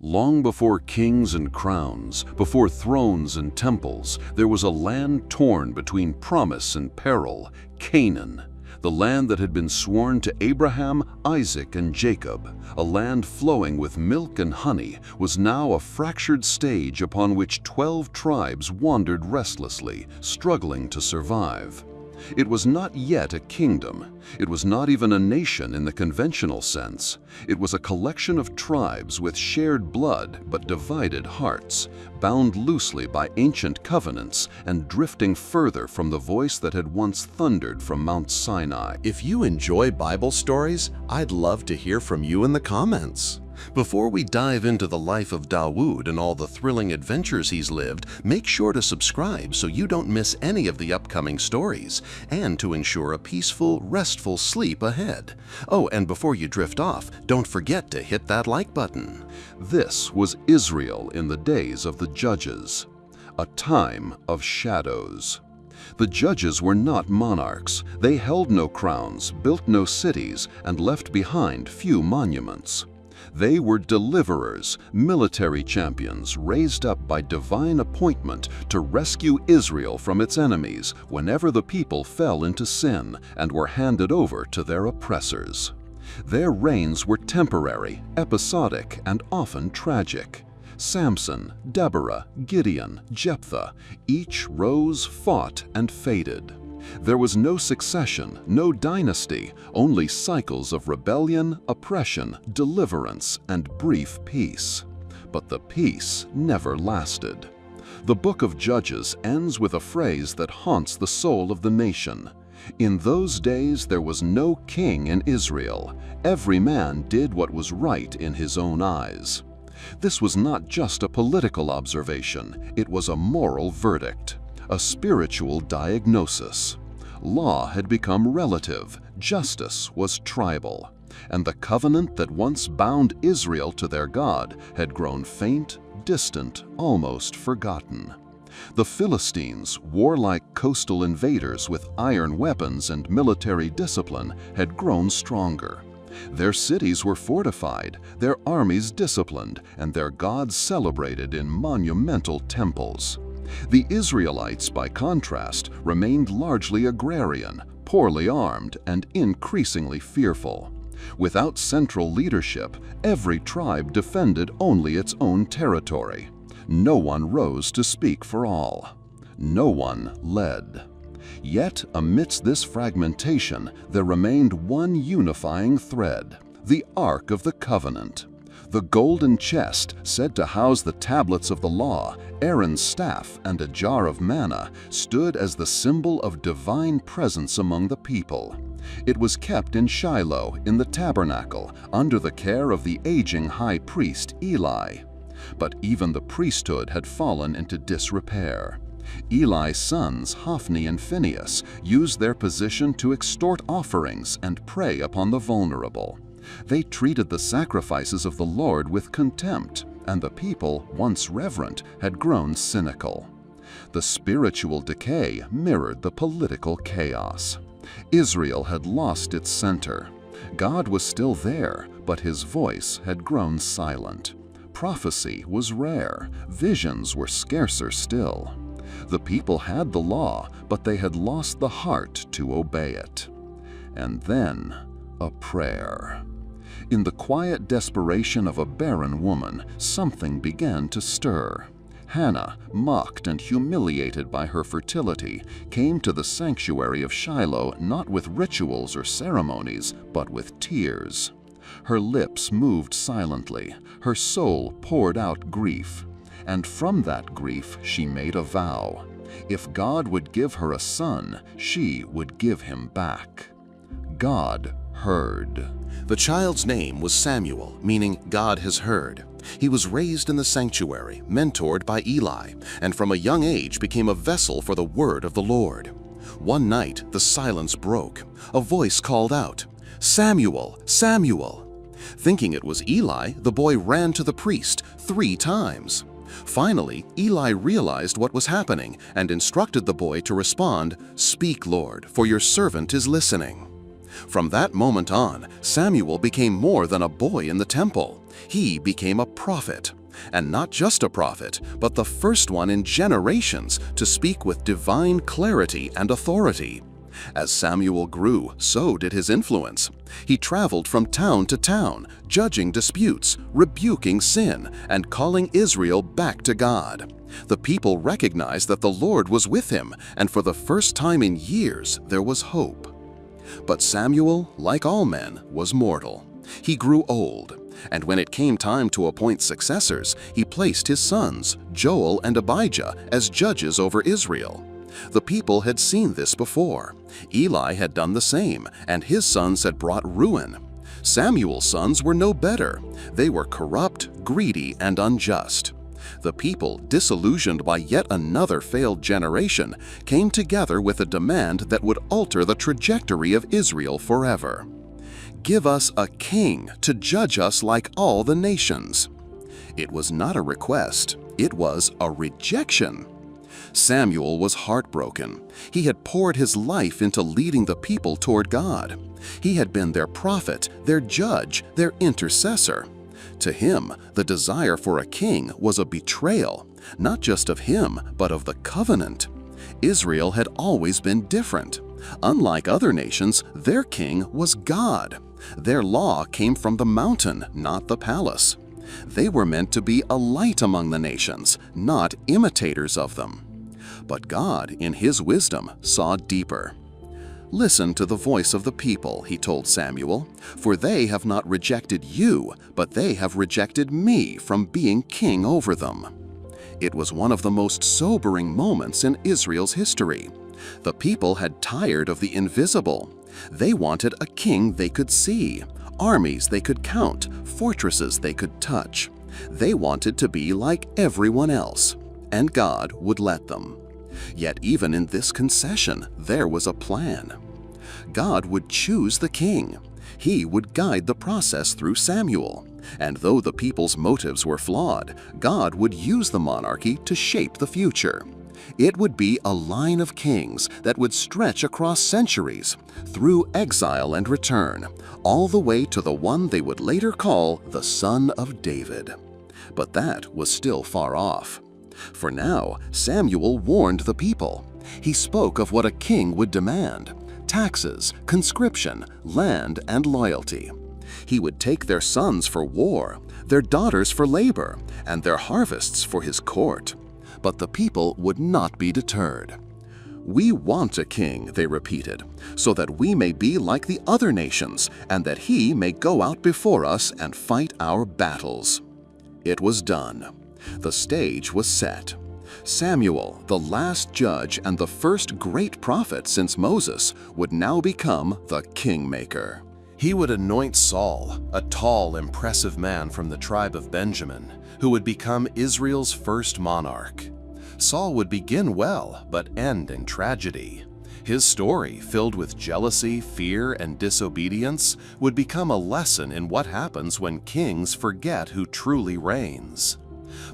Long before kings and crowns, before thrones and temples, there was a land torn between promise and peril, Canaan, the land that had been sworn to Abraham, Isaac, and Jacob. A land flowing with milk and honey was now a fractured stage upon which 12 tribes wandered restlessly, struggling to survive. It was not yet a kingdom. It was not even a nation in the conventional sense. It was a collection of tribes with shared blood but divided hearts, bound loosely by ancient covenants and drifting further from the voice that had once thundered from Mount Sinai. If you enjoy Bible stories, I'd love to hear from you in the comments. Before we dive into the life of Dawood and all the thrilling adventures he's lived, make sure to subscribe so you don't miss any of the upcoming stories, and to ensure a peaceful, restful sleep ahead. Oh, and before you drift off, don't forget to hit that like button. This was Israel in the days of the Judges, a time of shadows. The judges were not monarchs. They held no crowns, built no cities, and left behind few monuments. They were deliverers, military champions raised up by divine appointment to rescue Israel from its enemies whenever the people fell into sin and were handed over to their oppressors. Their reigns were temporary, episodic, and often tragic. Samson, Deborah, Gideon, Jephthah, each rose, fought, and faded. There was no succession, no dynasty, only cycles of rebellion, oppression, deliverance, and brief peace. But the peace never lasted. The book of Judges ends with a phrase that haunts the soul of the nation. In those days there was no king in Israel. Every man did what was right in his own eyes. This was not just a political observation, it was a moral verdict. A spiritual diagnosis. Law had become relative, justice was tribal, and the covenant that once bound Israel to their God had grown faint, distant, almost forgotten. The Philistines, warlike coastal invaders with iron weapons and military discipline, had grown stronger. Their cities were fortified, their armies disciplined, and their gods celebrated in monumental temples. The Israelites, by contrast, remained largely agrarian, poorly armed, and increasingly fearful. Without central leadership, every tribe defended only its own territory. No one rose to speak for all. No one led. Yet, amidst this fragmentation, there remained one unifying thread: the Ark of the Covenant. The golden chest, said to house the tablets of the law, Aaron's staff, and a jar of manna, stood as the symbol of divine presence among the people. It was kept in Shiloh, in the tabernacle, under the care of the aging high priest Eli. But even the priesthood had fallen into disrepair. Eli's sons, Hophni and Phinehas, used their position to extort offerings and prey upon the vulnerable. They treated the sacrifices of the Lord with contempt, and the people, once reverent, had grown cynical. The spiritual decay mirrored the political chaos. Israel had lost its center. God was still there, but his voice had grown silent. Prophecy was rare, visions were scarcer still. The people had the law, but they had lost the heart to obey it. And then, a prayer. In the quiet desperation of a barren woman, something began to stir. Hannah, mocked and humiliated by her fertility, came to the sanctuary of Shiloh not with rituals or ceremonies, but with tears. Her lips moved silently, her soul poured out grief. And from that grief she made a vow. If God would give her a son, she would give him back. God heard. The child's name was Samuel, meaning God has heard. He was raised in the sanctuary, mentored by Eli, and from a young age became a vessel for the word of the Lord. One night, the silence broke. A voice called out, "Samuel, Samuel!" Thinking it was Eli, the boy ran to the priest 3 times. Finally, Eli realized what was happening and instructed the boy to respond, "Speak, Lord, for your servant is listening." From that moment on, Samuel became more than a boy in the temple. He became a prophet, and not just a prophet, but the first one in generations to speak with divine clarity and authority. As Samuel grew, so did his influence. He traveled from town to town, judging disputes, rebuking sin, and calling Israel back to God. The people recognized that the Lord was with him, and for the first time in years, there was hope. But Samuel, like all men, was mortal. He grew old, and when it came time to appoint successors, he placed his sons, Joel and Abijah, as judges over Israel. The people had seen this before. Eli had done the same, and his sons had brought ruin. Samuel's sons were no better. They were corrupt, greedy, and unjust. The people, disillusioned by yet another failed generation, came together with a demand that would alter the trajectory of Israel forever. "Give us a king to judge us like all the nations." It was not a request, it was a rejection. Samuel was heartbroken. He had poured his life into leading the people toward God. He had been their prophet, their judge, their intercessor. To him, the desire for a king was a betrayal, not just of him, but of the covenant. Israel had always been different. Unlike other nations, their king was God. Their law came from the mountain, not the palace. They were meant to be a light among the nations, not imitators of them. But God, in His wisdom, saw deeper. "Listen to the voice of the people," He told Samuel, "for they have not rejected you, but they have rejected me from being king over them." It was one of the most sobering moments in Israel's history. The people had tired of the invisible. They wanted a king they could see, armies they could count, fortresses they could touch. They wanted to be like everyone else, and God would let them. Yet even in this concession, there was a plan. God would choose the king. He would guide the process through Samuel. And though the people's motives were flawed, God would use the monarchy to shape the future. It would be a line of kings that would stretch across centuries, through exile and return, all the way to the one they would later call the Son of David. But that was still far off. For now, Samuel warned the people. He spoke of what a king would demand: taxes, conscription, land, and loyalty. He would take their sons for war, their daughters for labor, and their harvests for his court. But the people would not be deterred. "We want a king," they repeated, "so that we may be like the other nations, and that he may go out before us and fight our battles." It was done. The stage was set. Samuel, the last judge and the first great prophet since Moses, would now become the kingmaker. He would anoint Saul, a tall, impressive man from the tribe of Benjamin, who would become Israel's first monarch. Saul would begin well, but end in tragedy. His story, filled with jealousy, fear, and disobedience, would become a lesson in what happens when kings forget who truly reigns.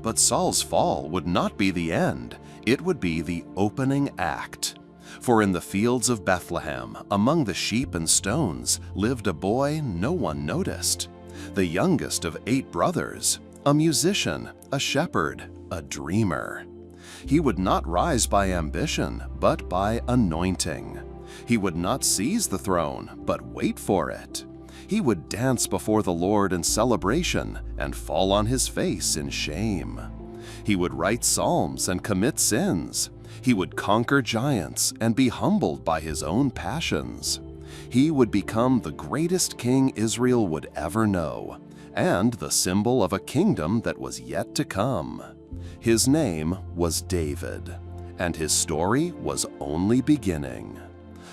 But Saul's fall would not be the end, it would be the opening act. For in the fields of Bethlehem, among the sheep and stones, lived a boy no one noticed, the youngest of 8 brothers, a musician, a shepherd, a dreamer. He would not rise by ambition, but by anointing. He would not seize the throne, but wait for it. He would dance before the Lord in celebration and fall on his face in shame. He would write psalms and commit sins. He would conquer giants and be humbled by his own passions. He would become the greatest king Israel would ever know, and the symbol of a kingdom that was yet to come. His name was David, and his story was only beginning.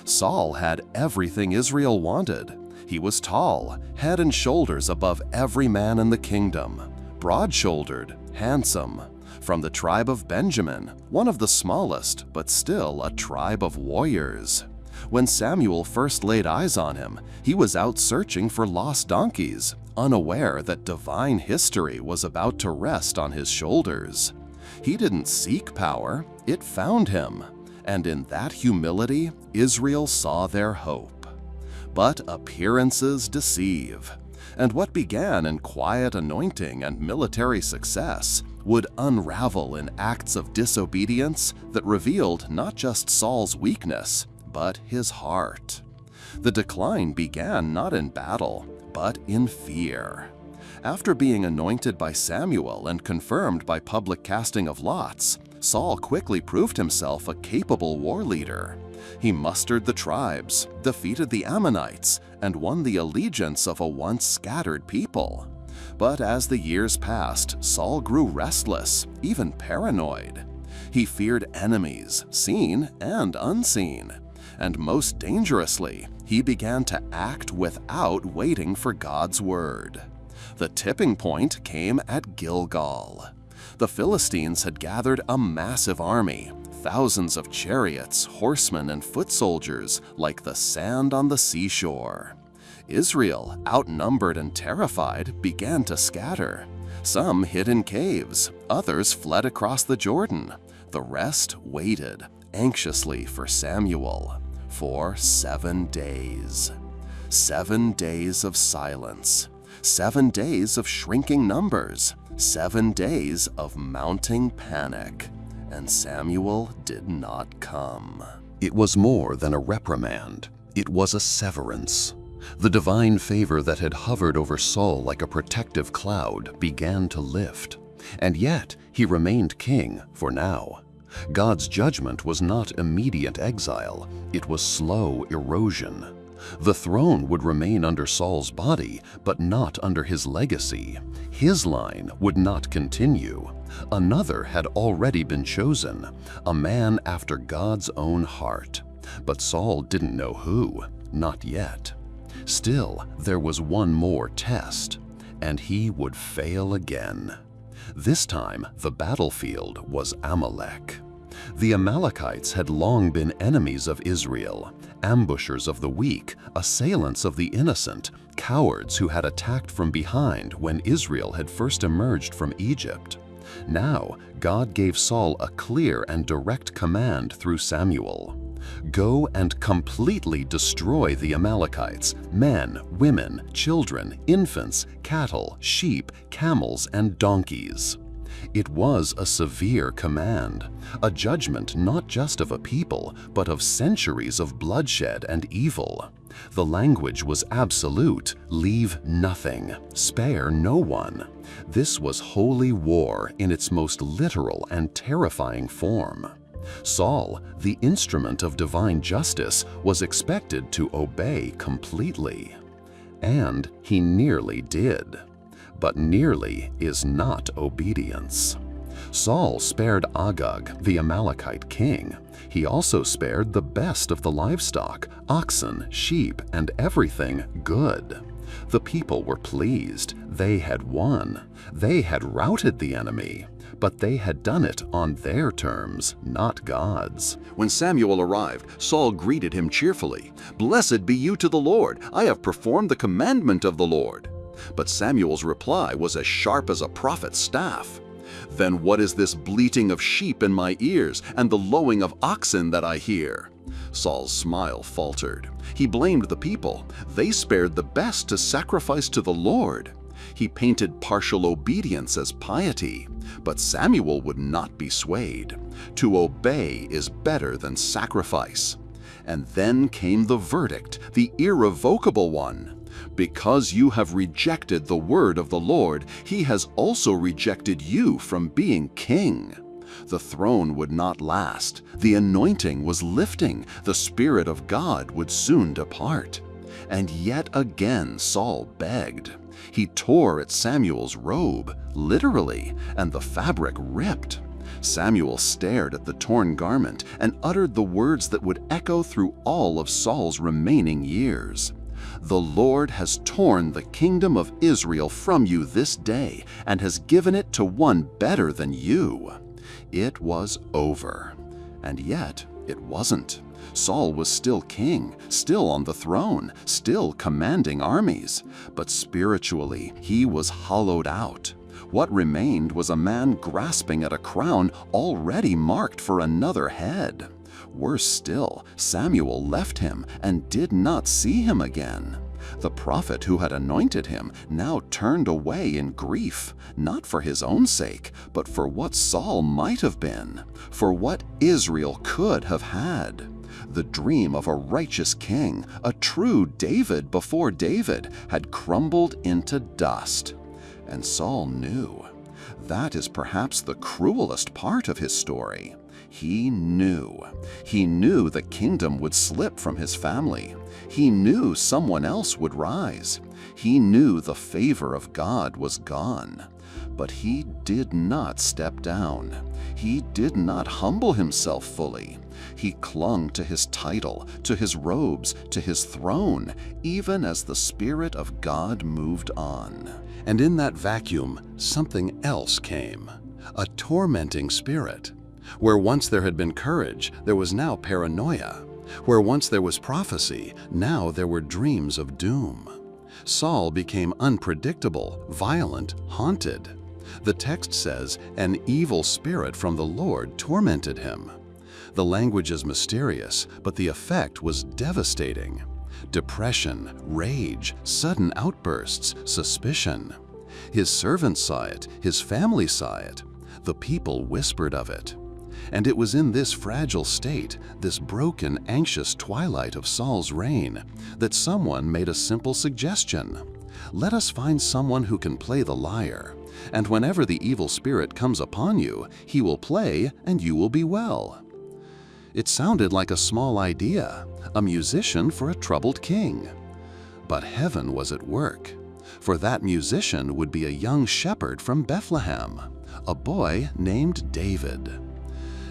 Saul had everything Israel wanted. He was tall, head and shoulders above every man in the kingdom, broad-shouldered, handsome, from the tribe of Benjamin, one of the smallest, but still a tribe of warriors. When Samuel first laid eyes on him, he was out searching for lost donkeys, unaware that divine history was about to rest on his shoulders. He didn't seek power, it found him, and in that humility, Israel saw their hope. But appearances deceive. And what began in quiet anointing and military success would unravel in acts of disobedience that revealed not just Saul's weakness, but his heart. The decline began not in battle, but in fear. After being anointed by Samuel and confirmed by public casting of lots, Saul quickly proved himself a capable war leader. He mustered the tribes, defeated the Ammonites, and won the allegiance of a once scattered people. But as the years passed, Saul grew restless, even paranoid. He feared enemies, seen and unseen. And most dangerously, he began to act without waiting for God's word. The tipping point came at Gilgal. The Philistines had gathered a massive army, thousands of chariots, horsemen, and foot soldiers like the sand on the seashore. Israel, outnumbered and terrified, began to scatter. Some hid in caves, others fled across the Jordan. The rest waited anxiously for Samuel for 7 days. 7 days of silence. 7 days of shrinking numbers. 7 days of mounting panic. And Samuel did not come. It was more than a reprimand. It was a severance. The divine favor that had hovered over Saul like a protective cloud began to lift. And yet he remained king for now. God's judgment was not immediate exile, it was slow erosion. The throne would remain under Saul's body, but not under his legacy. His line would not continue. Another had already been chosen, a man after God's own heart. But Saul didn't know who, not yet. Still, there was one more test, and he would fail again. This time, the battlefield was Amalek. The Amalekites had long been enemies of Israel, ambushers of the weak, assailants of the innocent, cowards who had attacked from behind when Israel had first emerged from Egypt. Now, God gave Saul a clear and direct command through Samuel. Go and completely destroy the Amalekites, men, women, children, infants, cattle, sheep, camels, and donkeys. It was a severe command, a judgment not just of a people, but of centuries of bloodshed and evil. The language was absolute: leave nothing, spare no one. This was holy war in its most literal and terrifying form. Saul, the instrument of divine justice, was expected to obey completely. And he nearly did. But nearly is not obedience. Saul spared Agag, the Amalekite king. He also spared the best of the livestock, oxen, sheep, and everything good. The people were pleased. They had won. They had routed the enemy. But they had done it on their terms, not God's. When Samuel arrived, Saul greeted him cheerfully. "Blessed be you to the Lord. I have performed the commandment of the Lord." But Samuel's reply was as sharp as a prophet's staff. "Then what is this bleating of sheep in my ears and the lowing of oxen that I hear?" Saul's smile faltered. He blamed the people. They spared the best to sacrifice to the Lord. He painted partial obedience as piety. But Samuel would not be swayed. To obey is better than sacrifice. And then came the verdict, the irrevocable one. "Because you have rejected the word of the Lord, he has also rejected you from being king." The throne would not last. The anointing was lifting. The Spirit of God would soon depart. And yet again Saul begged. He tore at Samuel's robe, literally, and the fabric ripped. Samuel stared at the torn garment and uttered the words that would echo through all of Saul's remaining years. "The Lord has torn the kingdom of Israel from you this day and has given it to one better than you." It was over. And yet it wasn't. Saul was still king, still on the throne, still commanding armies. But spiritually, he was hollowed out. What remained was a man grasping at a crown already marked for another head. Worse still, Samuel left him and did not see him again. The prophet who had anointed him now turned away in grief, not for his own sake, but for what Saul might have been, for what Israel could have had. The dream of a righteous king, a true David before David, had crumbled into dust. And Saul knew. That is perhaps the cruelest part of his story. He knew. He knew the kingdom would slip from his family. He knew someone else would rise. He knew the favor of God was gone. But he did not step down. He did not humble himself fully. He clung to his title, to his robes, to his throne, even as the Spirit of God moved on. And in that vacuum, something else came, a tormenting spirit. Where once there had been courage, there was now paranoia. Where once there was prophecy, now there were dreams of doom. Saul became unpredictable, violent, haunted. The text says, an evil spirit from the Lord tormented him. The language is mysterious, but the effect was devastating. Depression, rage, sudden outbursts, suspicion. His servants saw it, his family saw it. The people whispered of it. And it was in this fragile state, this broken, anxious twilight of Saul's reign, that someone made a simple suggestion. Let us find someone who can play the lyre, and whenever the evil spirit comes upon you, he will play and you will be well. It sounded like a small idea, a musician for a troubled king. But heaven was at work, for that musician would be a young shepherd from Bethlehem, a boy named David.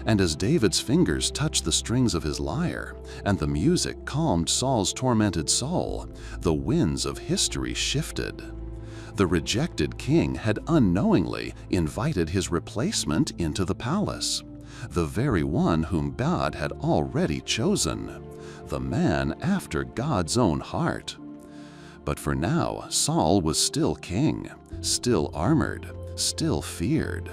And as David's fingers touched the strings of his lyre, and the music calmed Saul's tormented soul, the winds of history shifted. The rejected king had unknowingly invited his replacement into the palace, the very one whom God had already chosen, the man after God's own heart. But for now, Saul was still king, still armored, still feared.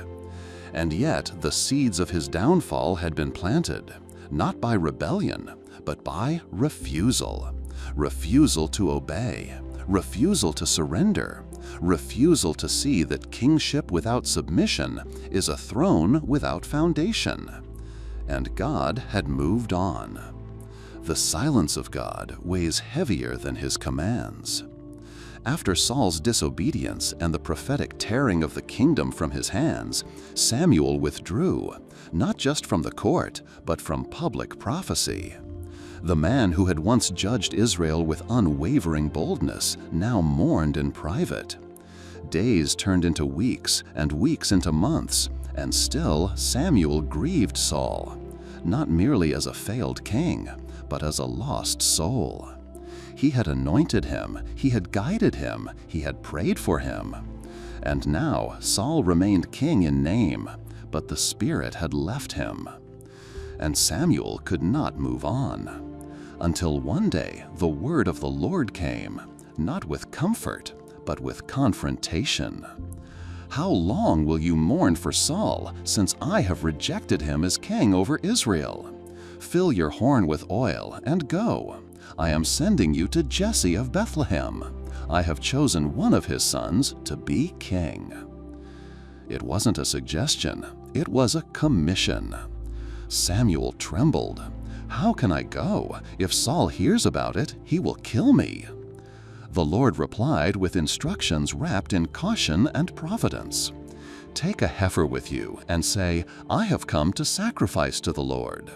And yet the seeds of his downfall had been planted, not by rebellion, but by refusal. Refusal to obey, refusal to surrender, refusal to see that kingship without submission is a throne without foundation. And God had moved on. The silence of God weighs heavier than his commands. After Saul's disobedience and the prophetic tearing of the kingdom from his hands, Samuel withdrew, not just from the court, but from public prophecy. The man who had once judged Israel with unwavering boldness now mourned in private. Days turned into weeks, and weeks into months, and still Samuel grieved Saul, not merely as a failed king, but as a lost soul. He had anointed him, he had guided him, he had prayed for him. And now Saul remained king in name, but the Spirit had left him. And Samuel could not move on, until one day the word of the Lord came, not with comfort, but with confrontation. How long will you mourn for Saul, since I have rejected him as king over Israel? Fill your horn with oil and go. I am sending you to Jesse of Bethlehem. I have chosen one of his sons to be king. It wasn't a suggestion, it was a commission. Samuel trembled. How can I go? If Saul hears about it, he will kill me. The Lord replied with instructions wrapped in caution and providence. Take a heifer with you and say, I have come to sacrifice to the Lord.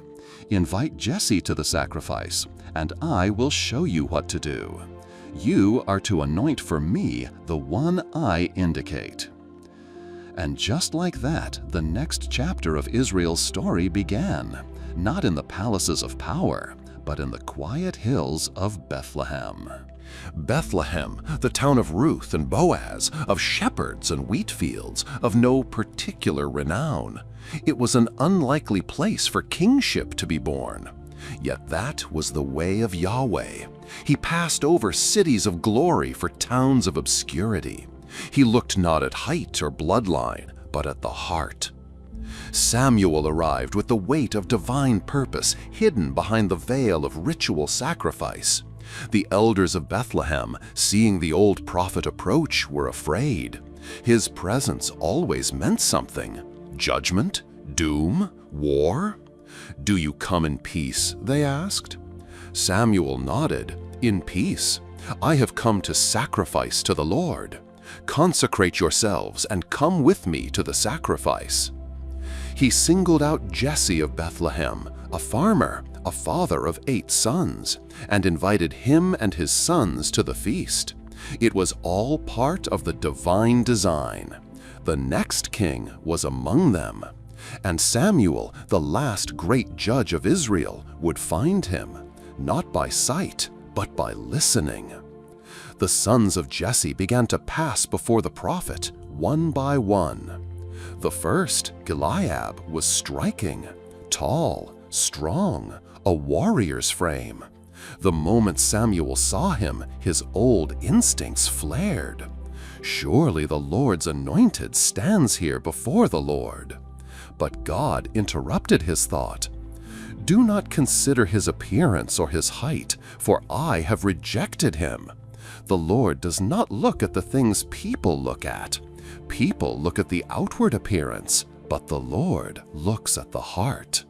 Invite Jesse to the sacrifice, and I will show you what to do. You are to anoint for me the one I indicate. And just like that, the next chapter of Israel's story began, not in the palaces of power, but in the quiet hills of Bethlehem. Bethlehem, the town of Ruth and Boaz, of shepherds and wheat fields, of no particular renown. It was an unlikely place for kingship to be born. Yet that was the way of Yahweh. He passed over cities of glory for towns of obscurity. He looked not at height or bloodline, but at the heart. Samuel arrived with the weight of divine purpose hidden behind the veil of ritual sacrifice. The elders of Bethlehem, seeing the old prophet approach, were afraid. His presence always meant something. Judgment? Doom? War? "Do you come in peace?" they asked. Samuel nodded. "In peace. I have come to sacrifice to the Lord. Consecrate yourselves and come with me to the sacrifice." He singled out Jesse of Bethlehem, a farmer, a father of 8 sons, and invited him and his sons to the feast. It was all part of the divine design. The next king was among them, and Samuel, the last great judge of Israel, would find him, not by sight, but by listening. The sons of Jesse began to pass before the prophet, one by one. The first, Goliath, was striking, tall, strong, a warrior's frame. The moment Samuel saw him, his old instincts flared. "Surely the Lord's anointed stands here before the Lord." But God interrupted his thought. "Do not consider his appearance or his height, for I have rejected him. The Lord does not look at the things people look at. People look at the outward appearance, but the Lord looks at the heart."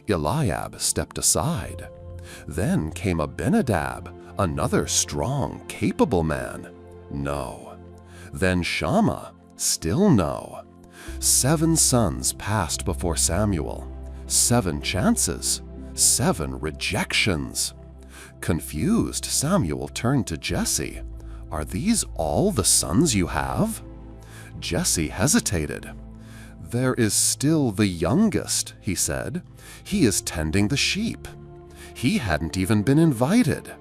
Eliab stepped aside. Then came Abinadab, another strong, capable man. No. Then Shammah, still no. 7 sons passed before Samuel. 7 chances, 7 rejections. Confused, Samuel turned to Jesse. "Are these all the sons you have?" Jesse hesitated. "There is still the youngest," he said. "He is tending the sheep." He hadn't even been invited.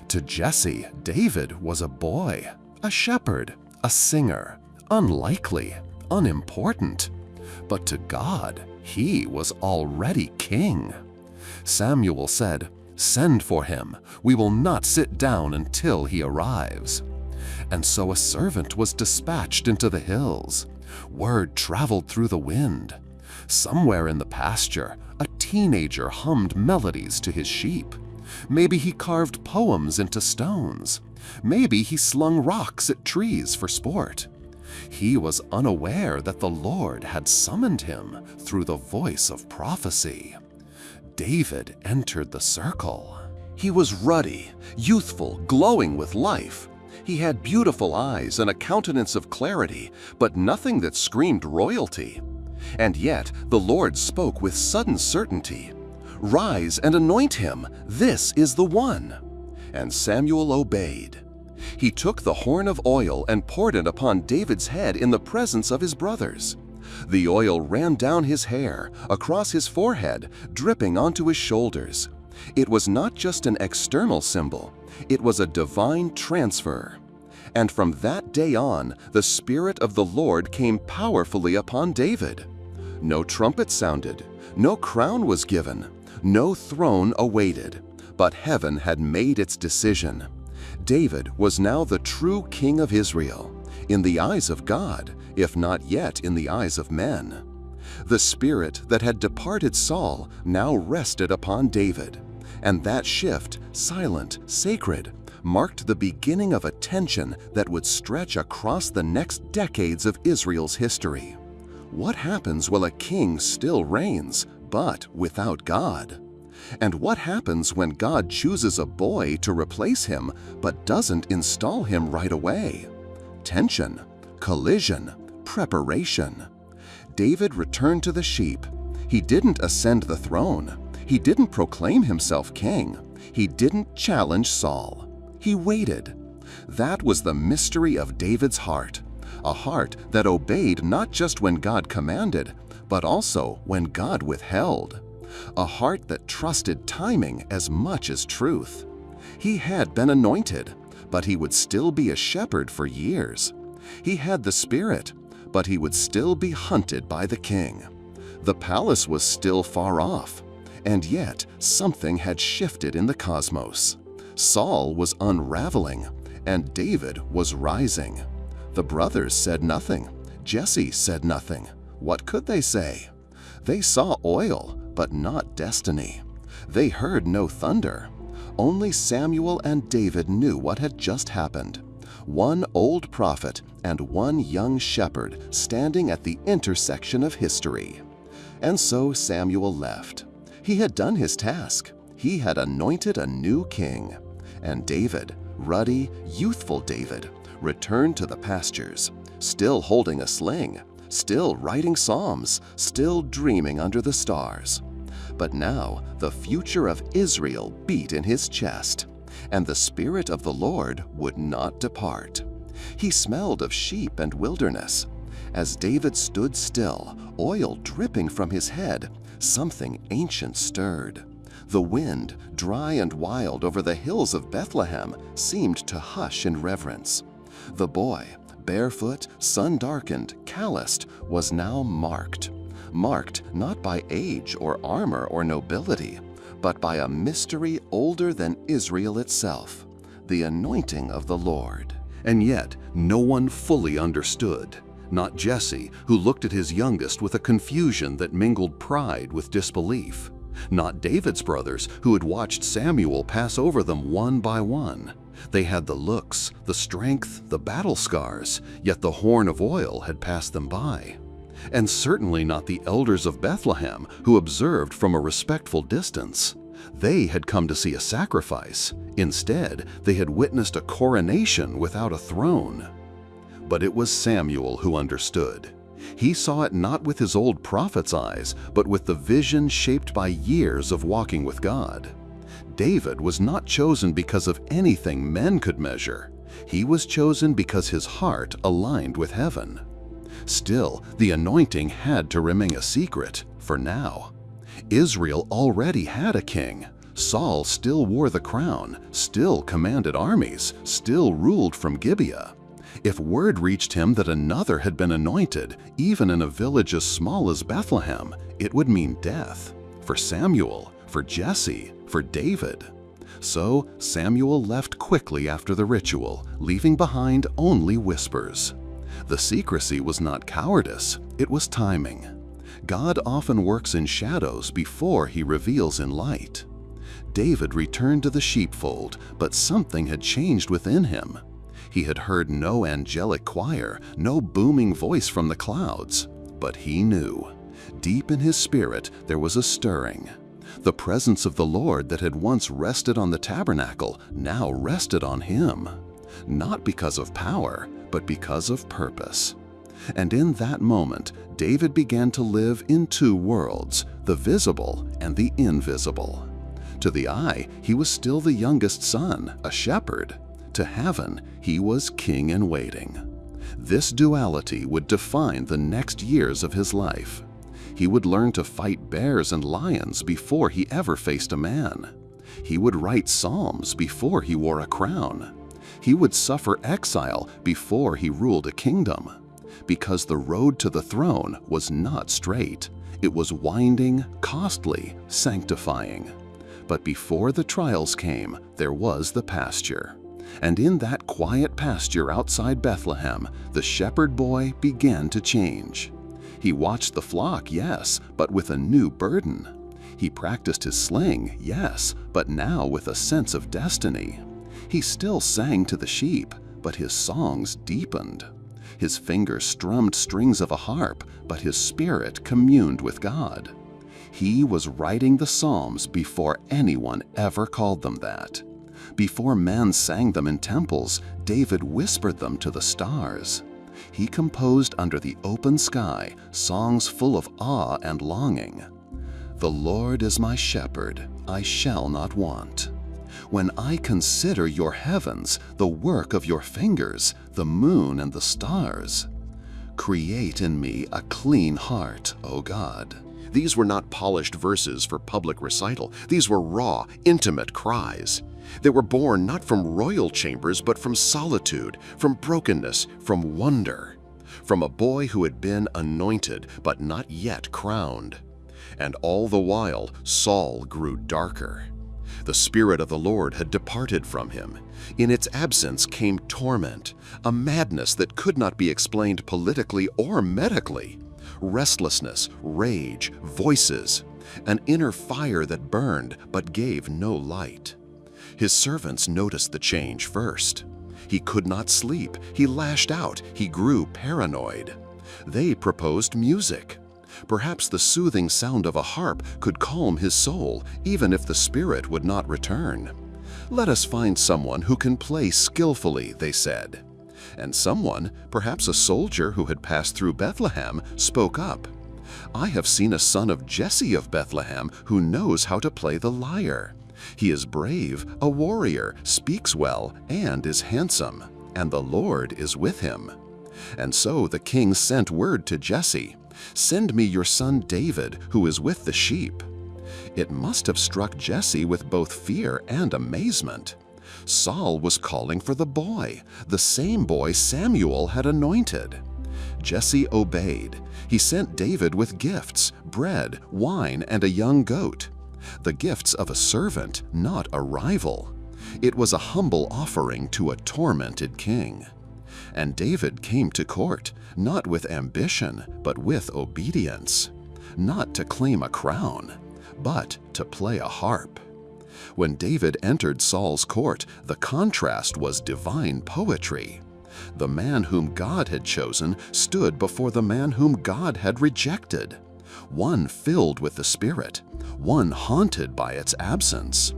To Jesse, David was a boy, a shepherd, a singer, unlikely, unimportant. But to God, he was already king. Samuel said, "Send for him. We will not sit down until he arrives." And so a servant was dispatched into the hills. Word traveled through the wind. Somewhere in the pasture, a teenager hummed melodies to his sheep. Maybe he carved poems into stones. Maybe he slung rocks at trees for sport. He was unaware that the Lord had summoned him through the voice of prophecy. David entered the circle. He was ruddy, youthful, glowing with life. He had beautiful eyes and a countenance of clarity, but nothing that screamed royalty. And yet the Lord spoke with sudden certainty. "Rise and anoint him. This is the one." And Samuel obeyed. He took the horn of oil and poured it upon David's head in the presence of his brothers. The oil ran down his hair, across his forehead, dripping onto his shoulders. It was not just an external symbol, it was a divine transfer. And from that day on, the Spirit of the Lord came powerfully upon David. No trumpet sounded, no crown was given, no throne awaited, but heaven had made its decision. David was now the true king of Israel, in the eyes of God, if not yet in the eyes of men. The spirit that had departed Saul now rested upon David, and that shift, silent, sacred, marked the beginning of a tension that would stretch across the next decades of Israel's history. What happens while a king still reigns, but without God? And what happens when God chooses a boy to replace him, but doesn't install him right away? Tension, collision, preparation. David returned to the sheep. He didn't ascend the throne. He didn't proclaim himself king. He didn't challenge Saul. He waited. That was the mystery of David's heart, a heart that obeyed not just when God commanded, but also when God withheld. A heart that trusted timing as much as truth. He had been anointed, but he would still be a shepherd for years. He had the Spirit, but he would still be hunted by the king. The palace was still far off, and yet something had shifted in the cosmos. Saul was unraveling, and David was rising. The brothers said nothing. Jesse said nothing. What could they say? They saw oil, but not destiny. They heard no thunder. Only Samuel and David knew what had just happened. One old prophet and one young shepherd standing at the intersection of history. And so Samuel left. He had done his task. He had anointed a new king. And David, ruddy, youthful David, returned to the pastures, still holding a sling, still writing psalms, still dreaming under the stars. But now the future of Israel beat in his chest, and the Spirit of the Lord would not depart. He smelled of sheep and wilderness. As David stood still, oil dripping from his head, something ancient stirred. The wind, dry and wild over the hills of Bethlehem, seemed to hush in reverence. The boy, barefoot, sun-darkened, calloused, was now marked not by age or armor or nobility, but by a mystery older than Israel itself, the anointing of the Lord. And yet, no one fully understood. Not Jesse, who looked at his youngest with a confusion that mingled pride with disbelief. Not David's brothers, who had watched Samuel pass over them one by one. They had the looks, the strength, the battle scars, yet the horn of oil had passed them by. And certainly not the elders of Bethlehem, who observed from a respectful distance. They had come to see a sacrifice. Instead, they had witnessed a coronation without a throne. But it was Samuel who understood. He saw it not with his old prophet's eyes, but with the vision shaped by years of walking with God. David was not chosen because of anything men could measure. He was chosen because his heart aligned with heaven. Still, the anointing had to remain a secret, for now. Israel already had a king. Saul still wore the crown, still commanded armies, still ruled from Gibeah. If word reached him that another had been anointed, even in a village as small as Bethlehem, it would mean death. For Samuel, for Jesse, for David. So Samuel left quickly after the ritual, leaving behind only whispers. The secrecy was not cowardice, it was timing. God often works in shadows before he reveals in light. David returned to the sheepfold, but something had changed within him. He had heard no angelic choir, no booming voice from the clouds, but he knew. Deep in his spirit there was a stirring. The presence of the Lord that had once rested on the tabernacle now rested on him. Not because of power, but because of purpose. And in that moment, David began to live in two worlds, the visible and the invisible. To the eye, he was still the youngest son, a shepherd. To heaven, he was king in waiting. This duality would define the next years of his life. He would learn to fight bears and lions before he ever faced a man. He would write psalms before he wore a crown. He would suffer exile before he ruled a kingdom. Because the road to the throne was not straight. It was winding, costly, sanctifying. But before the trials came, there was the pasture. And in that quiet pasture outside Bethlehem, the shepherd boy began to change. He watched the flock, yes, but with a new burden. He practiced his sling, yes, but now with a sense of destiny. He still sang to the sheep, but his songs deepened. His fingers strummed strings of a harp, but his spirit communed with God. He was writing the Psalms before anyone ever called them that. Before men sang them in temples, David whispered them to the stars. He composed under the open sky songs full of awe and longing. The Lord is my shepherd, I shall not want. When I consider your heavens, the work of your fingers, the moon and the stars, create in me a clean heart, O God. These were not polished verses for public recital. These were raw, intimate cries. They were born not from royal chambers, but from solitude, from brokenness, from wonder, from a boy who had been anointed, but not yet crowned. And all the while, Saul grew darker. The Spirit of the Lord had departed from him. In its absence came torment, a madness that could not be explained politically or medically. Restlessness, rage, voices, an inner fire that burned but gave no light. His servants noticed the change first. He could not sleep, he lashed out, he grew paranoid. They proposed music. Perhaps the soothing sound of a harp could calm his soul, even if the spirit would not return. "Let us find someone who can play skillfully," they said. And someone, perhaps a soldier who had passed through Bethlehem, spoke up. "I have seen a son of Jesse of Bethlehem who knows how to play the lyre. He is brave, a warrior, speaks well, and is handsome, and the Lord is with him." And so the king sent word to Jesse, "Send me your son David, who is with the sheep." It must have struck Jesse with both fear and amazement. Saul was calling for the boy, the same boy Samuel had anointed. Jesse obeyed. He sent David with gifts, bread, wine, and a young goat. The gifts of a servant, not a rival. It was a humble offering to a tormented king. And David came to court, not with ambition, but with obedience. Not to claim a crown, but to play a harp. When David entered Saul's court, the contrast was divine poetry. The man whom God had chosen stood before the man whom God had rejected. One filled with the Spirit, one haunted by its absence.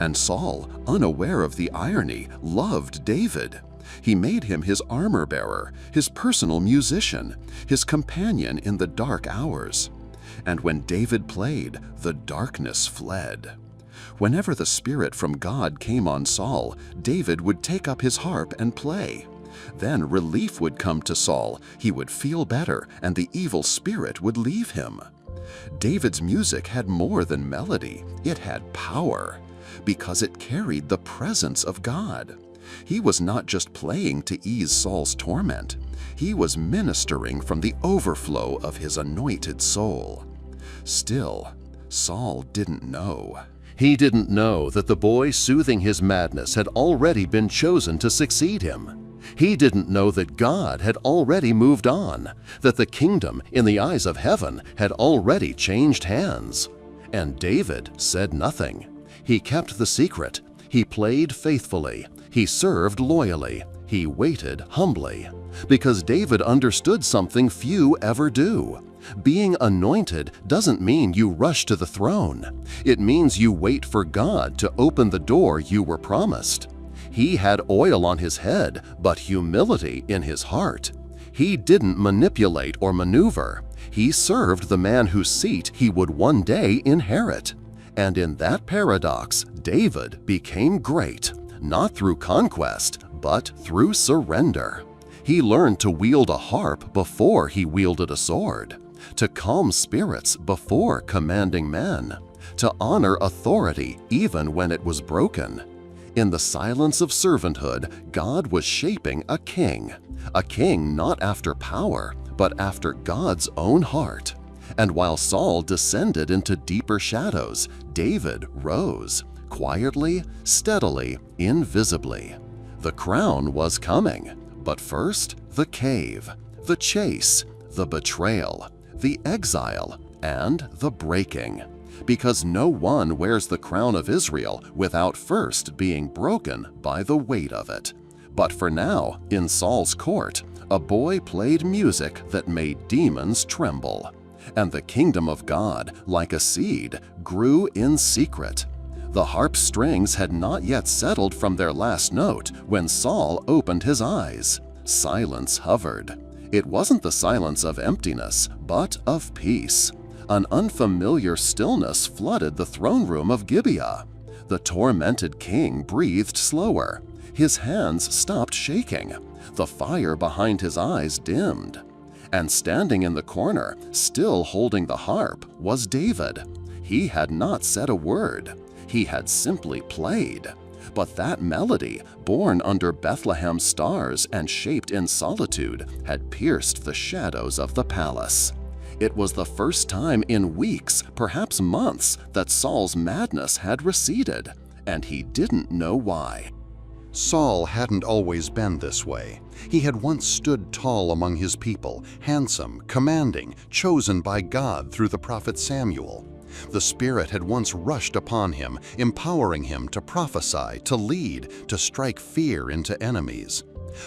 And Saul, unaware of the irony, loved David. He made him his armor-bearer, his personal musician, his companion in the dark hours. And when David played, the darkness fled. Whenever the Spirit from God came on Saul, David would take up his harp and play. Then relief would come to Saul, he would feel better, and the evil spirit would leave him. David's music had more than melody, it had power, because it carried the presence of God. He was not just playing to ease Saul's torment, he was ministering from the overflow of his anointed soul. Still, Saul didn't know. He didn't know that the boy soothing his madness had already been chosen to succeed him. He didn't know that God had already moved on, that the kingdom in the eyes of heaven had already changed hands. And David said nothing. He kept the secret. He played faithfully. He served loyally. He waited humbly. Because David understood something few ever do. Being anointed doesn't mean you rush to the throne. It means you wait for God to open the door you were promised. He had oil on his head, but humility in his heart. He didn't manipulate or maneuver. He served the man whose seat he would one day inherit. And in that paradox, David became great, not through conquest, but through surrender. He learned to wield a harp before he wielded a sword, to calm spirits before commanding men, to honor authority even when it was broken. In the silence of servanthood, God was shaping a king not after power, but after God's own heart. And while Saul descended into deeper shadows, David rose, quietly, steadily, invisibly. The crown was coming, but first the cave, the chase, the betrayal, the exile, and the breaking. Because no one wears the crown of Israel without first being broken by the weight of it. But for now, in Saul's court, a boy played music that made demons tremble. And the kingdom of God, like a seed, grew in secret. The harp strings had not yet settled from their last note when Saul opened his eyes. Silence hovered. It wasn't the silence of emptiness, but of peace. An unfamiliar stillness flooded the throne room of Gibeah. The tormented king breathed slower. His hands stopped shaking. The fire behind his eyes dimmed. And standing in the corner, still holding the harp, was David. He had not said a word. He had simply played. But that melody, born under Bethlehem's stars and shaped in solitude, had pierced the shadows of the palace. It was the first time in weeks, perhaps months, that Saul's madness had receded, and he didn't know why. Saul hadn't always been this way. He had once stood tall among his people, handsome, commanding, chosen by God through the prophet Samuel. The Spirit had once rushed upon him, empowering him to prophesy, to lead, to strike fear into enemies.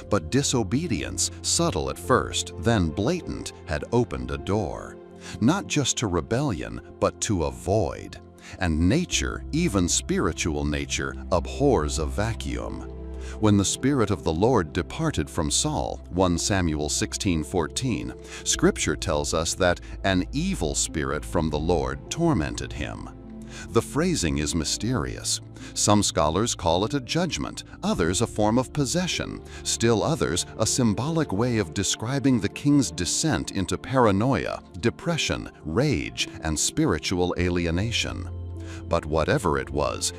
But disobedience, subtle at first, then blatant, had opened a door. Not just to rebellion, but to a void. And nature, even spiritual nature, abhors a vacuum. When the Spirit of the Lord departed from Saul, 1 Samuel 16:14, Scripture tells us that an evil spirit from the Lord tormented him. The phrasing is mysterious. Some scholars call it a judgment, others a form of possession, still others a symbolic way of describing the king's descent into paranoia, depression, rage, and spiritual alienation. But whatever it was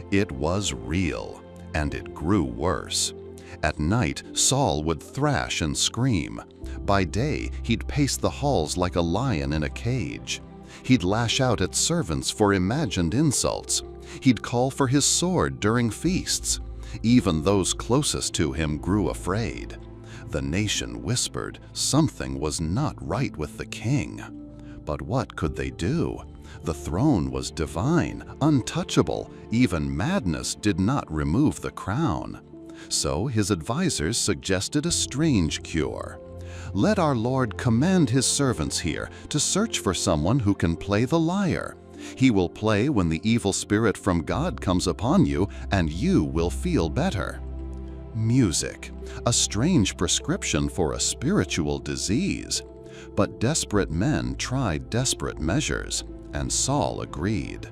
real. And it grew worse. At night, Saul would thrash and scream. By day, he'd pace the halls like a lion in a cage. He'd lash out at servants for imagined insults. He'd call for his sword during feasts. Even those closest to him grew afraid. The nation whispered something was not right with the king. But what could they do? The throne was divine, untouchable. Even madness did not remove the crown. So his advisors suggested a strange cure. Let our Lord command his servants here to search for someone who can play the lyre. He will play when the evil spirit from God comes upon you, and you will feel better. Music, a strange prescription for a spiritual disease. But desperate men tried desperate measures, and Saul agreed.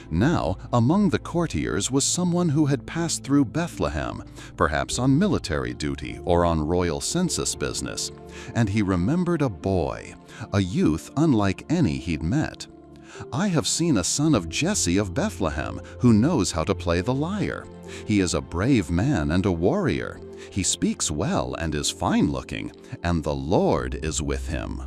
Now, among the courtiers was someone who had passed through Bethlehem, perhaps on military duty or on royal census business, and he remembered a boy, a youth unlike any he'd met. I have seen a son of Jesse of Bethlehem who knows how to play the lyre. He is a brave man and a warrior. He speaks well and is fine-looking, and the Lord is with him.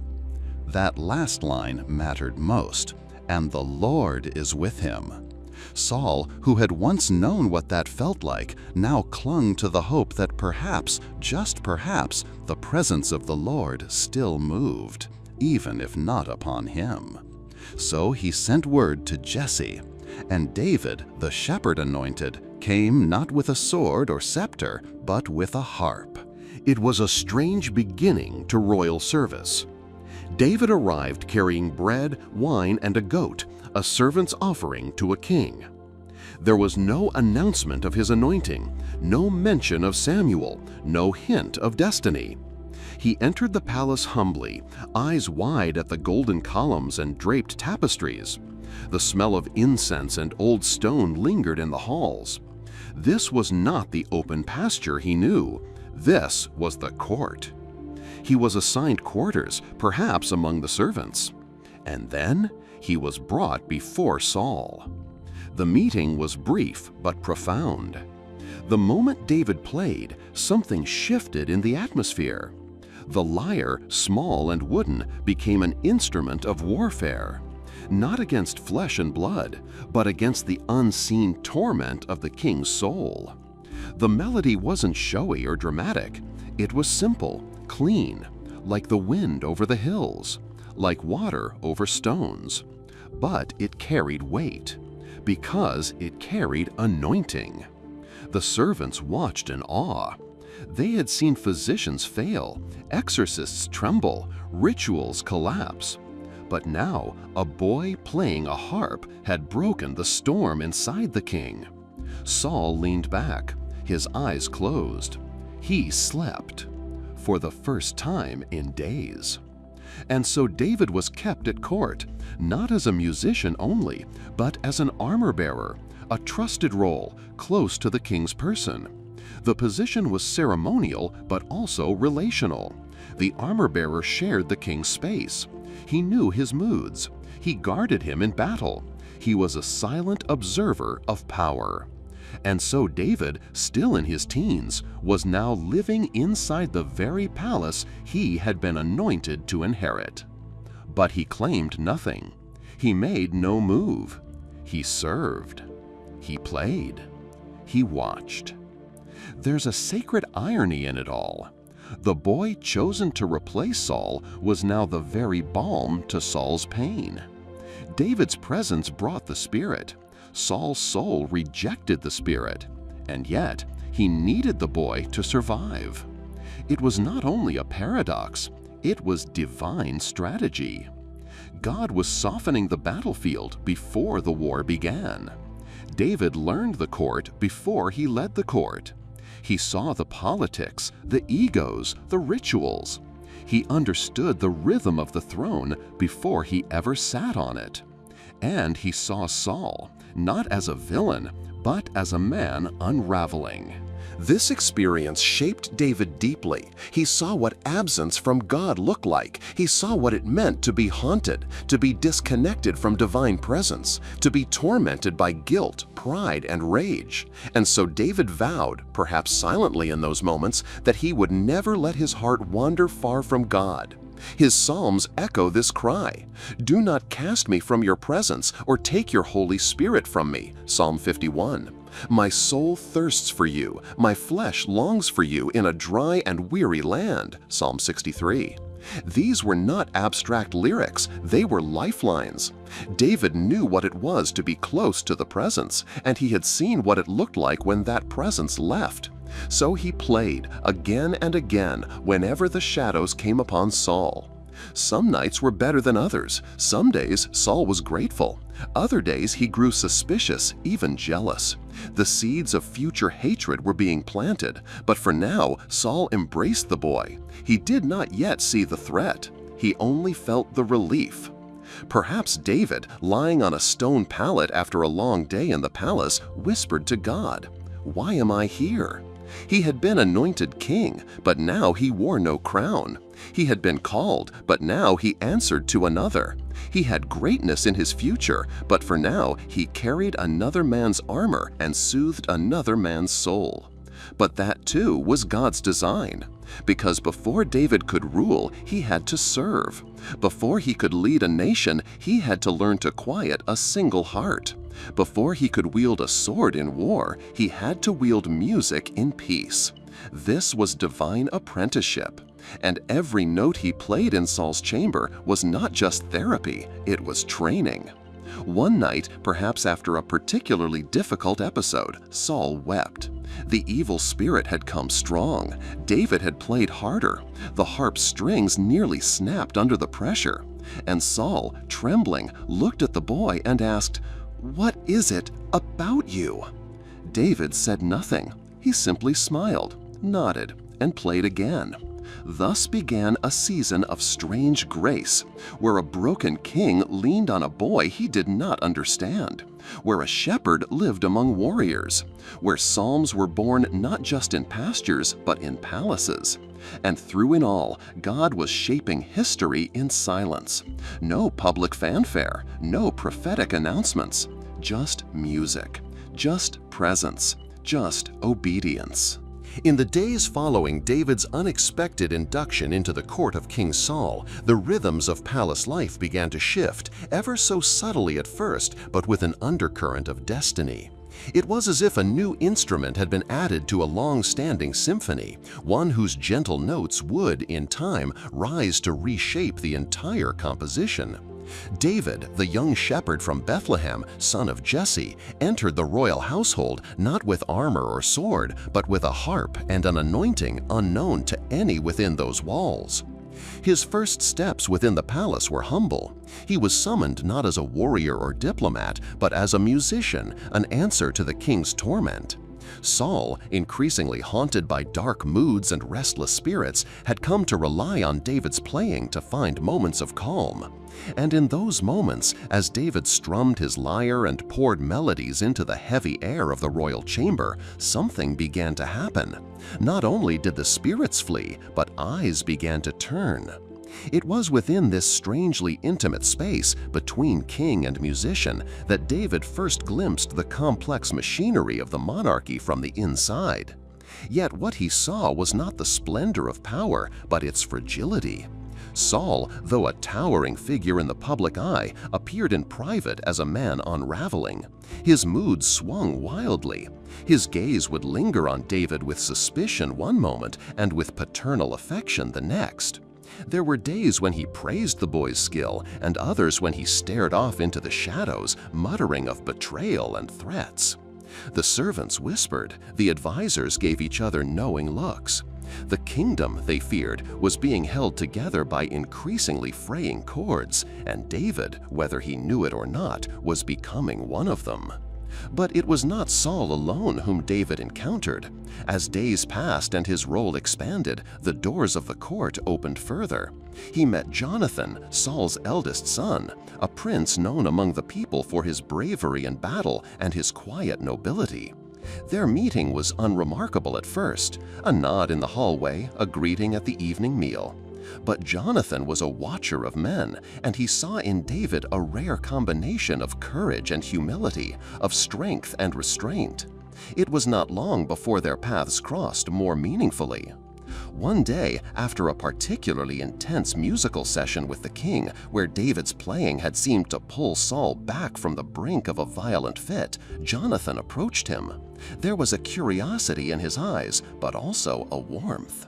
That last line mattered most. And the Lord is with him. Saul, who had once known what that felt like, now clung to the hope that perhaps, just perhaps, the presence of the Lord still moved, even if not upon him. So he sent word to Jesse, and David, the shepherd anointed, came not with a sword or scepter, but with a harp. It was a strange beginning to royal service. David arrived carrying bread, wine, and a goat, a servant's offering to a king. There was no announcement of his anointing, no mention of Samuel, no hint of destiny. He entered the palace humbly, eyes wide at the golden columns and draped tapestries. The smell of incense and old stone lingered in the halls. This was not the open pasture he knew. This was the court. He was assigned quarters, perhaps among the servants. And then he was brought before Saul. The meeting was brief but profound. The moment David played, something shifted in the atmosphere. The lyre, small and wooden, became an instrument of warfare, not against flesh and blood, but against the unseen torment of the king's soul. The melody wasn't showy or dramatic. It was simple, clean, like the wind over the hills, like water over stones. But it carried weight, because it carried anointing. The servants watched in awe. They had seen physicians fail, exorcists tremble, rituals collapse. But now, a boy playing a harp had broken the storm inside the king. Saul leaned back, his eyes closed. He slept. For the first time in days. And so David was kept at court, not as a musician only, but as an armor-bearer, a trusted role close to the king's person. The position was ceremonial, but also relational. The armor-bearer shared the king's space. He knew his moods. He guarded him in battle. He was a silent observer of power. And so David, still in his teens, was now living inside the very palace he had been anointed to inherit. But he claimed nothing. He made no move. He served. He played. He watched. There's a sacred irony in it all. The boy chosen to replace Saul was now the very balm to Saul's pain. David's presence brought the Spirit. Saul's soul rejected the Spirit, and yet he needed the boy to survive. It was not only a paradox, it was divine strategy. God was softening the battlefield before the war began. David learned the court before he led the court. He saw the politics, the egos, the rituals. He understood the rhythm of the throne before he ever sat on it. And he saw Saul, not as a villain, but as a man unraveling. This experience shaped David deeply. He saw what absence from God looked like. He saw what it meant to be haunted, to be disconnected from divine presence, to be tormented by guilt, pride, and rage. And so David vowed, perhaps silently in those moments, that he would never let his heart wander far from God. His Psalms echo this cry, "Do not cast me from your presence or take your Holy Spirit from me," Psalm 51. "My soul thirsts for you, my flesh longs for you in a dry and weary land," Psalm 63. These were not abstract lyrics, they were lifelines. David knew what it was to be close to the presence, and he had seen what it looked like when that presence left. So he played again and again whenever the shadows came upon Saul. Some nights were better than others. Some days Saul was grateful. Other days he grew suspicious, even jealous. The seeds of future hatred were being planted, but for now Saul embraced the boy. He did not yet see the threat. He only felt the relief. Perhaps David, lying on a stone pallet after a long day in the palace, whispered to God, "Why am I here?" He had been anointed king, but now he wore no crown. He had been called, but now he answered to another. He had greatness in his future, but for now he carried another man's armor and soothed another man's soul. But that too was God's design. Because before David could rule, he had to serve. Before he could lead a nation, he had to learn to quiet a single heart. Before he could wield a sword in war, he had to wield music in peace. This was divine apprenticeship. And every note he played in Saul's chamber was not just therapy, it was training. One night, perhaps after a particularly difficult episode, Saul wept. The evil spirit had come strong. David had played harder. The harp's strings nearly snapped under the pressure. And Saul, trembling, looked at the boy and asked, "What is it about you?" David said nothing. He simply smiled, nodded, and played again. Thus began a season of strange grace, where a broken king leaned on a boy he did not understand, where a shepherd lived among warriors, where psalms were born not just in pastures but in palaces. And through it all, God was shaping history in silence. No public fanfare, no prophetic announcements, just music, just presence, just obedience. In the days following David's unexpected induction into the court of King Saul, the rhythms of palace life began to shift, ever so subtly at first, but with an undercurrent of destiny. It was as if a new instrument had been added to a long-standing symphony, one whose gentle notes would, in time, rise to reshape the entire composition. David, the young shepherd from Bethlehem, son of Jesse, entered the royal household not with armor or sword, but with a harp and an anointing unknown to any within those walls. His first steps within the palace were humble. He was summoned not as a warrior or diplomat, but as a musician, an answer to the king's torment. Saul, increasingly haunted by dark moods and restless spirits, had come to rely on David's playing to find moments of calm. And in those moments, as David strummed his lyre and poured melodies into the heavy air of the royal chamber, something began to happen. Not only did the spirits flee, but eyes began to turn. It was within this strangely intimate space between king and musician that David first glimpsed the complex machinery of the monarchy from the inside. Yet what he saw was not the splendor of power, but its fragility. Saul, though a towering figure in the public eye, appeared in private as a man unraveling. His moods swung wildly. His gaze would linger on David with suspicion one moment and with paternal affection the next. There were days when he praised the boy's skill and others when he stared off into the shadows, muttering of betrayal and threats. The servants whispered, the advisors gave each other knowing looks. The kingdom, they feared, was being held together by increasingly fraying cords, and David, whether he knew it or not, was becoming one of them. But it was not Saul alone whom David encountered. As days passed and his role expanded, the doors of the court opened further. He met Jonathan, Saul's eldest son, a prince known among the people for his bravery in battle and his quiet nobility. Their meeting was unremarkable at first, a nod in the hallway, a greeting at the evening meal. But Jonathan was a watcher of men, and he saw in David a rare combination of courage and humility, of strength and restraint. It was not long before their paths crossed more meaningfully. One day, after a particularly intense musical session with the king, where David's playing had seemed to pull Saul back from the brink of a violent fit, Jonathan approached him. There was a curiosity in his eyes, but also a warmth.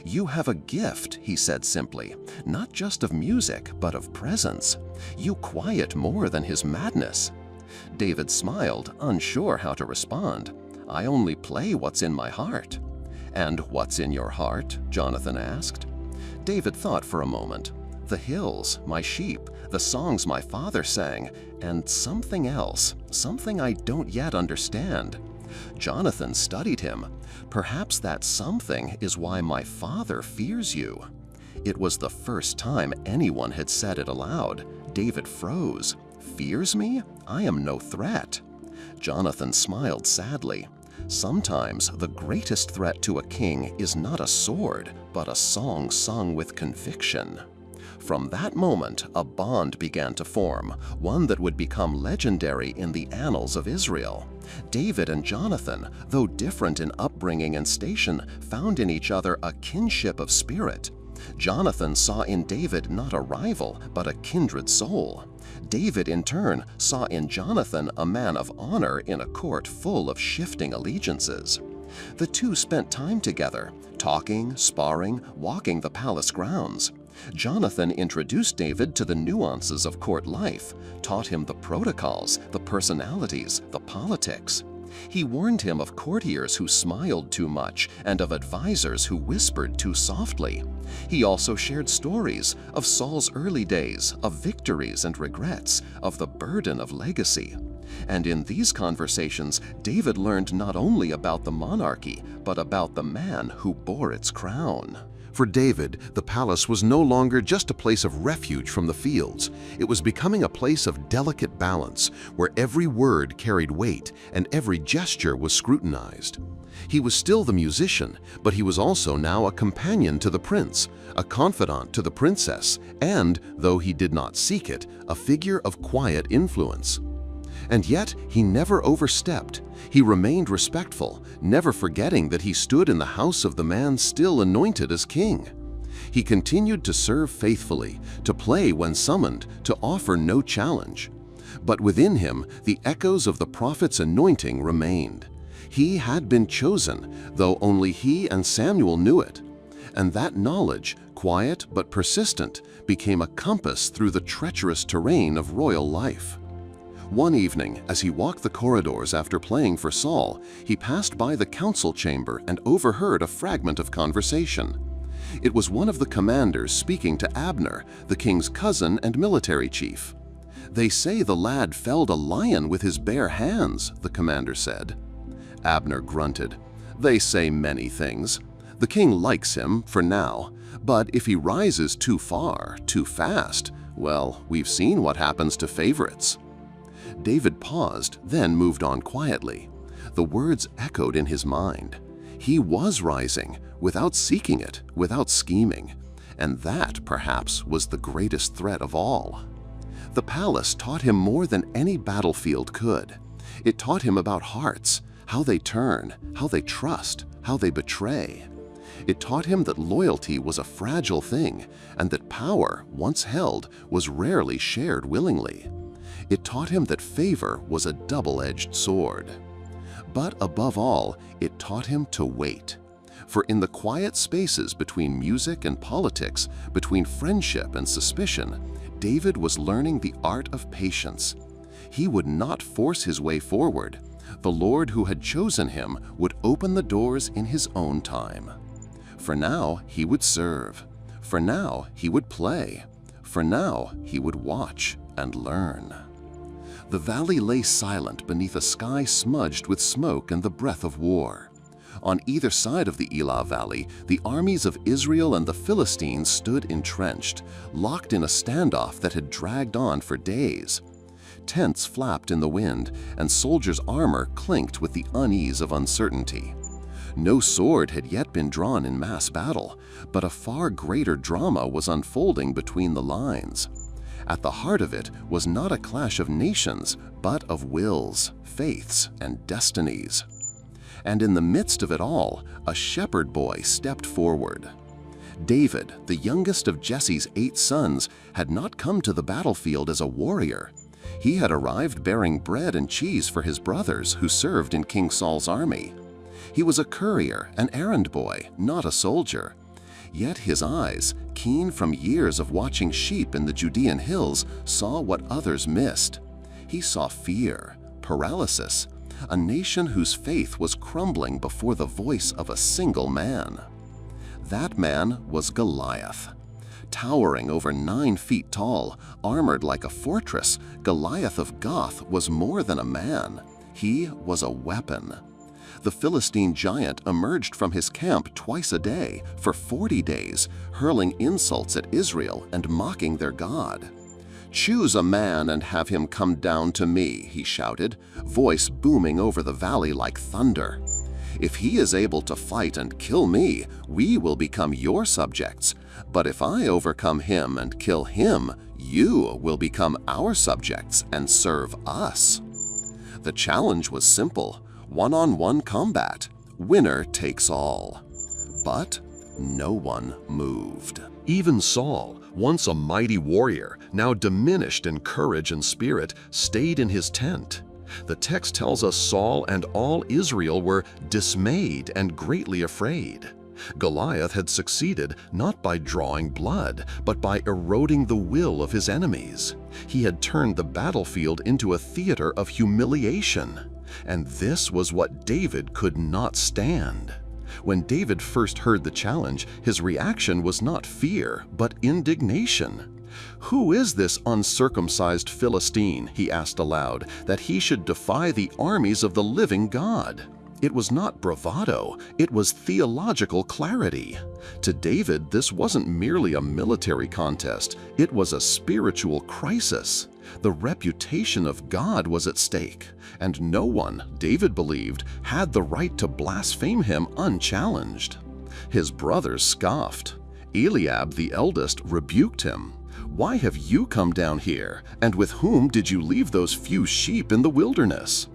"You have a gift," he said simply, "not just of music, but of presence. You quiet more than his madness." David smiled, unsure how to respond. "I only play what's in my heart." "And what's in your heart?" Jonathan asked. David thought for a moment. "The hills, my sheep, the songs my father sang, and something else, something I don't yet understand." Jonathan studied him. "Perhaps that something is why my father fears you." It was the first time anyone had said it aloud. David froze. "Fears me? I am no threat." Jonathan smiled sadly. Sometimes the greatest threat to a king is not a sword, but a song sung with conviction. From that moment, a bond began to form, one that would become legendary in the annals of Israel. David and Jonathan, though different in upbringing and station, found in each other a kinship of spirit. Jonathan saw in David not a rival, but a kindred soul. David, in turn, saw in Jonathan a man of honor in a court full of shifting allegiances. The two spent time together, talking, sparring, walking the palace grounds. Jonathan introduced David to the nuances of court life, taught him the protocols, the personalities, the politics. He warned him of courtiers who smiled too much and of advisors who whispered too softly. He also shared stories of Saul's early days, of victories and regrets, of the burden of legacy. And in these conversations, David learned not only about the monarchy, but about the man who bore its crown. For David, the palace was no longer just a place of refuge from the fields. It was becoming a place of delicate balance, where every word carried weight and every gesture was scrutinized. He was still the musician, but he was also now a companion to the prince, a confidant to the princess, and, though he did not seek it, a figure of quiet influence. And yet he never overstepped. He remained respectful, never forgetting that he stood in the house of the man still anointed as king. He continued to serve faithfully, to play when summoned, to offer no challenge. But within him, the echoes of the prophet's anointing remained. He had been chosen, though only he and Samuel knew it. And that knowledge, quiet but persistent, became a compass through the treacherous terrain of royal life. One evening, as he walked the corridors after playing for Saul, he passed by the council chamber and overheard a fragment of conversation. It was one of the commanders speaking to Abner, the king's cousin and military chief. "They say the lad felled a lion with his bare hands," the commander said. Abner grunted. "They say many things. The king likes him for now, but if he rises too far, too fast, well, we've seen what happens to favorites." David paused, then moved on quietly. The words echoed in his mind. He was rising, without seeking it, without scheming. And that, perhaps, was the greatest threat of all. The palace taught him more than any battlefield could. It taught him about hearts, how they turn, how they trust, how they betray. It taught him that loyalty was a fragile thing, and that power, once held, was rarely shared willingly. It taught him that favor was a double-edged sword. But above all, it taught him to wait. For in the quiet spaces between music and politics, between friendship and suspicion, David was learning the art of patience. He would not force his way forward. The Lord who had chosen him would open the doors in his own time. For now, he would serve. For now, he would play. For now, he would watch and learn. The valley lay silent beneath a sky smudged with smoke and the breath of war. On either side of the Elah Valley, the armies of Israel and the Philistines stood entrenched, locked in a standoff that had dragged on for days. Tents flapped in the wind, and soldiers' armor clinked with the unease of uncertainty. No sword had yet been drawn in mass battle, but a far greater drama was unfolding between the lines. At the heart of it was not a clash of nations, but of wills, faiths, and destinies. And in the midst of it all, a shepherd boy stepped forward. David, the youngest of Jesse's 8 sons, had not come to the battlefield as a warrior. He had arrived bearing bread and cheese for his brothers who served in King Saul's army. He was a courier, an errand boy, not a soldier. Yet his eyes, keen from years of watching sheep in the Judean hills, saw what others missed. He saw fear, paralysis, a nation whose faith was crumbling before the voice of a single man. That man was Goliath. Towering over 9 feet tall, armored like a fortress, Goliath of Gath was more than a man. He was a weapon. The Philistine giant emerged from his camp twice a day for 40 days, hurling insults at Israel and mocking their God. "Choose a man and have him come down to me," he shouted, voice booming over the valley like thunder. "If he is able to fight and kill me, we will become your subjects. But if I overcome him and kill him, you will become our subjects and serve us." The challenge was simple: one-on-one combat. Winner takes all. But no one moved. Even Saul, once a mighty warrior, now diminished in courage and spirit, stayed in his tent. The text tells us Saul and all Israel were dismayed and greatly afraid. Goliath had succeeded not by drawing blood, but by eroding the will of his enemies. He had turned the battlefield into a theater of humiliation. And this was what David could not stand. When David first heard the challenge, his reaction was not fear, but indignation. "Who is this uncircumcised Philistine," he asked aloud, "that he should defy the armies of the living God?" It was not bravado, it was theological clarity. To David, this wasn't merely a military contest, it was a spiritual crisis. The reputation of God was at stake, and no one, David believed, had the right to blaspheme him unchallenged. His brothers scoffed. Eliab, the eldest, rebuked him. "Why have you come down here, and with whom did you leave those few sheep in the wilderness?"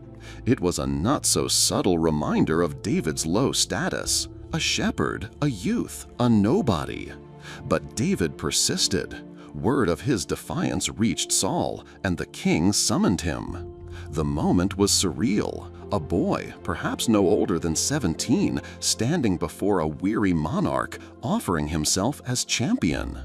It was a not-so-subtle reminder of David's low status. A shepherd, a youth, a nobody. But David persisted. Word of his defiance reached Saul, and the king summoned him. The moment was surreal. A boy, perhaps no older than 17, standing before a weary monarch, offering himself as champion.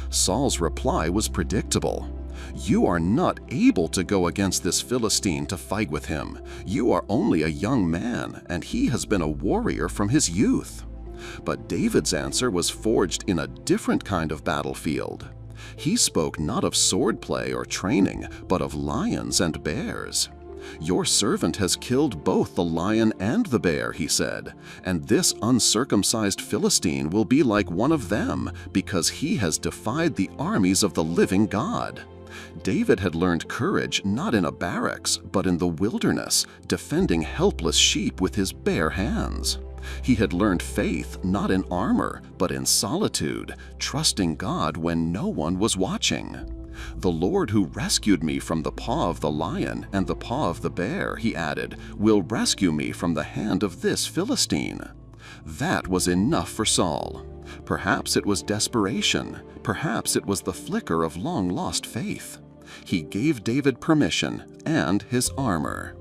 Saul's reply was predictable. "You are not able to go against this Philistine to fight with him. You are only a young man, and he has been a warrior from his youth." But David's answer was forged in a different kind of battlefield. He spoke not of swordplay or training, but of lions and bears. "Your servant has killed both the lion and the bear," he said, "and this uncircumcised Philistine will be like one of them, because he has defied the armies of the living God." David had learned courage not in a barracks, but in the wilderness, defending helpless sheep with his bare hands. He had learned faith not in armor, but in solitude, trusting God when no one was watching. "The Lord who rescued me from the paw of the lion and the paw of the bear," he added, "will rescue me from the hand of this Philistine." That was enough for Saul. Perhaps it was desperation. Perhaps it was the flicker of long-lost faith. He gave David permission and his armor.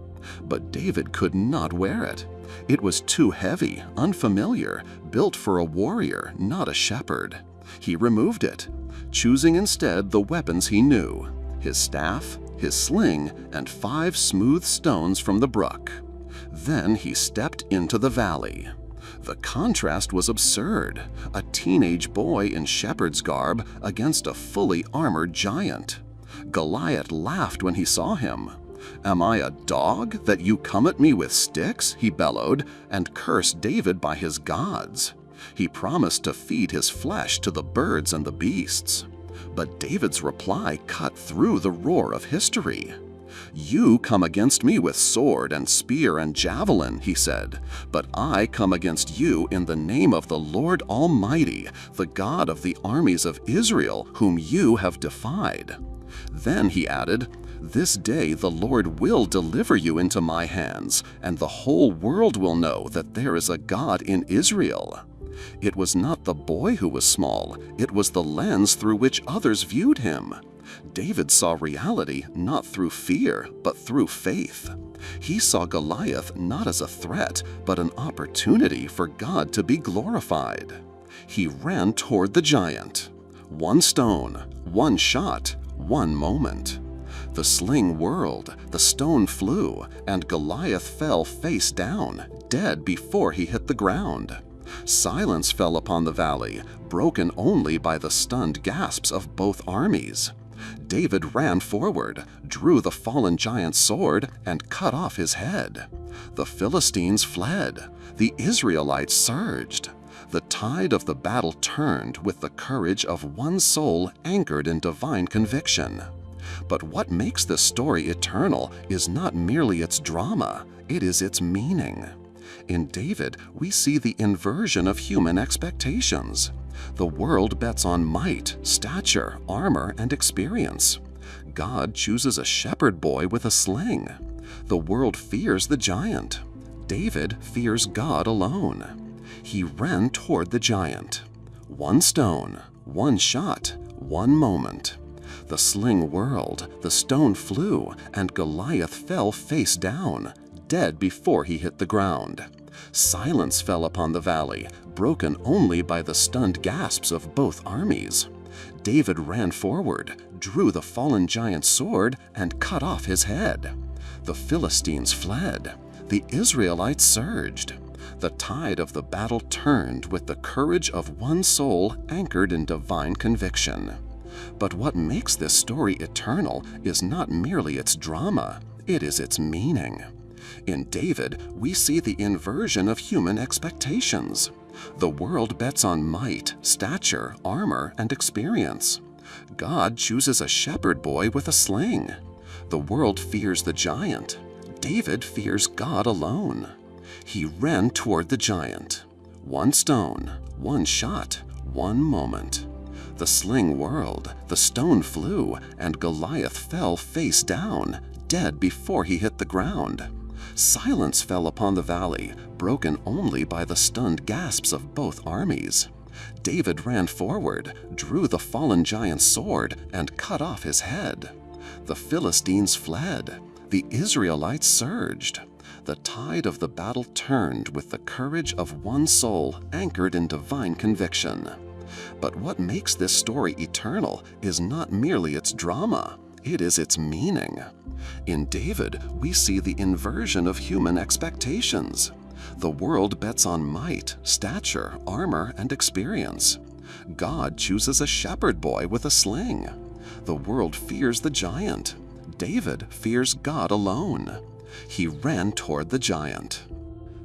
But David could not wear it. It was too heavy, unfamiliar, built for a warrior, not a shepherd. He removed it, choosing instead the weapons he knew: his staff, his sling, and 5 smooth stones from the brook. Then he stepped into the valley. The contrast was absurd: a teenage boy in shepherd's garb against a fully armored giant. Goliath laughed when he saw him. "Am I a dog that you come at me with sticks?" he bellowed, and cursed David by his gods. He promised to feed his flesh to the birds and the beasts. But David's reply cut through the roar of history. "You come against me with sword and spear and javelin," he said, "but I come against you in the name of the Lord Almighty, the God of the armies of Israel, whom you have defied." Then he added, "This day the Lord will deliver you into my hands, and the whole world will know that there is a God in Israel." It was not the boy who was small, it was the lens through which others viewed him. David saw reality not through fear, but through faith. He saw Goliath not as a threat, but an opportunity for God to be glorified. He ran toward the giant. 1 stone, 1 shot, 1 moment. The sling whirled, the stone flew, and Goliath fell face down, dead before he hit the ground. Silence fell upon the valley, broken only by the stunned gasps of both armies. David ran forward, drew the fallen giant's sword, and cut off his head. The Philistines fled. The Israelites surged. The tide of the battle turned with the courage of one soul anchored in divine conviction. But what makes this story eternal is not merely its drama, it is its meaning. In David, we see the inversion of human expectations. The world bets on might, stature, armor, and experience. God chooses a shepherd boy with a sling. The world fears the giant. David fears God alone. He ran toward the giant. 1 stone, 1 shot, 1 moment. The sling whirled, the stone flew, and Goliath fell face down, dead before he hit the ground. Silence fell upon the valley, broken only by the stunned gasps of both armies. David ran forward, drew the fallen giant's sword, and cut off his head. The Philistines fled. The Israelites surged. The tide of the battle turned with the courage of one soul anchored in divine conviction. But what makes this story eternal is not merely its drama, it is its meaning. In David, we see the inversion of human expectations. The world bets on might, stature, armor, and experience. God chooses a shepherd boy with a sling. The world fears the giant. David fears God alone. He ran toward the giant. 1 stone, 1 shot, 1 moment. The sling whirled, the stone flew, and Goliath fell face down, dead before he hit the ground. Silence fell upon the valley, broken only by the stunned gasps of both armies. David ran forward, drew the fallen giant's sword, and cut off his head. The Philistines fled. The Israelites surged. The tide of the battle turned with the courage of one soul anchored in divine conviction. But what makes this story eternal is not merely its drama, it is its meaning. In David, we see the inversion of human expectations. The world bets on might, stature, armor, and experience. God chooses a shepherd boy with a sling. The world fears the giant. David fears God alone. He ran toward the giant.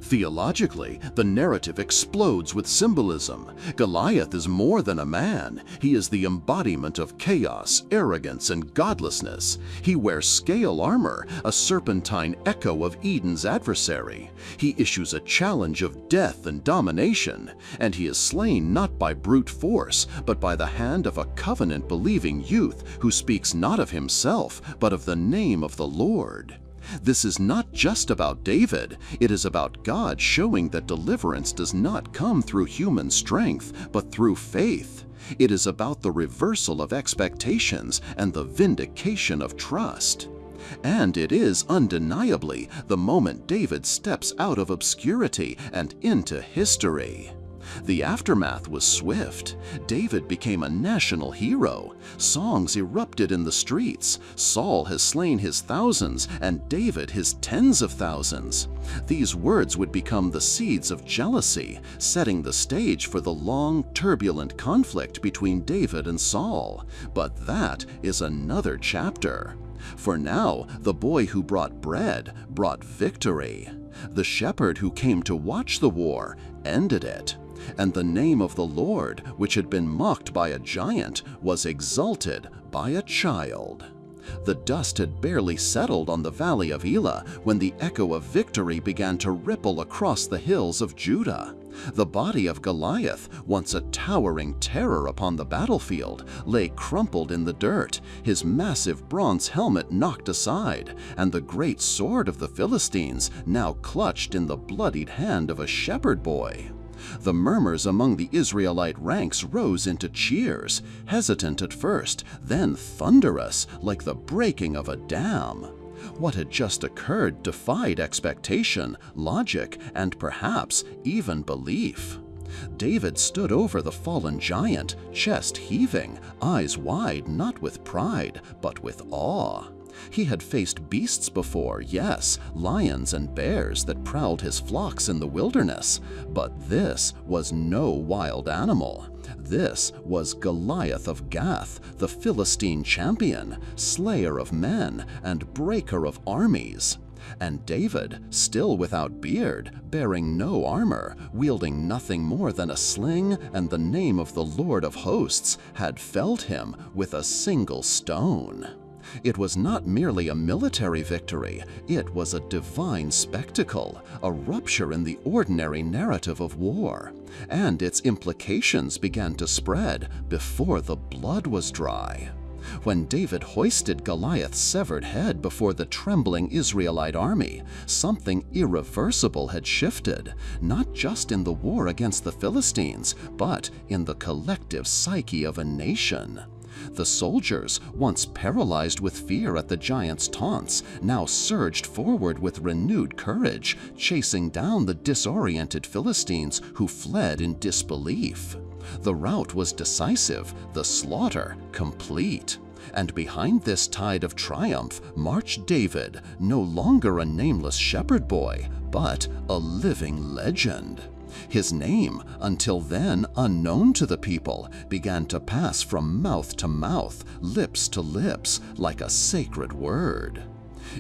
Theologically, the narrative explodes with symbolism. Goliath is more than a man. He is the embodiment of chaos, arrogance, and godlessness. He wears scale armor, a serpentine echo of Eden's adversary. He issues a challenge of death and domination, and he is slain not by brute force, but by the hand of a covenant-believing youth who speaks not of himself, but of the name of the Lord. This is not just about David, it is about God showing that deliverance does not come through human strength, but through faith. It is about the reversal of expectations and the vindication of trust. And it is undeniably the moment David steps out of obscurity and into history. The aftermath was swift. David became a national hero. Songs erupted in the streets. Saul has slain his thousands, and David his tens of thousands. These words would become the seeds of jealousy, setting the stage for the long, turbulent conflict between David and Saul. But that is another chapter. For now, the boy who brought bread brought victory. The shepherd who came to watch the war ended it. And the name of the Lord, which had been mocked by a giant, was exalted by a child. The dust had barely settled on the valley of Elah when the echo of victory began to ripple across the hills of Judah. The body of Goliath, once a towering terror upon the battlefield, lay crumpled in the dirt, his massive bronze helmet knocked aside, and the great sword of the Philistines now clutched in the bloodied hand of a shepherd boy. The murmurs among the Israelite ranks rose into cheers, hesitant at first, then thunderous, like the breaking of a dam. What had just occurred defied expectation, logic, and perhaps even belief. David stood over the fallen giant, chest heaving, eyes wide not with pride, but with awe. He had faced beasts before, yes, lions and bears that prowled his flocks in the wilderness, but this was no wild animal. This was Goliath of Gath, the Philistine champion, slayer of men and breaker of armies. And David, still without beard, bearing no armor, wielding nothing more than a sling and the name of the Lord of hosts, had felled him with a single stone. It was not merely a military victory, it was a divine spectacle, a rupture in the ordinary narrative of war. And its implications began to spread before the blood was dry. When David hoisted Goliath's severed head before the trembling Israelite army, something irreversible had shifted, not just in the war against the Philistines, but in the collective psyche of a nation. The soldiers, once paralyzed with fear at the giant's taunts, now surged forward with renewed courage, chasing down the disoriented Philistines who fled in disbelief. The rout was decisive, the slaughter complete. And behind this tide of triumph marched David, no longer a nameless shepherd boy, but a living legend. His name, until then unknown to the people, began to pass from mouth to mouth, lips to lips, like a sacred word.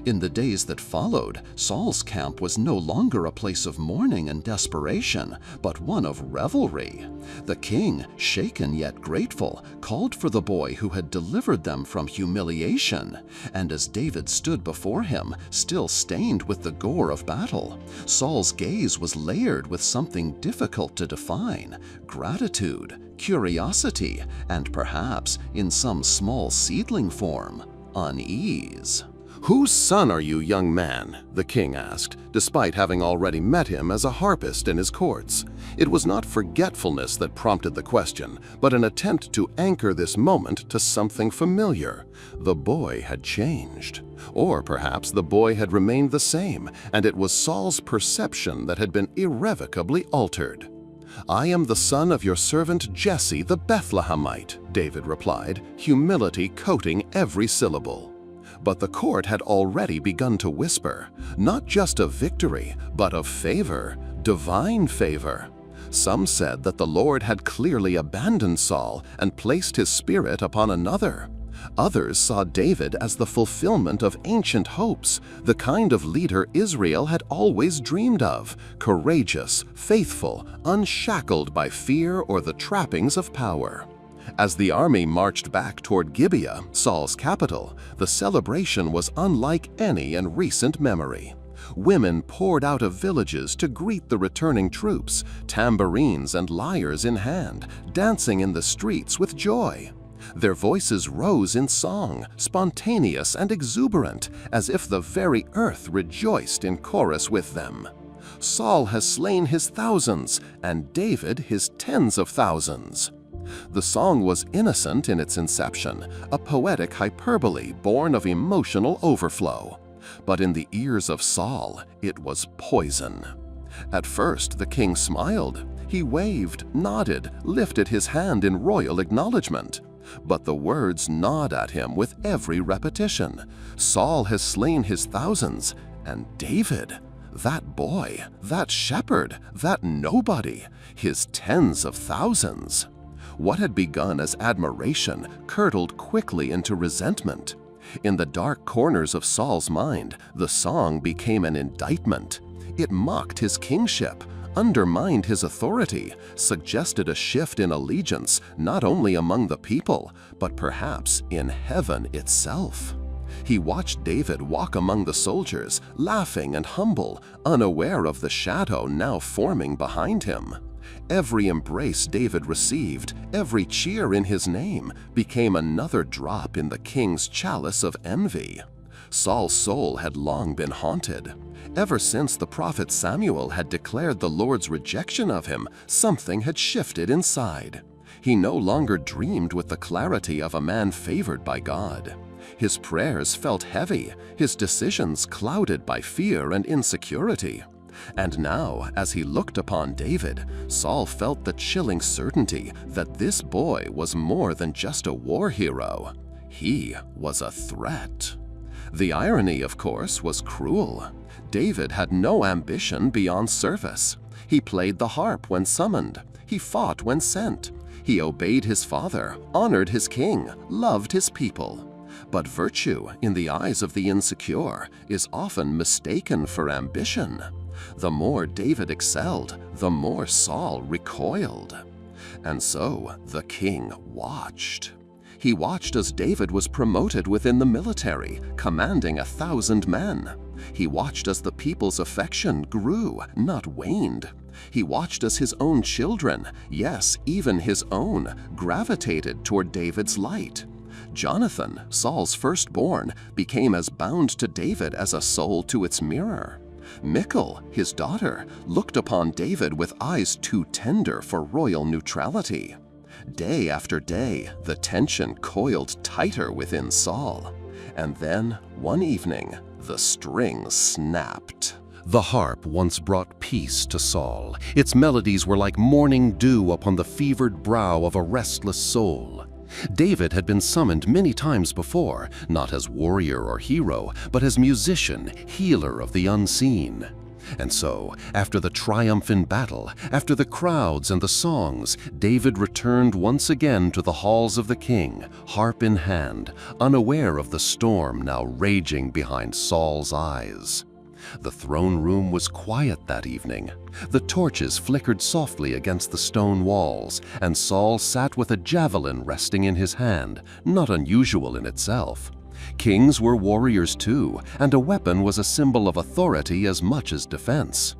In the days that followed, Saul's camp was no longer a place of mourning and desperation, but one of revelry. The king, shaken yet grateful, called for the boy who had delivered them from humiliation. And as David stood before him, still stained with the gore of battle, Saul's gaze was layered with something difficult to define: gratitude, curiosity, and perhaps, in some small seedling form, unease. "Whose son are you, young man?" the king asked, despite having already met him as a harpist in his courts. It was not forgetfulness that prompted the question, but an attempt to anchor this moment to something familiar. The boy had changed. Or perhaps the boy had remained the same, and it was Saul's perception that had been irrevocably altered. "I am the son of your servant Jesse the Bethlehemite," David replied, humility coating every syllable. But the court had already begun to whisper, not just of victory, but of favor, divine favor. Some said that the Lord had clearly abandoned Saul and placed his spirit upon another. Others saw David as the fulfillment of ancient hopes, the kind of leader Israel had always dreamed of: courageous, faithful, unshackled by fear or the trappings of power. As the army marched back toward Gibeah, Saul's capital, the celebration was unlike any in recent memory. Women poured out of villages to greet the returning troops, tambourines and lyres in hand, dancing in the streets with joy. Their voices rose in song, spontaneous and exuberant, as if the very earth rejoiced in chorus with them. Saul has slain his thousands, and David his tens of thousands. The song was innocent in its inception, a poetic hyperbole born of emotional overflow. But in the ears of Saul, it was poison. At first, the king smiled. He waved, nodded, lifted his hand in royal acknowledgement. But the words gnawed at him with every repetition. Saul has slain his thousands, and David, that boy, that shepherd, that nobody, his tens of thousands. What had begun as admiration curdled quickly into resentment. In the dark corners of Saul's mind, the song became an indictment. It mocked his kingship, undermined his authority, suggested a shift in allegiance not only among the people, but perhaps in heaven itself. He watched David walk among the soldiers, laughing and humble, unaware of the shadow now forming behind him. Every embrace David received, every cheer in his name, became another drop in the king's chalice of envy. Saul's soul had long been haunted. Ever since the prophet Samuel had declared the Lord's rejection of him, something had shifted inside. He no longer dreamed with the clarity of a man favored by God. His prayers felt heavy, his decisions clouded by fear and insecurity. And now, as he looked upon David, Saul felt the chilling certainty that this boy was more than just a war hero. He was a threat. The irony, of course, was cruel. David had no ambition beyond service. He played the harp when summoned. He fought when sent. He obeyed his father, honored his king, loved his people. But virtue, in the eyes of the insecure, is often mistaken for ambition. The more David excelled, the more Saul recoiled. And so the king watched. He watched as David was promoted within the military, commanding 1,000 men. He watched as the people's affection grew, not waned. He watched as his own children, yes, even his own, gravitated toward David's light. Jonathan, Saul's firstborn, became as bound to David as a soul to its mirror. Michal, his daughter, looked upon David with eyes too tender for royal neutrality. Day after day, the tension coiled tighter within Saul. And then, one evening, the strings snapped. The harp once brought peace to Saul. Its melodies were like morning dew upon the fevered brow of a restless soul. David had been summoned many times before, not as warrior or hero, but as musician, healer of the unseen. And so, after the triumph in battle, after the crowds and the songs, David returned once again to the halls of the king, harp in hand, unaware of the storm now raging behind Saul's eyes. The throne room was quiet that evening. The torches flickered softly against the stone walls, and Saul sat with a javelin resting in his hand, not unusual in itself. Kings were warriors too, and a weapon was a symbol of authority as much as defense.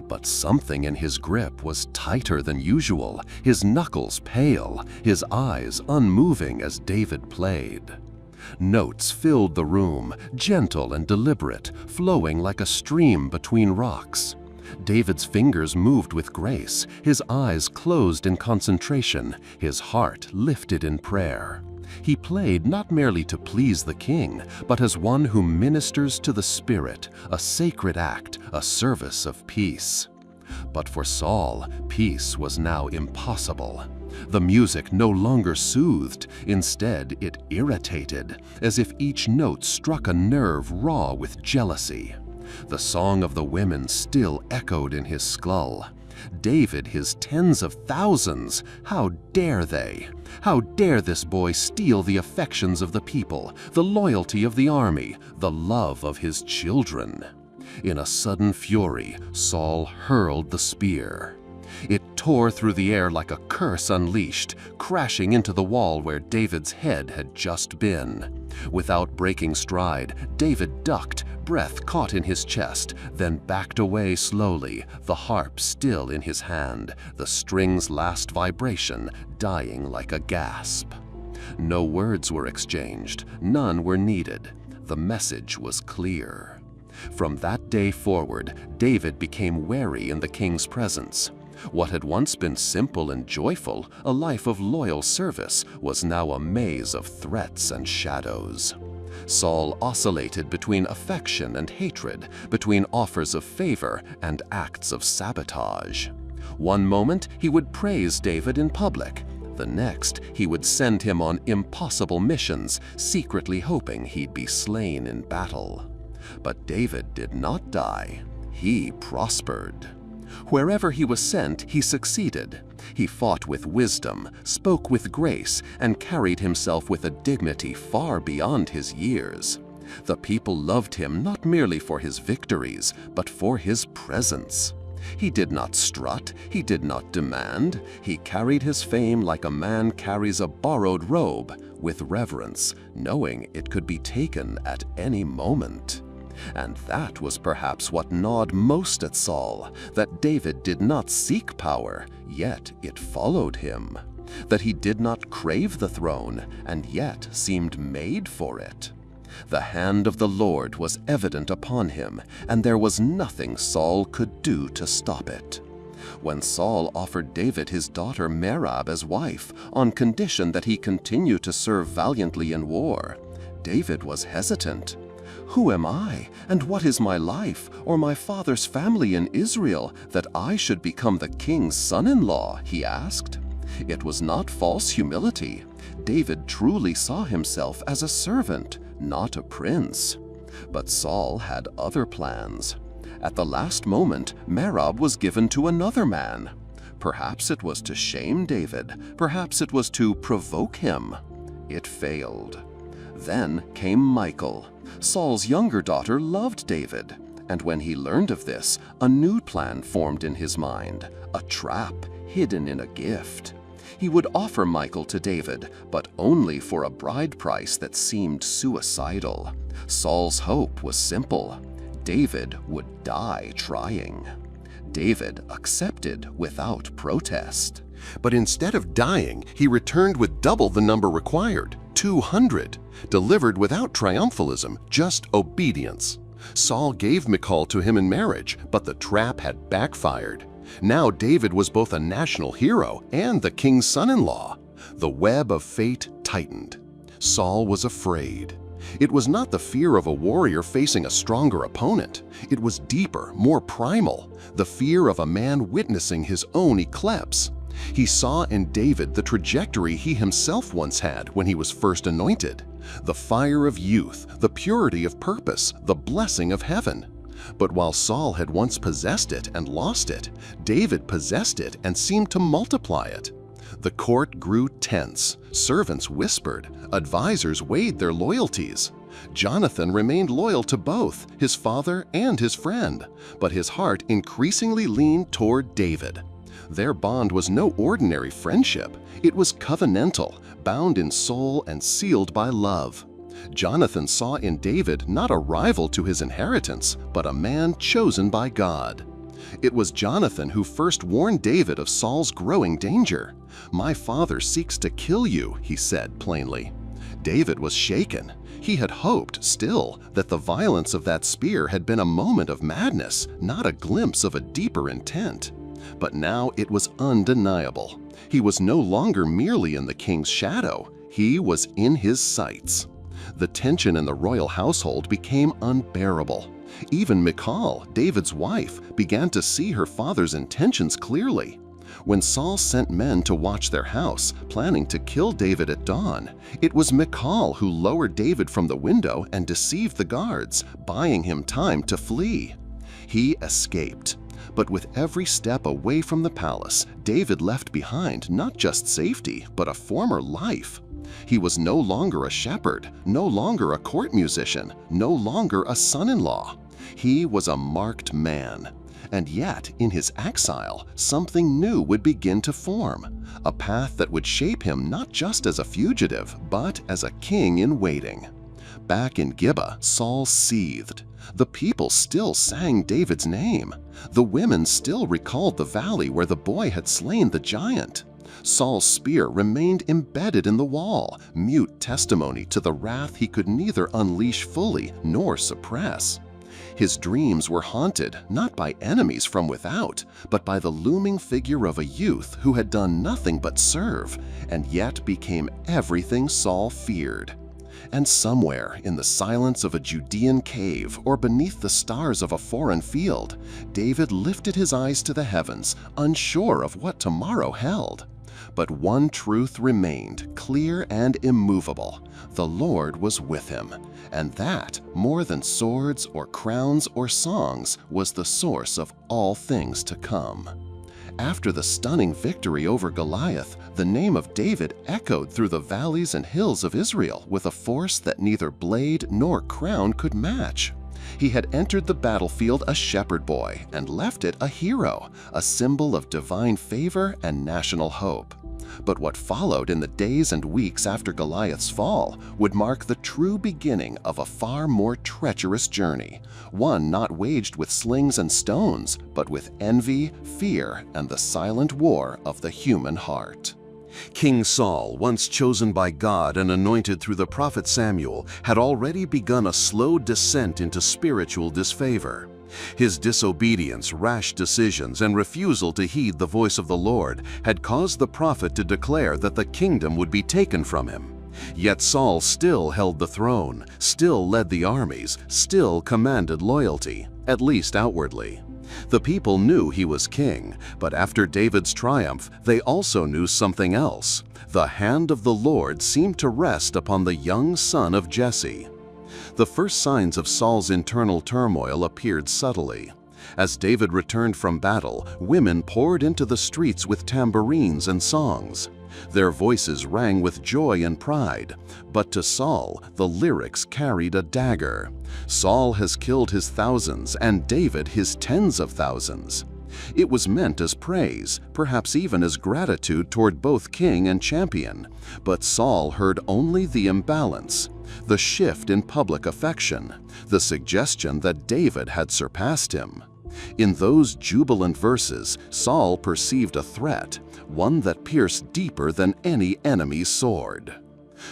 But something in his grip was tighter than usual, his knuckles pale, his eyes unmoving as David played. Notes filled the room, gentle and deliberate, flowing like a stream between rocks. David's fingers moved with grace, his eyes closed in concentration, his heart lifted in prayer. He played not merely to please the king, but as one who ministers to the spirit, a sacred act, a service of peace. But for Saul, peace was now impossible. The music no longer soothed, instead it irritated, as if each note struck a nerve raw with jealousy. The song of the women still echoed in his skull. David, his tens of thousands, how dare they? How dare this boy steal the affections of the people, the loyalty of the army, the love of his children? In a sudden fury, Saul hurled the spear. It tore through the air like a curse unleashed, crashing into the wall where David's head had just been. Without breaking stride, David ducked, breath caught in his chest, then backed away slowly, the harp still in his hand, the string's last vibration dying like a gasp. No words were exchanged, none were needed. The message was clear. From that day forward, David became wary in the king's presence. What had once been simple and joyful, a life of loyal service, was now a maze of threats and shadows. Saul oscillated between affection and hatred, between offers of favor and acts of sabotage. One moment he would praise David in public. The next, he would send him on impossible missions, secretly hoping he'd be slain in battle. But David did not die. He prospered. Wherever he was sent, he succeeded. He fought with wisdom, spoke with grace, and carried himself with a dignity far beyond his years. The people loved him not merely for his victories, but for his presence. He did not strut, he did not demand. He carried his fame like a man carries a borrowed robe, with reverence, knowing it could be taken at any moment. And that was perhaps what gnawed most at Saul, that David did not seek power, yet it followed him. That he did not crave the throne, and yet seemed made for it. The hand of the Lord was evident upon him, and there was nothing Saul could do to stop it. When Saul offered David his daughter Merab as wife, on condition that he continue to serve valiantly in war, David was hesitant. "Who am I, and what is my life, or my father's family in Israel, that I should become the king's son-in-law?" he asked. It was not false humility. David truly saw himself as a servant, not a prince. But Saul had other plans. At the last moment, Merab was given to another man. Perhaps it was to shame David, perhaps it was to provoke him. It failed. Then came Michal. Saul's younger daughter loved David, and when he learned of this, a new plan formed in his mind, a trap hidden in a gift. He would offer Michal to David, but only for a bride price that seemed suicidal. Saul's hope was simple. David would die trying. David accepted without protest. But instead of dying, he returned with double the number required, 200, delivered without triumphalism, just obedience. Saul gave Michal to him in marriage, but the trap had backfired. Now David was both a national hero and the king's son-in-law. The web of fate tightened. Saul was afraid. It was not the fear of a warrior facing a stronger opponent. It was deeper, more primal, the fear of a man witnessing his own eclipse. He saw in David the trajectory he himself once had when he was first anointed, the fire of youth, the purity of purpose, the blessing of heaven. But while Saul had once possessed it and lost it, David possessed it and seemed to multiply it. The court grew tense, servants whispered, advisors weighed their loyalties. Jonathan remained loyal to both, his father and his friend, but his heart increasingly leaned toward David. Their bond was no ordinary friendship. It was covenantal, bound in soul and sealed by love. Jonathan saw in David not a rival to his inheritance, but a man chosen by God. It was Jonathan who first warned David of Saul's growing danger. "My father seeks to kill you," he said plainly. David was shaken. He had hoped, still, that the violence of that spear had been a moment of madness, not a glimpse of a deeper intent. But now it was undeniable. He was no longer merely in the king's shadow. He was in his sights. The tension in the royal household became unbearable. Even Michal, David's wife, began to see her father's intentions clearly. When Saul sent men to watch their house, planning to kill David at dawn, it was Michal who lowered David from the window and deceived the guards, buying him time to flee. He escaped. But with every step away from the palace, David left behind not just safety, but a former life. He was no longer a shepherd, no longer a court musician, no longer a son-in-law. He was a marked man. And yet, in his exile, something new would begin to form, a path that would shape him not just as a fugitive, but as a king in waiting. Back in Gibeah, Saul seethed. The people still sang David's name. The women still recalled the valley where the boy had slain the giant. Saul's spear remained embedded in the wall, mute testimony to the wrath he could neither unleash fully nor suppress. His dreams were haunted not by enemies from without, but by the looming figure of a youth who had done nothing but serve, and yet became everything Saul feared. And somewhere in the silence of a Judean cave or beneath the stars of a foreign field, David lifted his eyes to the heavens, unsure of what tomorrow held. But one truth remained clear and immovable: the Lord was with him, and that, more than swords or crowns or songs, was the source of all things to come. After the stunning victory over Goliath, the name of David echoed through the valleys and hills of Israel with a force that neither blade nor crown could match. He had entered the battlefield a shepherd boy and left it a hero, a symbol of divine favor and national hope. But what followed in the days and weeks after Goliath's fall would mark the true beginning of a far more treacherous journey, one not waged with slings and stones, but with envy, fear, and the silent war of the human heart. King Saul, once chosen by God and anointed through the prophet Samuel, had already begun a slow descent into spiritual disfavor. His disobedience, rash decisions, and refusal to heed the voice of the Lord had caused the prophet to declare that the kingdom would be taken from him. Yet Saul still held the throne, still led the armies, still commanded loyalty, at least outwardly. The people knew he was king, but after David's triumph, they also knew something else. The hand of the Lord seemed to rest upon the young son of Jesse. The first signs of Saul's internal turmoil appeared subtly. As David returned from battle, women poured into the streets with tambourines and songs. Their voices rang with joy and pride, but to Saul, the lyrics carried a dagger. Saul has killed his thousands, and David his tens of thousands. It was meant as praise, perhaps even as gratitude toward both king and champion, but Saul heard only the imbalance, the shift in public affection, the suggestion that David had surpassed him. In those jubilant verses, Saul perceived a threat, one that pierced deeper than any enemy's sword.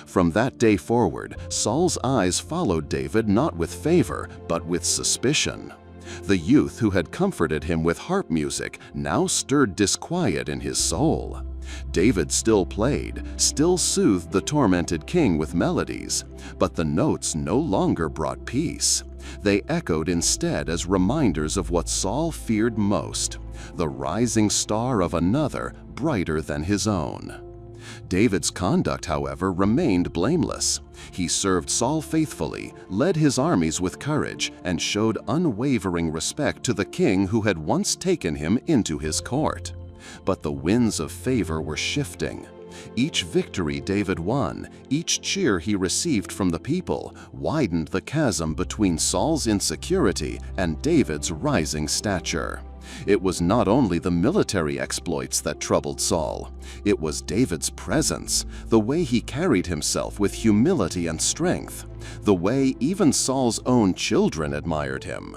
From that day forward, Saul's eyes followed David not with favor, but with suspicion. The youth who had comforted him with harp music now stirred disquiet in his soul. David still played, still soothed the tormented king with melodies, but the notes no longer brought peace. They echoed instead as reminders of what Saul feared most, the rising star of another brighter than his own. David's conduct, however, remained blameless. He served Saul faithfully, led his armies with courage, and showed unwavering respect to the king who had once taken him into his court. But the winds of favor were shifting. Each victory David won, each cheer he received from the people, widened the chasm between Saul's insecurity and David's rising stature. It was not only the military exploits that troubled Saul. It was David's presence, the way he carried himself with humility and strength, the way even Saul's own children admired him.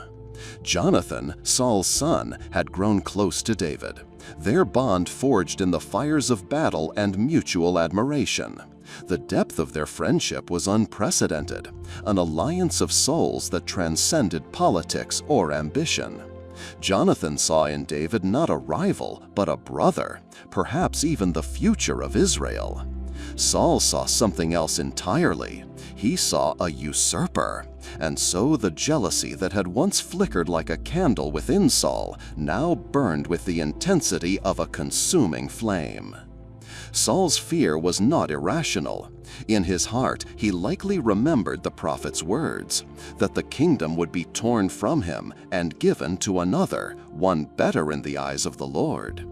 Jonathan, Saul's son, had grown close to David, their bond forged in the fires of battle and mutual admiration. The depth of their friendship was unprecedented, an alliance of souls that transcended politics or ambition. Jonathan saw in David not a rival, but a brother, perhaps even the future of Israel. Saul saw something else entirely. He saw a usurper, and so the jealousy that had once flickered like a candle within Saul now burned with the intensity of a consuming flame. Saul's fear was not irrational. In his heart, he likely remembered the prophet's words, that the kingdom would be torn from him and given to another, one better in the eyes of the Lord.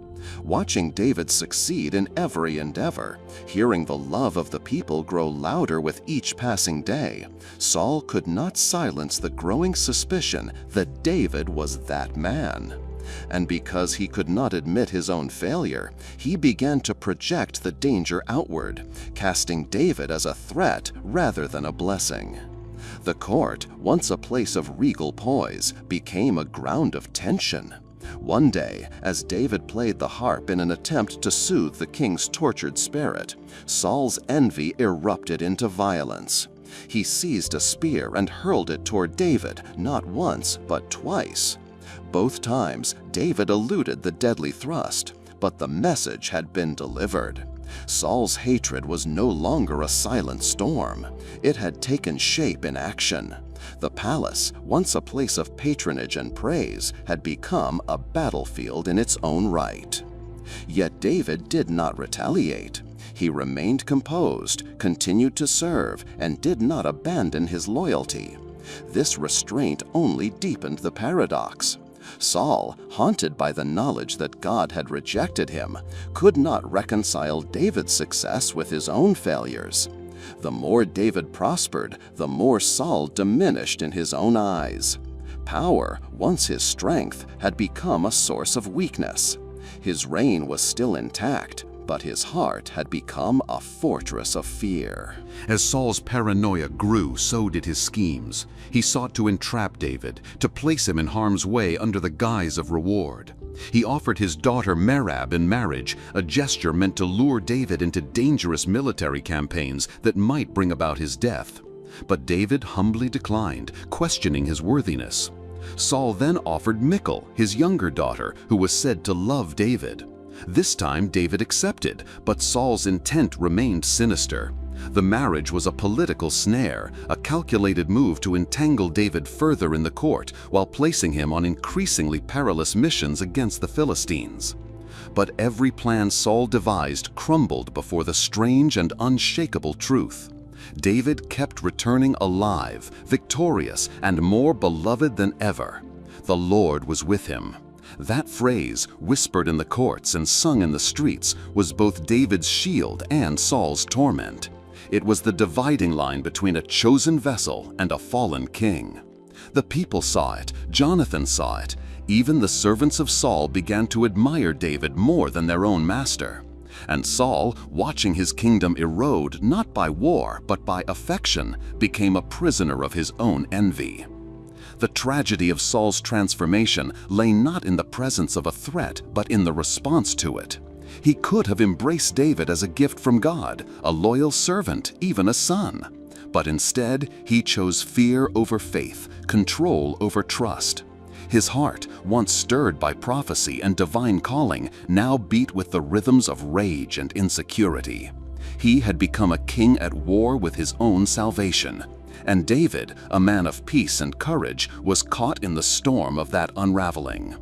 Watching David succeed in every endeavor, hearing the love of the people grow louder with each passing day, Saul could not silence the growing suspicion that David was that man. And because he could not admit his own failure, he began to project the danger outward, casting David as a threat rather than a blessing. The court, once a place of regal poise, became a ground of tension. One day, as David played the harp in an attempt to soothe the king's tortured spirit, Saul's envy erupted into violence. He seized a spear and hurled it toward David, not once, but twice. Both times, David eluded the deadly thrust, but the message had been delivered. Saul's hatred was no longer a silent storm. It had taken shape in action. The palace, once a place of patronage and praise, had become a battlefield in its own right. Yet David did not retaliate. He remained composed, continued to serve, and did not abandon his loyalty. This restraint only deepened the paradox. Saul, haunted by the knowledge that God had rejected him, could not reconcile David's success with his own failures. The more David prospered, the more Saul diminished in his own eyes. Power, once his strength, had become a source of weakness. His reign was still intact, but his heart had become a fortress of fear. As Saul's paranoia grew, so did his schemes. He sought to entrap David, to place him in harm's way under the guise of reward. He offered his daughter Merab in marriage, a gesture meant to lure David into dangerous military campaigns that might bring about his death. But David humbly declined, questioning his worthiness. Saul then offered Michal, his younger daughter, who was said to love David. This time David accepted, but Saul's intent remained sinister. The marriage was a political snare, a calculated move to entangle David further in the court while placing him on increasingly perilous missions against the Philistines. But every plan Saul devised crumbled before the strange and unshakable truth. David kept returning alive, victorious, and more beloved than ever. The Lord was with him. That phrase, whispered in the courts and sung in the streets, was both David's shield and Saul's torment. It was the dividing line between a chosen vessel and a fallen king. The people saw it, Jonathan saw it. Even the servants of Saul began to admire David more than their own master. And Saul, watching his kingdom erode not by war but by affection, became a prisoner of his own envy. The tragedy of Saul's transformation lay not in the presence of a threat, but in the response to it. He could have embraced David as a gift from God, a loyal servant, even a son. But instead, he chose fear over faith, control over trust. His heart, once stirred by prophecy and divine calling, now beat with the rhythms of rage and insecurity. He had become a king at war with his own salvation. And David, a man of peace and courage, was caught in the storm of that unraveling.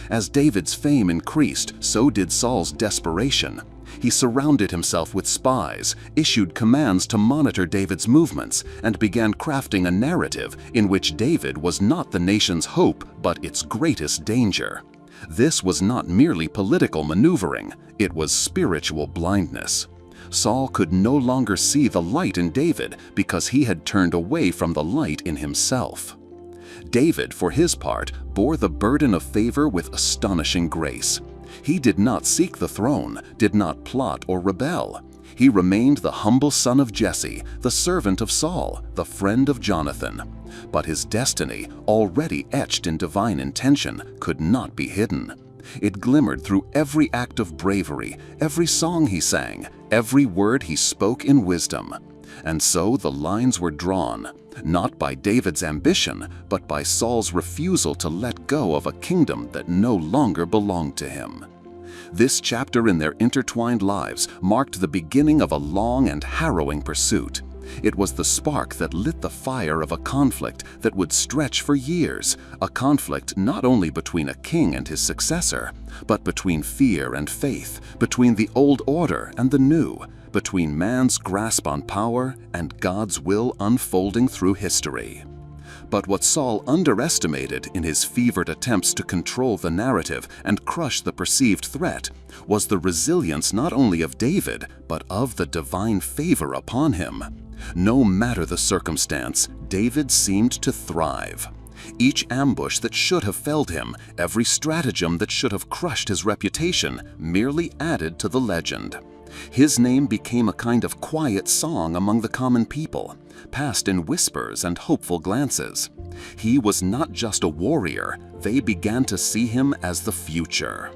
As David's fame increased, so did Saul's desperation. He surrounded himself with spies, issued commands to monitor David's movements, and began crafting a narrative in which David was not the nation's hope, but its greatest danger. This was not merely political maneuvering, it was spiritual blindness. Saul could no longer see the light in David because he had turned away from the light in himself. David, for his part, bore the burden of favor with astonishing grace. He did not seek the throne, did not plot or rebel. He remained the humble son of Jesse, the servant of Saul, the friend of Jonathan. But his destiny, already etched in divine intention, could not be hidden. It glimmered through every act of bravery, every song he sang, every word he spoke in wisdom. And so the lines were drawn, not by David's ambition, but by Saul's refusal to let go of a kingdom that no longer belonged to him. This chapter in their intertwined lives marked the beginning of a long and harrowing pursuit. It was the spark that lit the fire of a conflict that would stretch for years, a conflict not only between a king and his successor, but between fear and faith, between the old order and the new, between man's grasp on power and God's will unfolding through history. But what Saul underestimated in his fevered attempts to control the narrative and crush the perceived threat was the resilience not only of David, but of the divine favor upon him. No matter the circumstance, David seemed to thrive. Each ambush that should have felled him, every stratagem that should have crushed his reputation, merely added to the legend. His name became a kind of quiet song among the common people, passed in whispers and hopeful glances. He was not just a warrior, they began to see him as the future.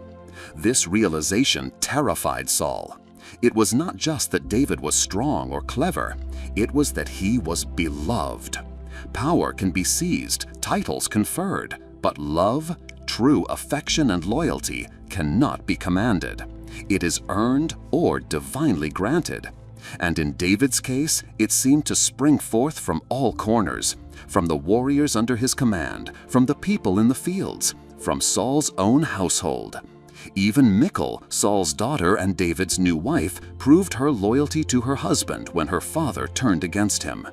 This realization terrified Saul. It was not just that David was strong or clever, it was that he was beloved. Power can be seized, titles conferred, but love, true affection and loyalty cannot be commanded. It is earned or divinely granted. And in David's case, it seemed to spring forth from all corners, from the warriors under his command, from the people in the fields, from Saul's own household. Even Michal, Saul's daughter and David's new wife, proved her loyalty to her husband when her father turned against him.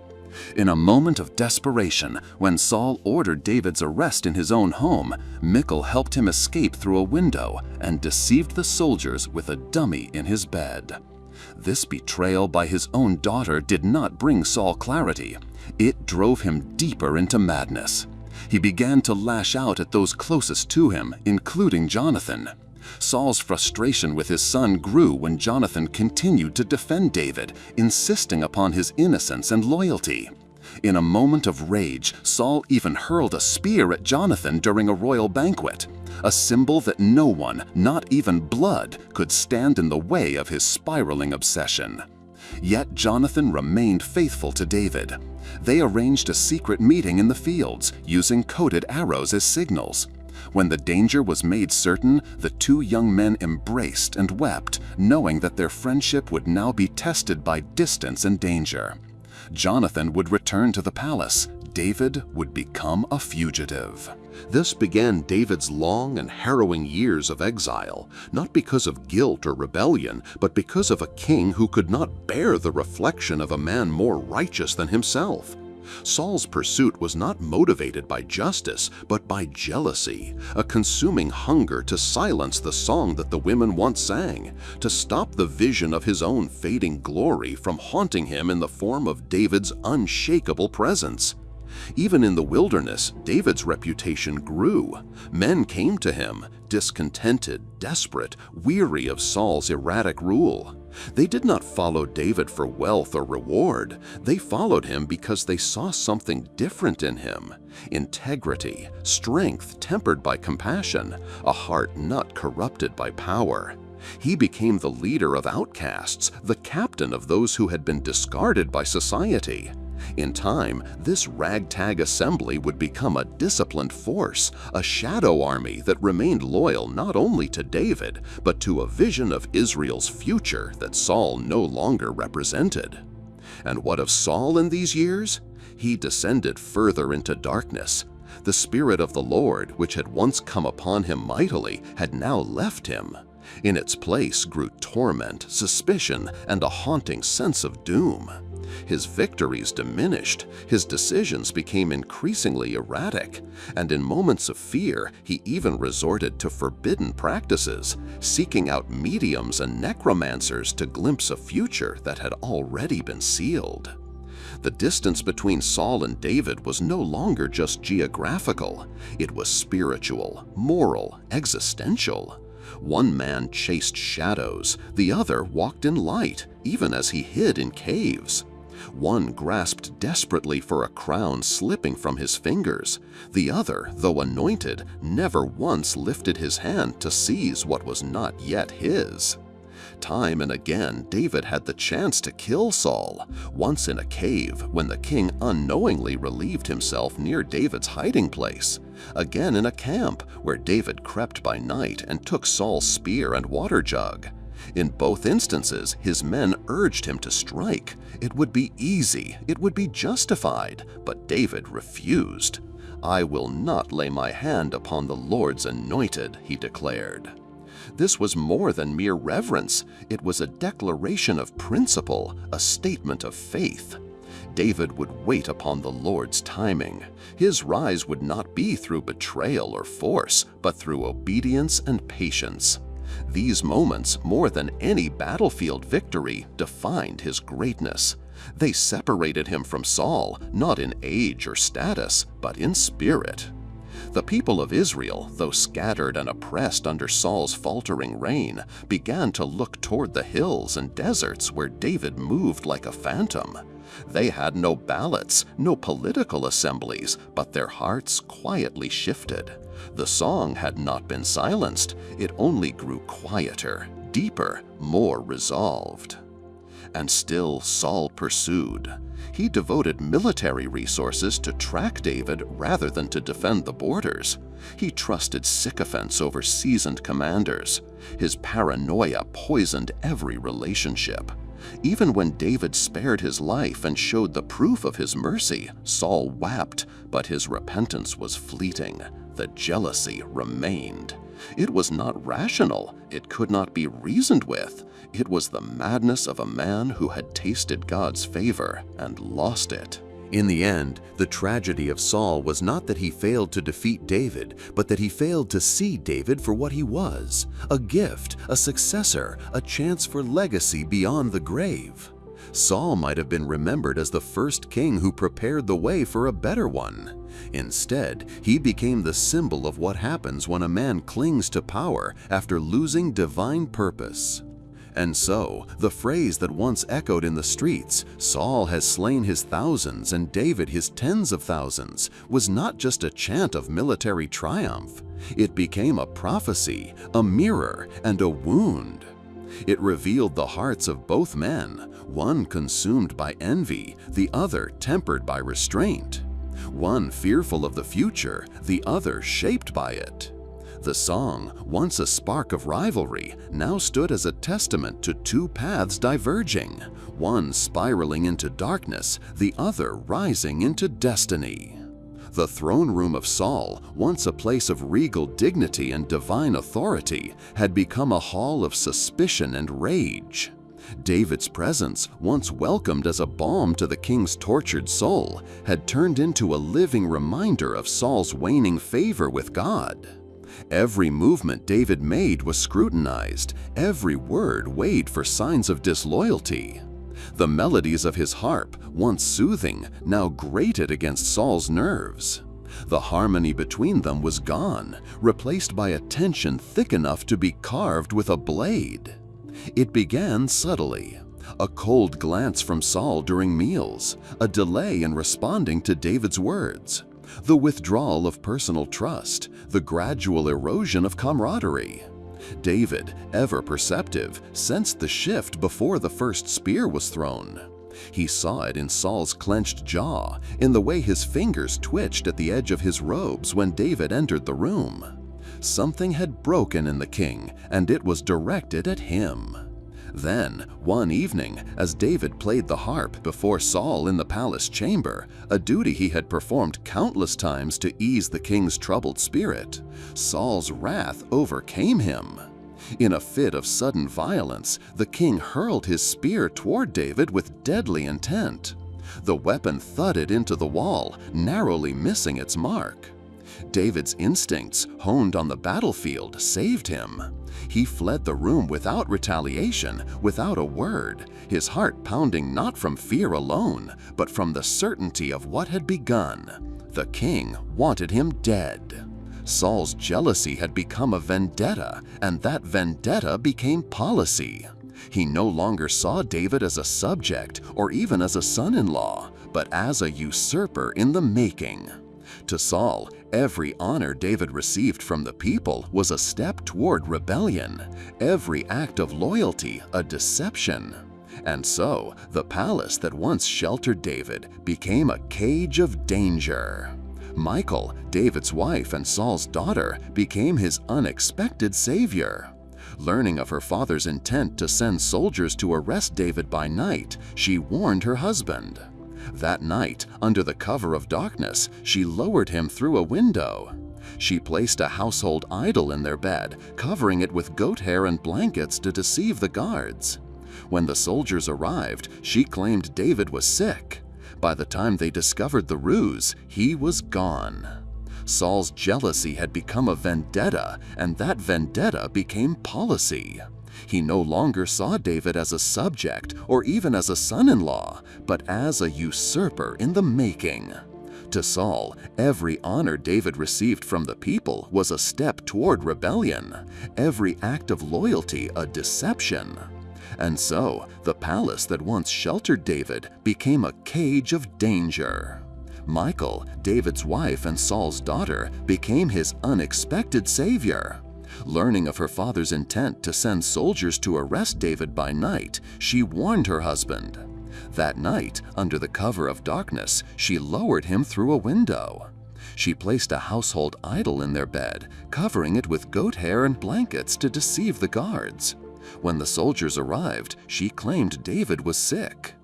In a moment of desperation, when Saul ordered David's arrest in his own home, Michal helped him escape through a window and deceived the soldiers with a dummy in his bed. This betrayal by his own daughter did not bring Saul clarity. It drove him deeper into madness. He began to lash out at those closest to him, including Jonathan. Saul's frustration with his son grew when Jonathan continued to defend David, insisting upon his innocence and loyalty. In a moment of rage, Saul even hurled a spear at Jonathan during a royal banquet, a symbol that no one, not even blood, could stand in the way of his spiraling obsession. Yet Jonathan remained faithful to David. They arranged a secret meeting in the fields, using coded arrows as signals. When the danger was made certain, the two young men embraced and wept, knowing that their friendship would now be tested by distance and danger. Jonathan would return to the palace. David would become a fugitive. This began David's long and harrowing years of exile, not because of guilt or rebellion, but because of a king who could not bear the reflection of a man more righteous than himself. Saul's pursuit was not motivated by justice, but by jealousy, a consuming hunger to silence the song that the women once sang, to stop the vision of his own fading glory from haunting him in the form of David's unshakable presence. Even in the wilderness, David's reputation grew. Men came to him, discontented, desperate, weary of Saul's erratic rule. They did not follow David for wealth or reward. They followed him because they saw something different in him: integrity, strength tempered by compassion, a heart not corrupted by power. He became the leader of outcasts, the captain of those who had been discarded by society. In time, this ragtag assembly would become a disciplined force, a shadow army that remained loyal not only to David, but to a vision of Israel's future that Saul no longer represented. And what of Saul in these years? He descended further into darkness. The Spirit of the Lord, which had once come upon him mightily, had now left him. In its place grew torment, suspicion, and a haunting sense of doom. His victories diminished, his decisions became increasingly erratic, and in moments of fear, he even resorted to forbidden practices, seeking out mediums and necromancers to glimpse a future that had already been sealed. The distance between Saul and David was no longer just geographical. It was spiritual, moral, existential. One man chased shadows, the other walked in light, even as he hid in caves. One grasped desperately for a crown slipping from his fingers. The other, though anointed, never once lifted his hand to seize what was not yet his. Time and again, David had the chance to kill Saul, once in a cave when the king unknowingly relieved himself near David's hiding place, again in a camp where David crept by night and took Saul's spear and water jug. In both instances, his men urged him to strike. It would be easy, it would be justified, but David refused. "I will not lay my hand upon the Lord's anointed," he declared. This was more than mere reverence. It was a declaration of principle, a statement of faith. David would wait upon the Lord's timing. His rise would not be through betrayal or force, but through obedience and patience. These moments, more than any battlefield victory, defined his greatness. They separated him from Saul, not in age or status, but in spirit. The people of Israel, though scattered and oppressed under Saul's faltering reign, began to look toward the hills and deserts where David moved like a phantom. They had no ballots, no political assemblies, but their hearts quietly shifted. The song had not been silenced, it only grew quieter, deeper, more resolved. And still Saul pursued. He devoted military resources to track David rather than to defend the borders. He trusted sycophants over seasoned commanders. His paranoia poisoned every relationship. Even when David spared his life and showed the proof of his mercy, Saul wept, but his repentance was fleeting. The jealousy remained. It was not rational. It could not be reasoned with. It was the madness of a man who had tasted God's favor and lost it. In the end, the tragedy of Saul was not that he failed to defeat David, but that he failed to see David for what he was: a gift, a successor, a chance for legacy beyond the grave. Saul might have been remembered as the first king who prepared the way for a better one. Instead, he became the symbol of what happens when a man clings to power after losing divine purpose. And so, the phrase that once echoed in the streets, "Saul has slain his thousands and David his tens of thousands," was not just a chant of military triumph. It became a prophecy, a mirror, and a wound. It revealed the hearts of both men, one consumed by envy, the other tempered by restraint. One fearful of the future, the other shaped by it. The song, once a spark of rivalry, now stood as a testament to two paths diverging, one spiraling into darkness, the other rising into destiny. The throne room of Saul, once a place of regal dignity and divine authority, had become a hall of suspicion and rage. David's presence, once welcomed as a balm to the king's tortured soul, had turned into a living reminder of Saul's waning favor with God. Every movement David made was scrutinized, every word weighed for signs of disloyalty. The melodies of his harp, once soothing, now grated against Saul's nerves. The harmony between them was gone, replaced by a tension thick enough to be carved with a blade. It began subtly. A cold glance from Saul during meals, a delay in responding to David's words, the withdrawal of personal trust, the gradual erosion of camaraderie. David, ever perceptive, sensed the shift before the first spear was thrown. He saw it in Saul's clenched jaw, in the way his fingers twitched at the edge of his robes when David entered the room. Something had broken in the king, and it was directed at him. Then, one evening, as David played the harp before Saul in the palace chamber, a duty he had performed countless times to ease the king's troubled spirit, Saul's wrath overcame him. In a fit of sudden violence, the king hurled his spear toward David with deadly intent. The weapon thudded into the wall, narrowly missing its mark. David's instincts, honed on the battlefield, saved him. He fled the room without retaliation, without a word, his heart pounding not from fear alone, but from the certainty of what had begun. The king wanted him dead. Saul's jealousy had become a vendetta, and that vendetta became policy. He no longer saw David as a subject or even as a son-in-law, but as a usurper in the making. To Saul, every honor David received from the people was a step toward rebellion, every act of loyalty a deception. And so, the palace that once sheltered David became a cage of danger. Michal, David's wife and Saul's daughter, became his unexpected savior. Learning of her father's intent to send soldiers to arrest David by night, she warned her husband. That night, under the cover of darkness, she lowered him through a window. She placed a household idol in their bed, covering it with goat hair and blankets to deceive the guards. When the soldiers arrived, she claimed David was sick. By the time they discovered the ruse, he was gone. Saul's jealousy had become a vendetta, and that vendetta became policy. He no longer saw David as a subject or even as a son-in-law, but as a usurper in the making. To Saul, every honor David received from the people was a step toward rebellion, every act of loyalty a deception. And so, the palace that once sheltered David became a cage of danger. Michal, David's wife and Saul's daughter, became his unexpected savior. Learning of her father's intent to send soldiers to arrest David by night, she warned her husband. That night, under the cover of darkness, she lowered him through a window. She placed a household idol in their bed, covering it with goat hair and blankets to deceive the guards. When the soldiers arrived, she claimed David was sick.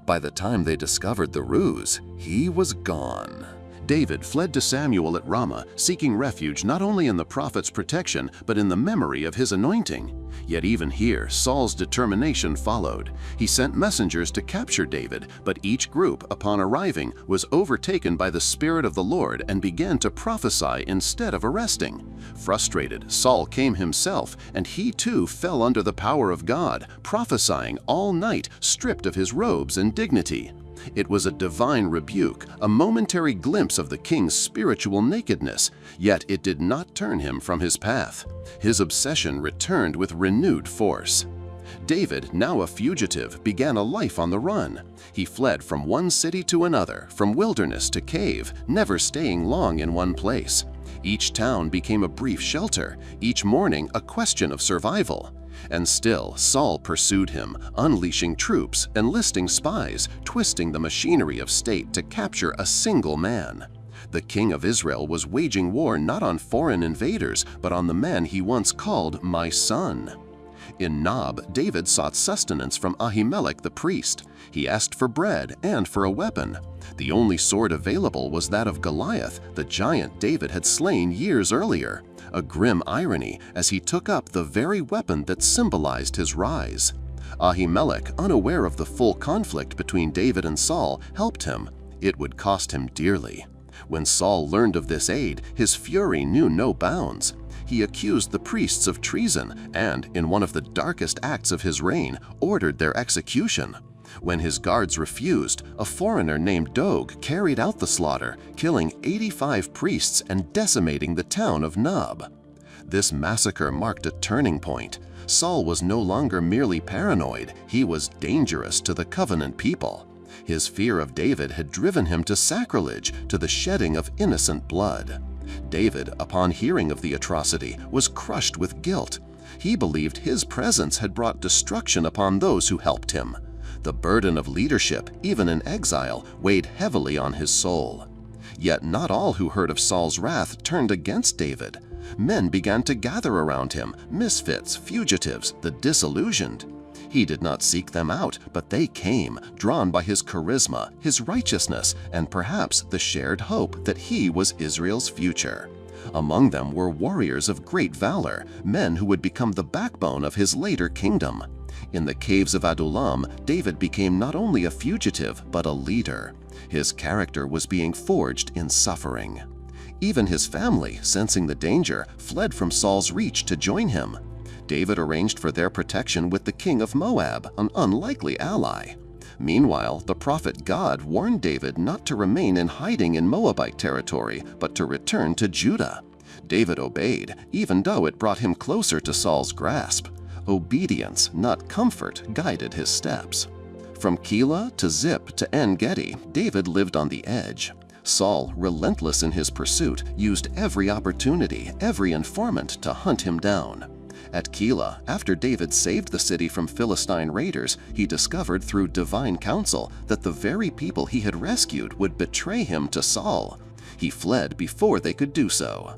By the time they discovered the ruse, he was gone. David fled to Samuel at Ramah, seeking refuge not only in the prophet's protection, but in the memory of his anointing. Yet even here, Saul's determination followed. He sent messengers to capture David, but each group, upon arriving, was overtaken by the Spirit of the Lord and began to prophesy instead of arresting. Frustrated, Saul came himself, and he too fell under the power of God, prophesying all night, stripped of his robes and dignity. It was a divine rebuke, a momentary glimpse of the king's spiritual nakedness, yet it did not turn him from his path. His obsession returned with renewed force. David, now a fugitive, began a life on the run. He fled from one city to another, from wilderness to cave, never staying long in one place. Each town became a brief shelter, each morning a question of survival. And still, Saul pursued him, unleashing troops, enlisting spies, twisting the machinery of state to capture a single man. The king of Israel was waging war not on foreign invaders, but on the man he once called "my son." In Nob, David sought sustenance from Ahimelech the priest. He asked for bread and for a weapon. The only sword available was that of Goliath, the giant David had slain years earlier. A grim irony as he took up the very weapon that symbolized his rise. Ahimelech, unaware of the full conflict between David and Saul, helped him. It would cost him dearly. When Saul learned of this aid, his fury knew no bounds. He accused the priests of treason and, in one of the darkest acts of his reign, ordered their execution. When his guards refused, a foreigner named Dog carried out the slaughter, killing 85 priests and decimating the town of Nob. This massacre marked a turning point. Saul was no longer merely paranoid, he was dangerous to the covenant people. His fear of David had driven him to sacrilege, to the shedding of innocent blood. David, upon hearing of the atrocity, was crushed with guilt. He believed his presence had brought destruction upon those who helped him. The burden of leadership, even in exile, weighed heavily on his soul. Yet not all who heard of Saul's wrath turned against David. Men began to gather around him, misfits, fugitives, the disillusioned. He did not seek them out, but they came, drawn by his charisma, his righteousness, and perhaps the shared hope that he was Israel's future. Among them were warriors of great valor, men who would become the backbone of his later kingdom. In the caves of Adullam, David became not only a fugitive, but a leader. His character was being forged in suffering. Even his family, sensing the danger, fled from Saul's reach to join him. David arranged for their protection with the king of Moab, an unlikely ally. Meanwhile, the prophet Gad warned David not to remain in hiding in Moabite territory, but to return to Judah. David obeyed, even though it brought him closer to Saul's grasp. Obedience, not comfort, guided his steps. From Keilah to Zip to En-Gedi, David lived on the edge. Saul, relentless in his pursuit, used every opportunity, every informant to hunt him down. At Keilah, after David saved the city from Philistine raiders, he discovered through divine counsel that the very people he had rescued would betray him to Saul. He fled before they could do so.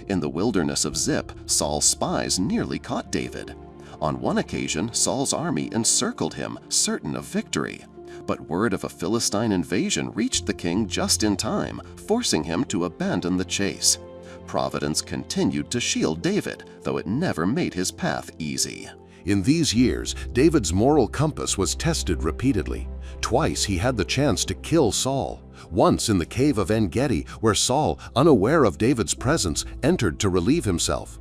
In the wilderness of Zip, Saul's spies nearly caught David. On one occasion, Saul's army encircled him, certain of victory. But word of a Philistine invasion reached the king just in time, forcing him to abandon the chase. Providence continued to shield David, though it never made his path easy. In these years, David's moral compass was tested repeatedly. Twice he had the chance to kill Saul. Once in the cave of En-Gedi, where Saul, unaware of David's presence, entered to relieve himself.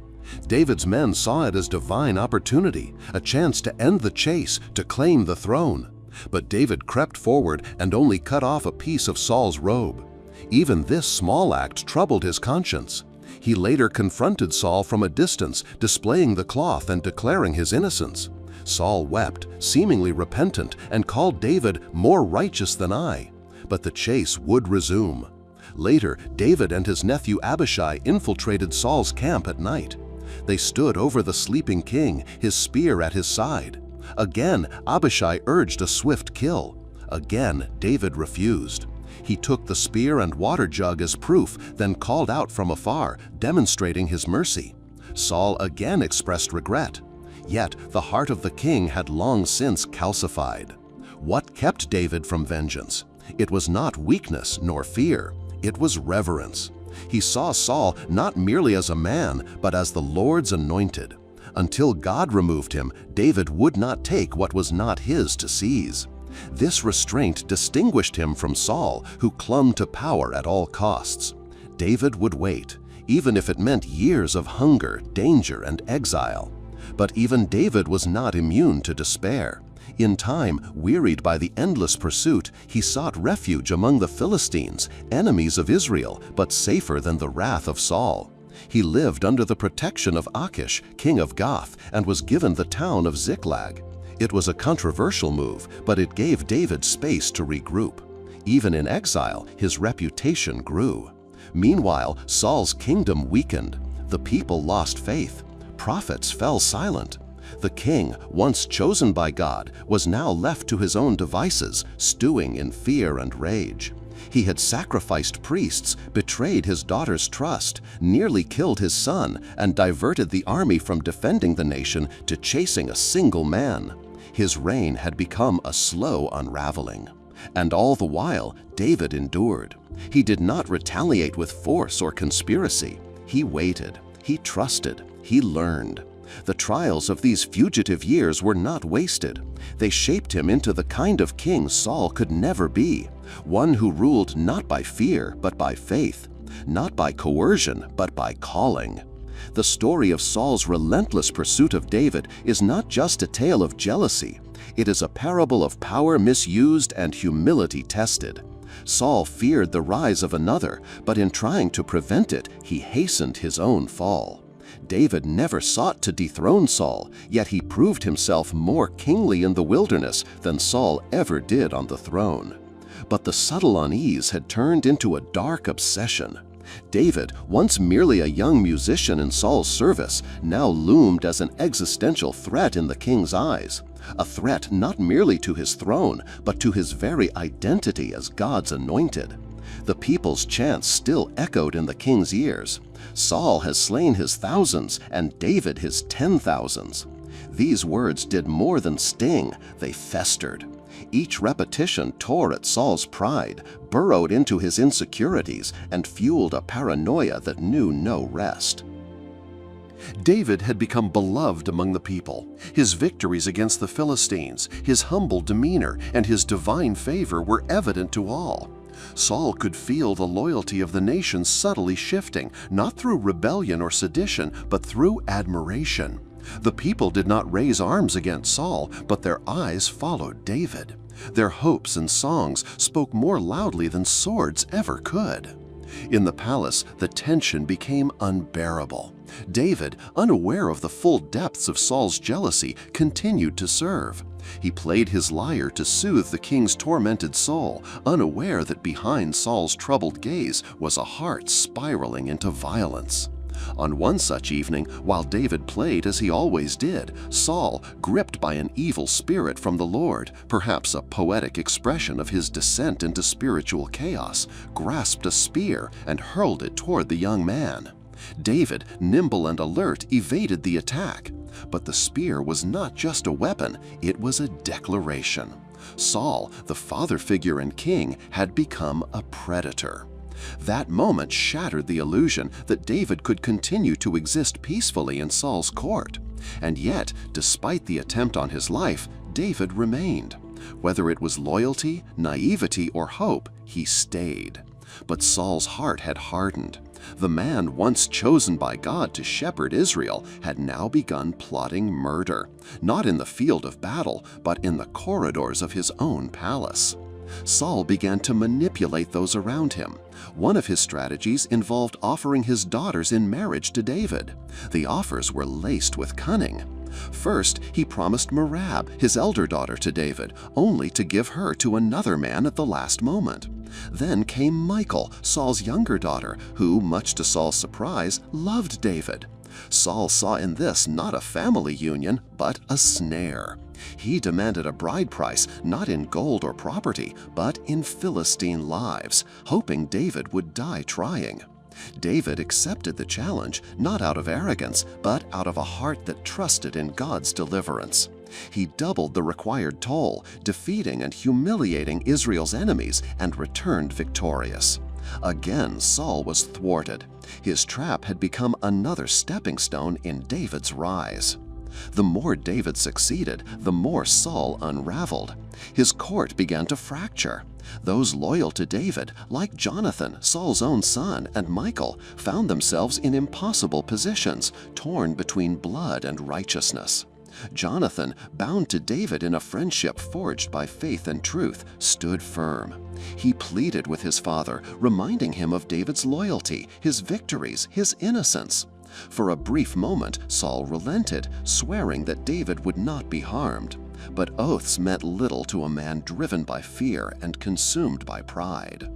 David's men saw it as divine opportunity, a chance to end the chase, to claim the throne. But David crept forward and only cut off a piece of Saul's robe. Even this small act troubled his conscience. He later confronted Saul from a distance, displaying the cloth and declaring his innocence. Saul wept, seemingly repentant, and called David more righteous than I. But the chase would resume. Later, David and his nephew Abishai infiltrated Saul's camp at night. They stood over the sleeping king, his spear at his side. Again, Abishai urged a swift kill. Again, David refused. He took the spear and water jug as proof, then called out from afar, demonstrating his mercy. Saul again expressed regret. Yet the heart of the king had long since calcified. What kept David from vengeance? It was not weakness nor fear. It was reverence. He saw Saul not merely as a man, but as the Lord's anointed. Until God removed him, David would not take what was not his to seize. This restraint distinguished him from Saul, who clung to power at all costs. David would wait, even if it meant years of hunger, danger, and exile. But even David was not immune to despair. In time, wearied by the endless pursuit, he sought refuge among the Philistines, enemies of Israel, but safer than the wrath of Saul. He lived under the protection of Achish, king of Gath, and was given the town of Ziklag. It was a controversial move, but it gave David space to regroup. Even in exile, his reputation grew. Meanwhile, Saul's kingdom weakened. The people lost faith. Prophets fell silent. The king, once chosen by God, was now left to his own devices, stewing in fear and rage. He had sacrificed priests, betrayed his daughter's trust, nearly killed his son, and diverted the army from defending the nation to chasing a single man. His reign had become a slow unraveling. And all the while, David endured. He did not retaliate with force or conspiracy. He waited. He trusted. He learned. The trials of these fugitive years were not wasted. They shaped him into the kind of king Saul could never be, one who ruled not by fear but by faith, not by coercion but by calling. The story of Saul's relentless pursuit of David is not just a tale of jealousy. It is a parable of power misused and humility tested. Saul feared the rise of another, but in trying to prevent it, he hastened his own fall. David never sought to dethrone Saul, yet he proved himself more kingly in the wilderness than Saul ever did on the throne. But the subtle unease had turned into a dark obsession. David, once merely a young musician in Saul's service, now loomed as an existential threat in the king's eyes. A threat not merely to his throne, but to his very identity as God's anointed. The people's chants still echoed in the king's ears. Saul has slain his thousands, and David his 10,000s. These words did more than sting, they festered. Each repetition tore at Saul's pride, burrowed into his insecurities, and fueled a paranoia that knew no rest. David had become beloved among the people. His victories against the Philistines, his humble demeanor, and his divine favor were evident to all. Saul could feel the loyalty of the nation subtly shifting, not through rebellion or sedition, but through admiration. The people did not raise arms against Saul, but their eyes followed David. Their hopes and songs spoke more loudly than swords ever could. In the palace, the tension became unbearable. David, unaware of the full depths of Saul's jealousy, continued to serve. He played his lyre to soothe the king's tormented soul, unaware that behind Saul's troubled gaze was a heart spiraling into violence. On one such evening, while David played as he always did, Saul, gripped by an evil spirit from the Lord, perhaps a poetic expression of his descent into spiritual chaos, grasped a spear and hurled it toward the young man. David, nimble and alert, evaded the attack. But the spear was not just a weapon, it was a declaration. Saul, the father figure and king, had become a predator. That moment shattered the illusion that David could continue to exist peacefully in Saul's court. And yet, despite the attempt on his life, David remained. Whether it was loyalty, naivety, or hope, he stayed. But Saul's heart had hardened. The man once chosen by God to shepherd Israel had now begun plotting murder, not in the field of battle, but in the corridors of his own palace. Saul began to manipulate those around him. One of his strategies involved offering his daughters in marriage to David. The offers were laced with cunning. First, he promised Merab, his elder daughter, to David, only to give her to another man at the last moment. Then came Michal, Saul's younger daughter, who, much to Saul's surprise, loved David. Saul saw in this not a family union, but a snare. He demanded a bride price not in gold or property, but in Philistine lives, hoping David would die trying. David accepted the challenge not out of arrogance, but out of a heart that trusted in God's deliverance. He doubled the required toll, defeating and humiliating Israel's enemies, and returned victorious. Again, Saul was thwarted. His trap had become another stepping stone in David's rise. The more David succeeded, the more Saul unraveled. His court began to fracture. Those loyal to David, like Jonathan, Saul's own son, and Michal, found themselves in impossible positions, torn between blood and righteousness. Jonathan, bound to David in a friendship forged by faith and truth, stood firm. He pleaded with his father, reminding him of David's loyalty, his victories, his innocence. For a brief moment, Saul relented, swearing that David would not be harmed. But oaths meant little to a man driven by fear and consumed by pride.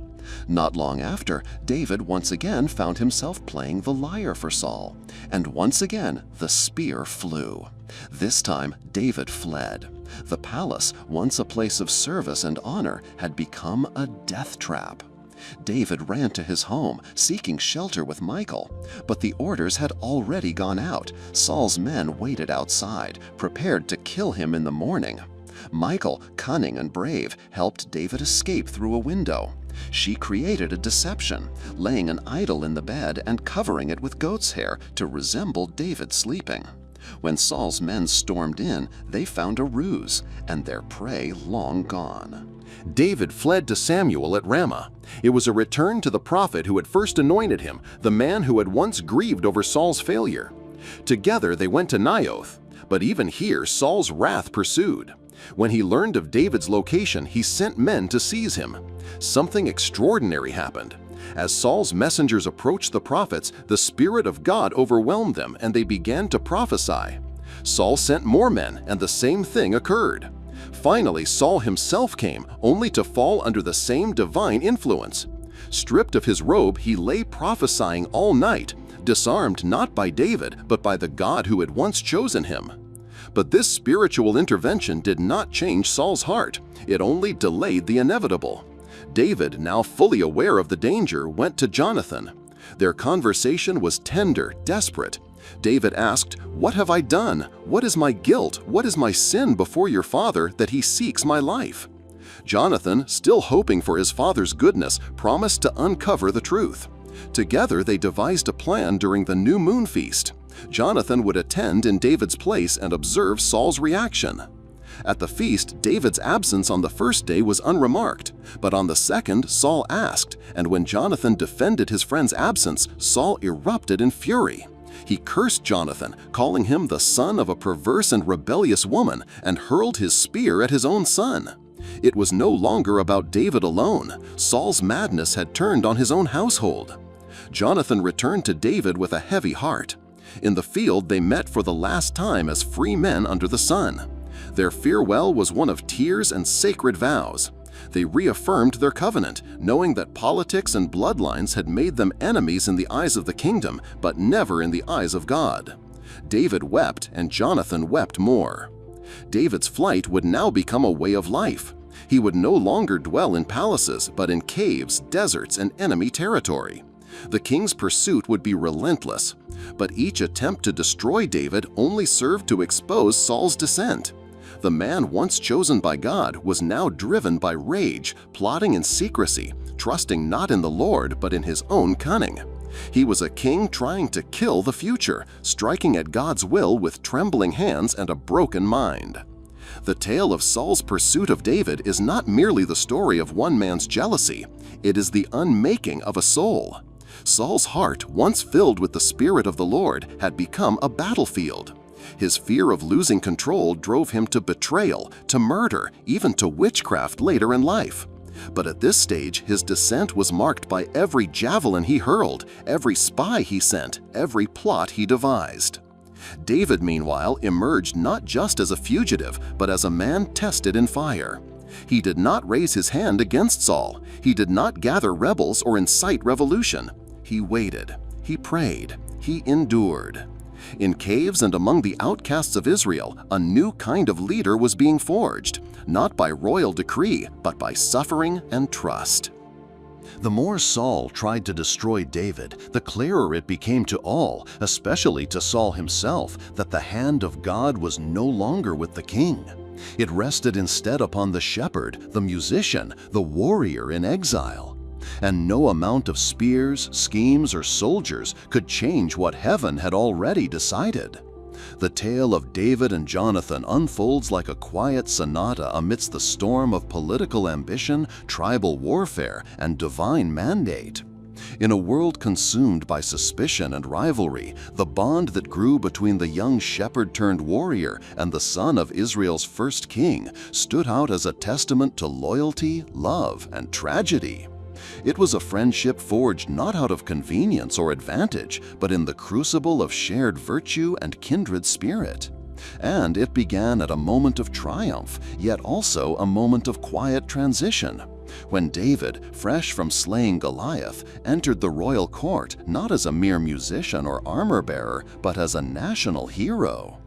Not long after, David once again found himself playing the lyre for Saul, and once again the spear flew. This time, David fled. The palace, once a place of service and honor, had become a death trap. David ran to his home, seeking shelter with Michal, but the orders had already gone out. Saul's men waited outside, prepared to kill him in the morning. Michal, cunning and brave, helped David escape through a window. She created a deception, laying an idol in the bed and covering it with goat's hair to resemble David sleeping. When Saul's men stormed in, they found a ruse, and their prey long gone. David fled to Samuel at Ramah. It was a return to the prophet who had first anointed him, the man who had once grieved over Saul's failure. Together they went to Naioth, but even here Saul's wrath pursued. When he learned of David's location, he sent men to seize him. Something extraordinary happened. As Saul's messengers approached the prophets, the Spirit of God overwhelmed them, and they began to prophesy. Saul sent more men, and the same thing occurred. Finally, Saul himself came, only to fall under the same divine influence. Stripped of his robe, he lay prophesying all night, disarmed not by David, but by the God who had once chosen him. But this spiritual intervention did not change Saul's heart. It only delayed the inevitable. David, now fully aware of the danger, went to Jonathan. Their conversation was tender, desperate. David asked, "What have I done? What is my guilt? What is my sin before your father that he seeks my life?" Jonathan, still hoping for his father's goodness, promised to uncover the truth. Together they devised a plan during the new moon feast. Jonathan would attend in David's place and observe Saul's reaction. At the feast, David's absence on the first day was unremarked, but on the second, Saul asked, and when Jonathan defended his friend's absence, Saul erupted in fury. He cursed Jonathan, calling him the son of a perverse and rebellious woman, and hurled his spear at his own son. It was no longer about David alone. Saul's madness had turned on his own household. Jonathan returned to David with a heavy heart. In the field, they met for the last time as free men under the sun. Their farewell was one of tears and sacred vows. They reaffirmed their covenant, knowing that politics and bloodlines had made them enemies in the eyes of the kingdom, but never in the eyes of God. David wept, and Jonathan wept more. David's flight would now become a way of life. He would no longer dwell in palaces, but in caves, deserts, and enemy territory. The king's pursuit would be relentless, but each attempt to destroy David only served to expose Saul's descent. The man once chosen by God was now driven by rage, plotting in secrecy, trusting not in the Lord but in his own cunning. He was a king trying to kill the future, striking at God's will with trembling hands and a broken mind. The tale of Saul's pursuit of David is not merely the story of one man's jealousy, it is the unmaking of a soul. Saul's heart, once filled with the Spirit of the Lord, had become a battlefield. His fear of losing control drove him to betrayal, to murder, even to witchcraft later in life. But at this stage, his descent was marked by every javelin he hurled, every spy he sent, every plot he devised. David, meanwhile, emerged not just as a fugitive, but as a man tested in fire. He did not raise his hand against Saul. He did not gather rebels or incite revolution. He waited. He prayed. He endured. In caves and among the outcasts of Israel, a new kind of leader was being forged, not by royal decree, but by suffering and trust. The more Saul tried to destroy David, the clearer it became to all, especially to Saul himself, that the hand of God was no longer with the king. It rested instead upon the shepherd, the musician, the warrior in exile. And no amount of spears, schemes, or soldiers could change what heaven had already decided. The tale of David and Jonathan unfolds like a quiet sonata amidst the storm of political ambition, tribal warfare, and divine mandate. In a world consumed by suspicion and rivalry, the bond that grew between the young shepherd-turned-warrior and the son of Israel's first king stood out as a testament to loyalty, love, and tragedy. It was a friendship forged not out of convenience or advantage, but in the crucible of shared virtue and kindred spirit. And it began at a moment of triumph, yet also a moment of quiet transition, when David, fresh from slaying Goliath, entered the royal court not as a mere musician or armor-bearer, but as a national hero.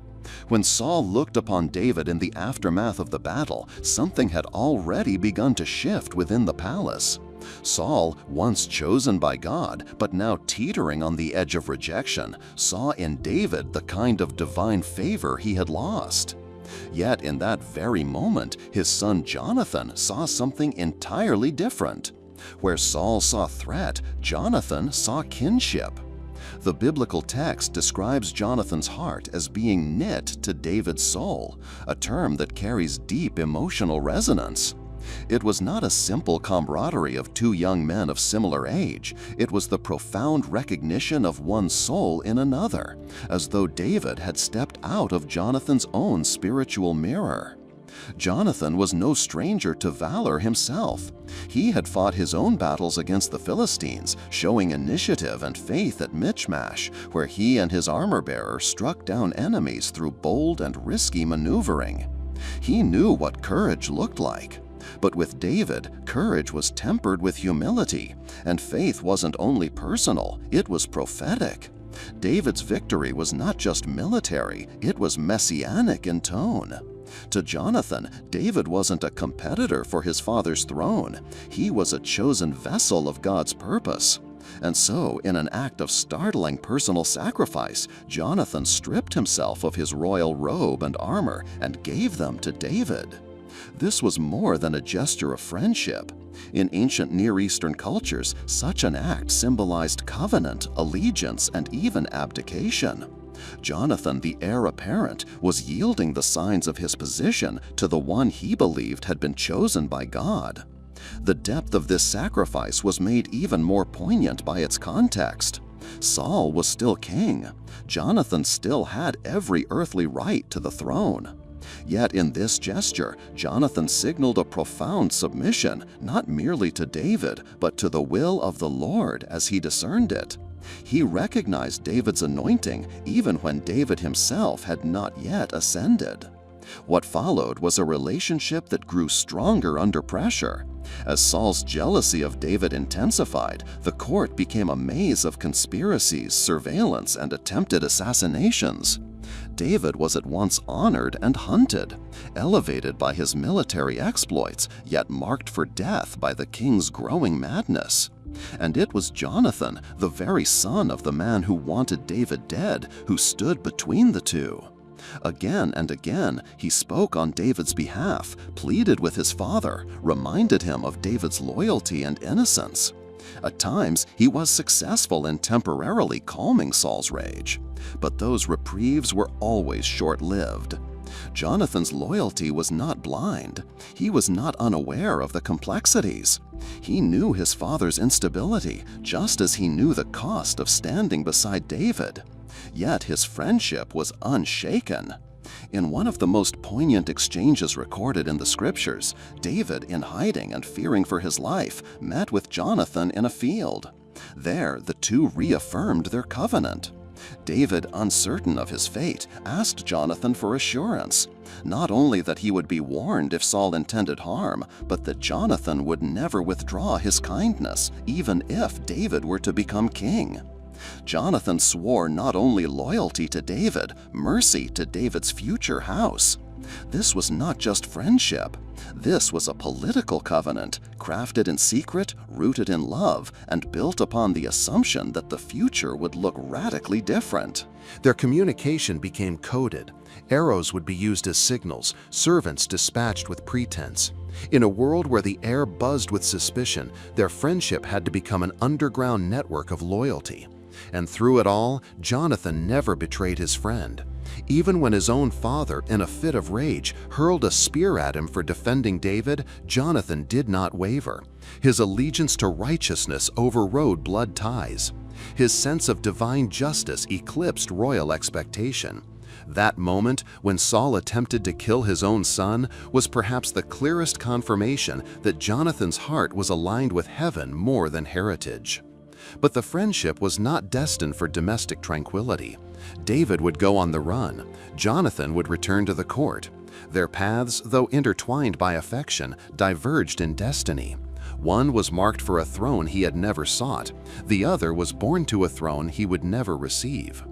When Saul looked upon David in the aftermath of the battle, something had already begun to shift within the palace. Saul, once chosen by God, but now teetering on the edge of rejection, saw in David the kind of divine favor he had lost. Yet in that very moment, his son Jonathan saw something entirely different. Where Saul saw threat, Jonathan saw kinship. The biblical text describes Jonathan's heart as being knit to David's soul, a term that carries deep emotional resonance. It was not a simple camaraderie of two young men of similar age. It was the profound recognition of one soul in another, as though David had stepped out of Jonathan's own spiritual mirror. Jonathan was no stranger to valor himself. He had fought his own battles against the Philistines, showing initiative and faith at Michmash, where he and his armor-bearer struck down enemies through bold and risky maneuvering. He knew what courage looked like. But with David, courage was tempered with humility, and faith wasn't only personal, it was prophetic. David's victory was not just military, it was messianic in tone. To Jonathan, David wasn't a competitor for his father's throne. He was a chosen vessel of God's purpose. And so, in an act of startling personal sacrifice, Jonathan stripped himself of his royal robe and armor and gave them to David. This was more than a gesture of friendship. In ancient Near Eastern cultures, such an act symbolized covenant, allegiance, and even abdication. Jonathan, the heir apparent, was yielding the signs of his position to the one he believed had been chosen by God. The depth of this sacrifice was made even more poignant by its context. Saul was still king. Jonathan still had every earthly right to the throne. Yet in this gesture, Jonathan signaled a profound submission, not merely to David, but to the will of the Lord as he discerned it. He recognized David's anointing even when David himself had not yet ascended. What followed was a relationship that grew stronger under pressure. As Saul's jealousy of David intensified, the court became a maze of conspiracies, surveillance, and attempted assassinations. David was at once honored and hunted, elevated by his military exploits, yet marked for death by the king's growing madness. And it was Jonathan, the very son of the man who wanted David dead, who stood between the two. Again and again, he spoke on David's behalf, pleaded with his father, reminded him of David's loyalty and innocence. At times, he was successful in temporarily calming Saul's rage, but those reprieves were always short-lived. Jonathan's loyalty was not blind. He was not unaware of the complexities. He knew his father's instability, just as he knew the cost of standing beside David. Yet his friendship was unshaken. In one of the most poignant exchanges recorded in the scriptures, David, in hiding and fearing for his life, met with Jonathan in a field. There, the two reaffirmed their covenant. David, uncertain of his fate, asked Jonathan for assurance, not only that he would be warned if Saul intended harm, but that Jonathan would never withdraw his kindness, even if David were to become king. Jonathan swore not only loyalty to David, mercy to David's future house. This was not just friendship. This was a political covenant, crafted in secret, rooted in love, and built upon the assumption that the future would look radically different. Their communication became coded. Arrows would be used as signals, servants dispatched with pretense. In a world where the air buzzed with suspicion, their friendship had to become an underground network of loyalty. And through it all, Jonathan never betrayed his friend. Even when his own father, in a fit of rage, hurled a spear at him for defending David, Jonathan did not waver. His allegiance to righteousness overrode blood ties. His sense of divine justice eclipsed royal expectation. That moment, when Saul attempted to kill his own son, was perhaps the clearest confirmation that Jonathan's heart was aligned with heaven more than heritage. But the friendship was not destined for domestic tranquility. David would go on the run. Jonathan would return to the court. Their paths, though intertwined by affection, diverged in destiny. One was marked for a throne he had never sought. The other was born to a throne he would never receive.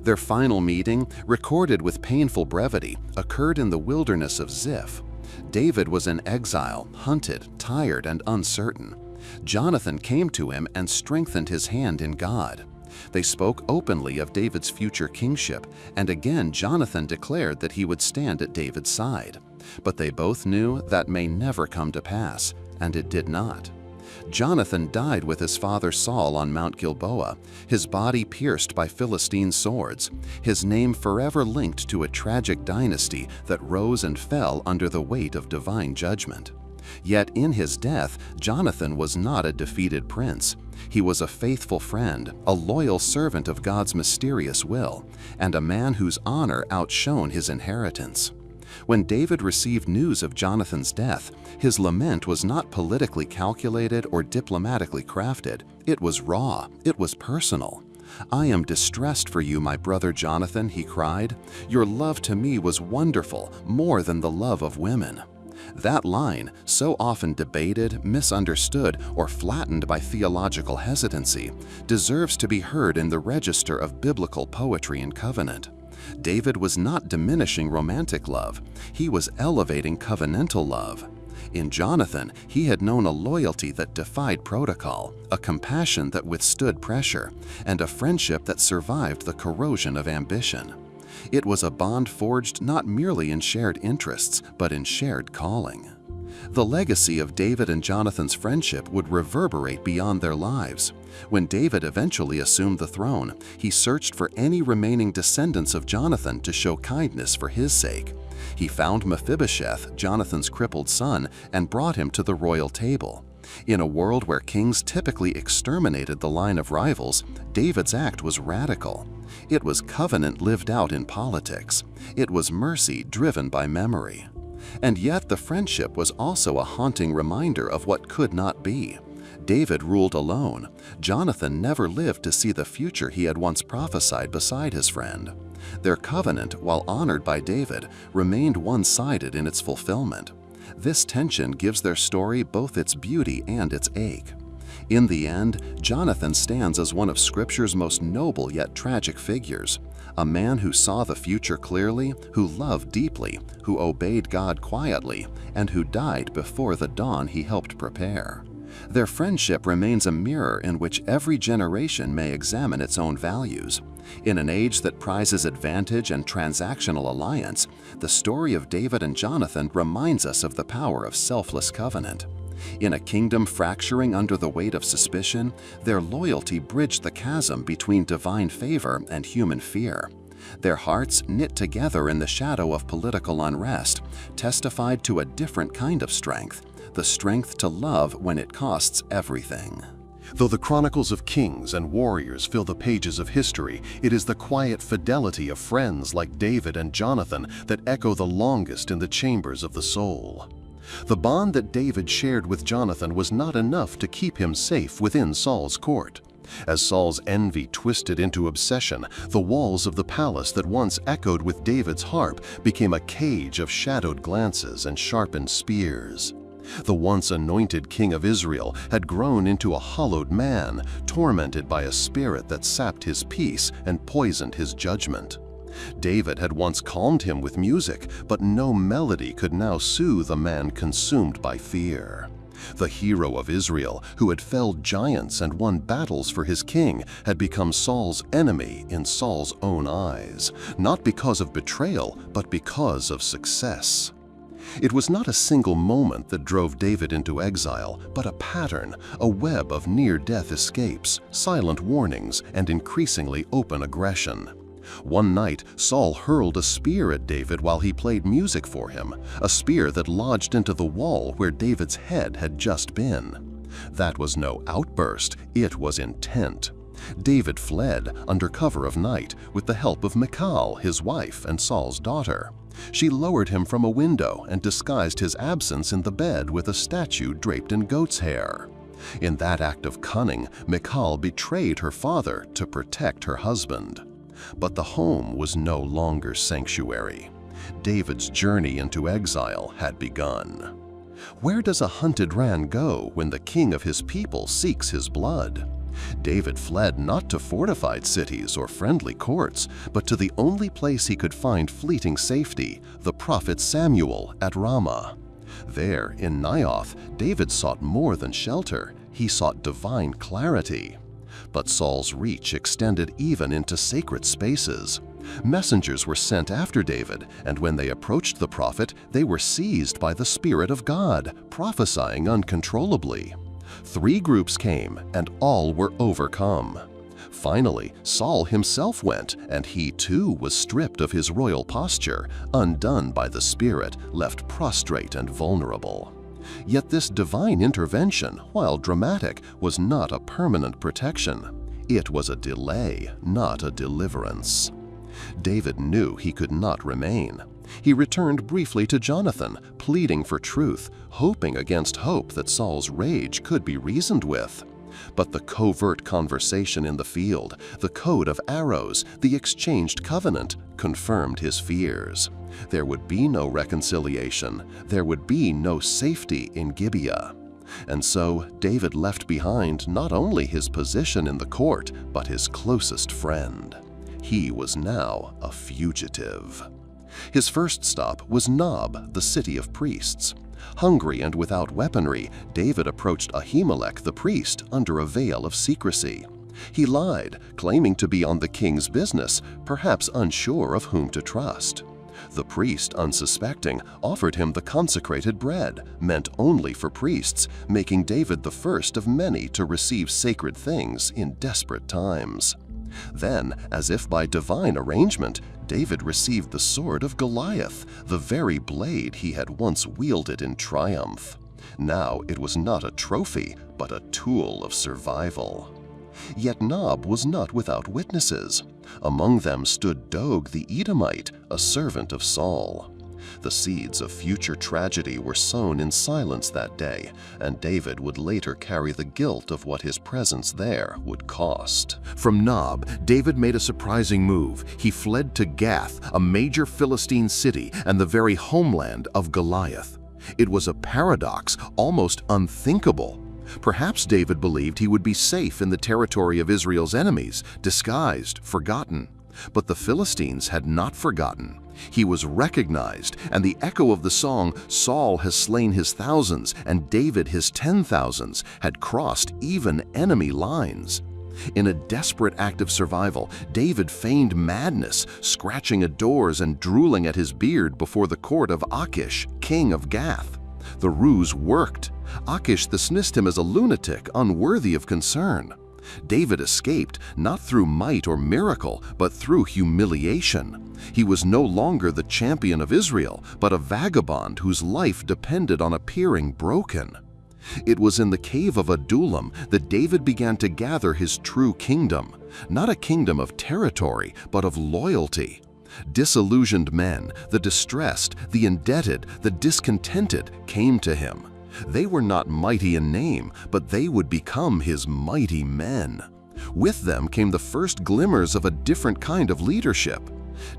Their final meeting, recorded with painful brevity, occurred in the wilderness of Ziph. David was in exile, hunted, tired, and uncertain. Jonathan came to him and strengthened his hand in God. They spoke openly of David's future kingship, and again Jonathan declared that he would stand at David's side. But they both knew that may never come to pass, and it did not. Jonathan died with his father Saul on Mount Gilboa, his body pierced by Philistine swords, his name forever linked to a tragic dynasty that rose and fell under the weight of divine judgment. Yet in his death, Jonathan was not a defeated prince. He was a faithful friend, a loyal servant of God's mysterious will, and a man whose honor outshone his inheritance. When David received news of Jonathan's death, his lament was not politically calculated or diplomatically crafted. It was raw. It was personal. "I am distressed for you, my brother Jonathan," he cried. "Your love to me was wonderful, more than the love of women." That line, so often debated, misunderstood, or flattened by theological hesitancy, deserves to be heard in the register of biblical poetry and covenant. David was not diminishing romantic love. He was elevating covenantal love. In Jonathan, he had known a loyalty that defied protocol, a compassion that withstood pressure, and a friendship that survived the corrosion of ambition. It was a bond forged not merely in shared interests, but in shared calling. The legacy of David and Jonathan's friendship would reverberate beyond their lives. When David eventually assumed the throne, he searched for any remaining descendants of Jonathan to show kindness for his sake. He found Mephibosheth, Jonathan's crippled son, and brought him to the royal table. In a world where kings typically exterminated the line of rivals, David's act was radical. It was covenant lived out in politics. It was mercy driven by memory. And yet the friendship was also a haunting reminder of what could not be. David ruled alone. Jonathan never lived to see the future he had once prophesied beside his friend. Their covenant, while honored by David, remained one-sided in its fulfillment. This tension gives their story both its beauty and its ache. In the end, Jonathan stands as one of Scripture's most noble yet tragic figures, a man who saw the future clearly, who loved deeply, who obeyed God quietly, and who died before the dawn he helped prepare. Their friendship remains a mirror in which every generation may examine its own values. In an age that prizes advantage and transactional alliance, the story of David and Jonathan reminds us of the power of selfless covenant. In a kingdom fracturing under the weight of suspicion, their loyalty bridged the chasm between divine favor and human fear. Their hearts, knit together in the shadow of political unrest, testified to a different kind of strength, the strength to love when it costs everything. Though the chronicles of kings and warriors fill the pages of history, it is the quiet fidelity of friends like David and Jonathan that echo the longest in the chambers of the soul. The bond that David shared with Jonathan was not enough to keep him safe within Saul's court. As Saul's envy twisted into obsession, the walls of the palace that once echoed with David's harp became a cage of shadowed glances and sharpened spears. The once anointed king of Israel had grown into a hollowed man, tormented by a spirit that sapped his peace and poisoned his judgment. David had once calmed him with music, but no melody could now soothe a man consumed by fear. The hero of Israel, who had felled giants and won battles for his king, had become Saul's enemy in Saul's own eyes, not because of betrayal, but because of success. It was not a single moment that drove David into exile, but a pattern, a web of near-death escapes, silent warnings, and increasingly open aggression. One night, Saul hurled a spear at David while he played music for him, a spear that lodged into the wall where David's head had just been. That was no outburst, it was intent. David fled under cover of night with the help of Michal, his wife and Saul's daughter. She lowered him from a window and disguised his absence in the bed with a statue draped in goat's hair. In that act of cunning, Michal betrayed her father to protect her husband. But the home was no longer sanctuary. David's journey into exile had begun. Where does a hunted ram go when the king of his people seeks his blood? David fled not to fortified cities or friendly courts, but to the only place he could find fleeting safety, the prophet Samuel at Ramah. There, in Naioth, David sought more than shelter, he sought divine clarity. But Saul's reach extended even into sacred spaces. Messengers were sent after David, and when they approached the prophet, they were seized by the Spirit of God, prophesying uncontrollably. 3 groups came, and all were overcome. Finally, Saul himself went, and he too was stripped of his royal posture, undone by the Spirit, left prostrate and vulnerable. Yet this divine intervention, while dramatic, was not a permanent protection. It was a delay, not a deliverance. David knew he could not remain. He returned briefly to Jonathan, pleading for truth, hoping against hope that Saul's rage could be reasoned with. But the covert conversation in the field, the code of arrows, the exchanged covenant, confirmed his fears. There would be no reconciliation. There would be no safety in Gibeah. And so David left behind not only his position in the court, but his closest friend. He was now a fugitive. His first stop was Nob, the city of priests. Hungry and without weaponry, David approached Ahimelech the priest under a veil of secrecy. He lied, claiming to be on the king's business, perhaps unsure of whom to trust. The priest, unsuspecting, offered him the consecrated bread, meant only for priests, making David the first of many to receive sacred things in desperate times. Then, as if by divine arrangement, David received the sword of Goliath, the very blade he had once wielded in triumph. Now it was not a trophy, but a tool of survival. Yet Nob was not without witnesses. Among them stood Dog the Edomite, a servant of Saul. The seeds of future tragedy were sown in silence that day, and David would later carry the guilt of what his presence there would cost. From Nob, David made a surprising move. He fled to Gath, a major Philistine city and the very homeland of Goliath. It was a paradox, almost unthinkable. Perhaps David believed he would be safe in the territory of Israel's enemies, disguised, forgotten. But the Philistines had not forgotten. He was recognized, and the echo of the song, "Saul has slain his thousands, and David his 10,000s," had crossed even enemy lines. In a desperate act of survival, David feigned madness, scratching at doors and drooling at his beard before the court of Achish, king of Gath. The ruse worked. Achish dismissed him as a lunatic, unworthy of concern. David escaped, not through might or miracle, but through humiliation. He was no longer the champion of Israel, but a vagabond whose life depended on appearing broken. It was in the cave of Adullam that David began to gather his true kingdom, not a kingdom of territory, but of loyalty. Disillusioned men, the distressed, the indebted, the discontented came to him. They were not mighty in name, but they would become his mighty men. With them came the first glimmers of a different kind of leadership.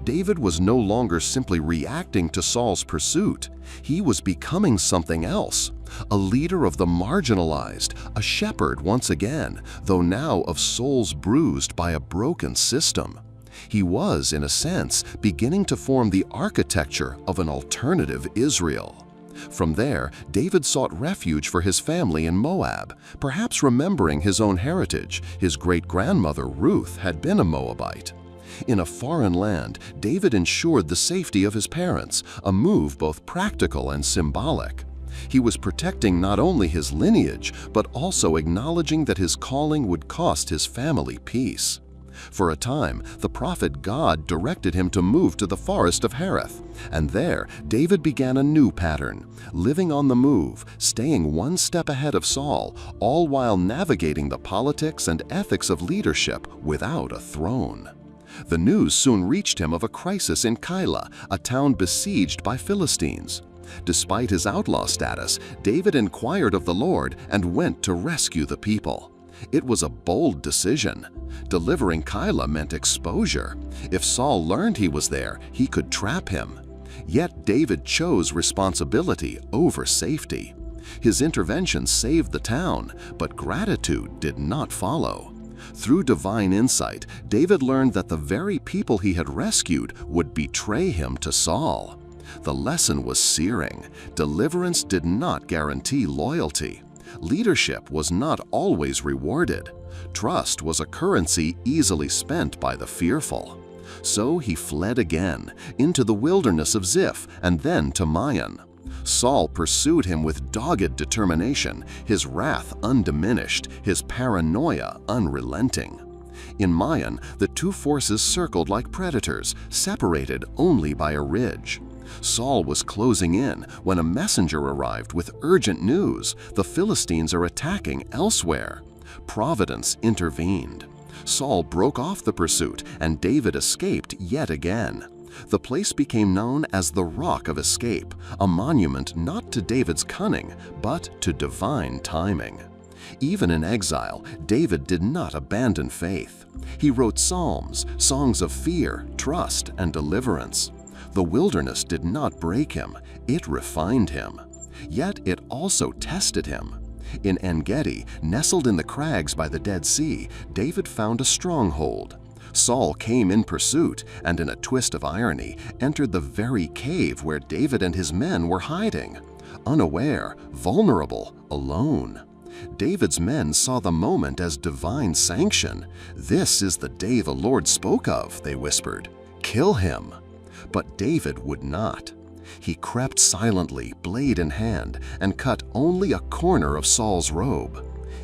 David was no longer simply reacting to Saul's pursuit. He was becoming something else, a leader of the marginalized, a shepherd once again, though now of souls bruised by a broken system. He was, in a sense, beginning to form the architecture of an alternative Israel. From there, David sought refuge for his family in Moab, perhaps remembering his own heritage. His great-grandmother Ruth had been a Moabite. In a foreign land, David ensured the safety of his parents, a move both practical and symbolic. He was protecting not only his lineage, but also acknowledging that his calling would cost his family peace. For a time, the prophet God directed him to move to the forest of Hereth, and there David began a new pattern, living on the move, staying one step ahead of Saul, all while navigating the politics and ethics of leadership without a throne. The news soon reached him of a crisis in Keilah, a town besieged by Philistines. Despite his outlaw status, David inquired of the Lord and went to rescue the people. It was a bold decision. Delivering Keilah meant exposure. If Saul learned he was there, he could trap him. Yet David chose responsibility over safety. His intervention saved the town, but gratitude did not follow. Through divine insight, David learned that the very people he had rescued would betray him to Saul. The lesson was searing. Deliverance did not guarantee loyalty. Leadership was not always rewarded. Trust was a currency easily spent by the fearful. So he fled again, into the wilderness of Ziph and then to Maon. Saul pursued him with dogged determination, his wrath undiminished, his paranoia unrelenting. In Maon, the two forces circled like predators, separated only by a ridge. Saul was closing in when a messenger arrived with urgent news: the Philistines are attacking elsewhere. Providence intervened. Saul broke off the pursuit, and David escaped yet again. The place became known as the Rock of Escape, a monument not to David's cunning, but to divine timing. Even in exile, David did not abandon faith. He wrote psalms, songs of fear, trust, and deliverance. The wilderness did not break him, it refined him. Yet it also tested him. In En-Gedi, nestled in the crags by the Dead Sea, David found a stronghold. Saul came in pursuit and, in a twist of irony, entered the very cave where David and his men were hiding. Unaware, vulnerable, alone. David's men saw the moment as divine sanction. "This is the day the Lord spoke of," they whispered. "Kill him." But David would not. He crept silently, blade in hand, and cut only a corner of Saul's robe.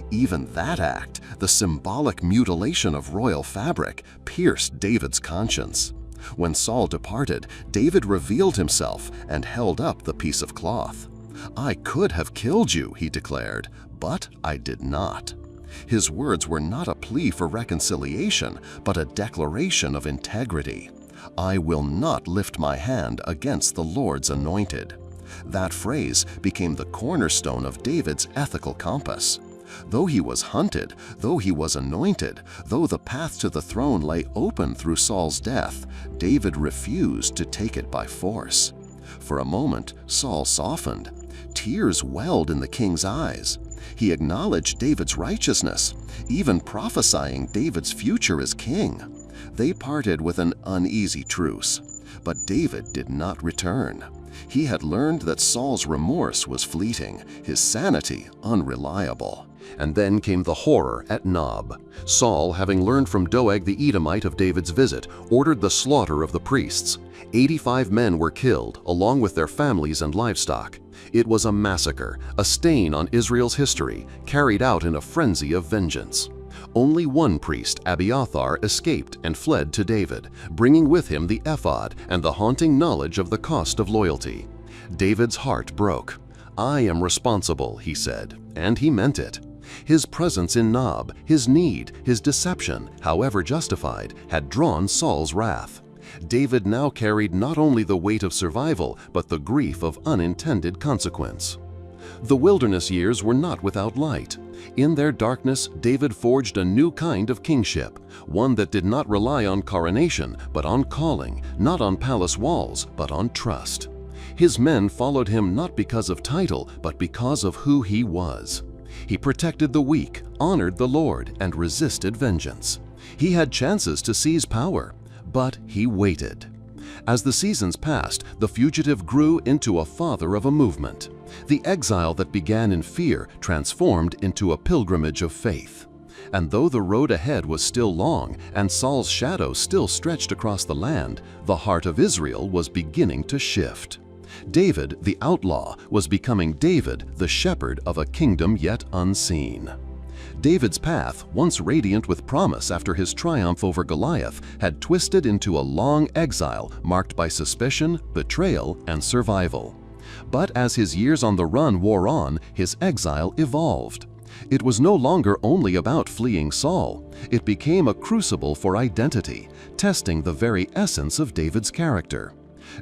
Even that act, the symbolic mutilation of royal fabric, pierced David's conscience. When Saul departed, David revealed himself and held up the piece of cloth. "I could have killed you," he declared, "but I did not." His words were not a plea for reconciliation, but a declaration of integrity. "I will not lift my hand against the Lord's anointed." That phrase became the cornerstone of David's ethical compass. Though he was hunted, though he was anointed, though the path to the throne lay open through Saul's death, David refused to take it by force. For a moment, Saul softened. Tears welled in the king's eyes. He acknowledged David's righteousness, even prophesying David's future as king. They parted with an uneasy truce, but David did not return. He had learned that Saul's remorse was fleeting, his sanity unreliable. And then came the horror at Nob. Saul, having learned from Doeg the Edomite of David's visit, ordered the slaughter of the priests. 85 men were killed, along with their families and livestock. It was a massacre, a stain on Israel's history, carried out in a frenzy of vengeance. Only one priest, Abiathar, escaped and fled to David, bringing with him the ephod and the haunting knowledge of the cost of loyalty. David's heart broke. "I am responsible," he said, and he meant it. His presence in Nob, his need, his deception, however justified, had drawn Saul's wrath. David now carried not only the weight of survival, but the grief of unintended consequence. The wilderness years were not without light. In their darkness, David forged a new kind of kingship, one that did not rely on coronation, but on calling, not on palace walls, but on trust. His men followed him not because of title, but because of who he was. He protected the weak, honored the Lord, and resisted vengeance. He had chances to seize power, but he waited. As the seasons passed, the fugitive grew into a father of a movement. The exile that began in fear transformed into a pilgrimage of faith. And though the road ahead was still long and Saul's shadow still stretched across the land, the heart of Israel was beginning to shift. David, the outlaw, was becoming David, the shepherd of a kingdom yet unseen. David's path, once radiant with promise after his triumph over Goliath, had twisted into a long exile marked by suspicion, betrayal, and survival. But as his years on the run wore on, his exile evolved. It was no longer only about fleeing Saul. It became a crucible for identity, testing the very essence of David's character.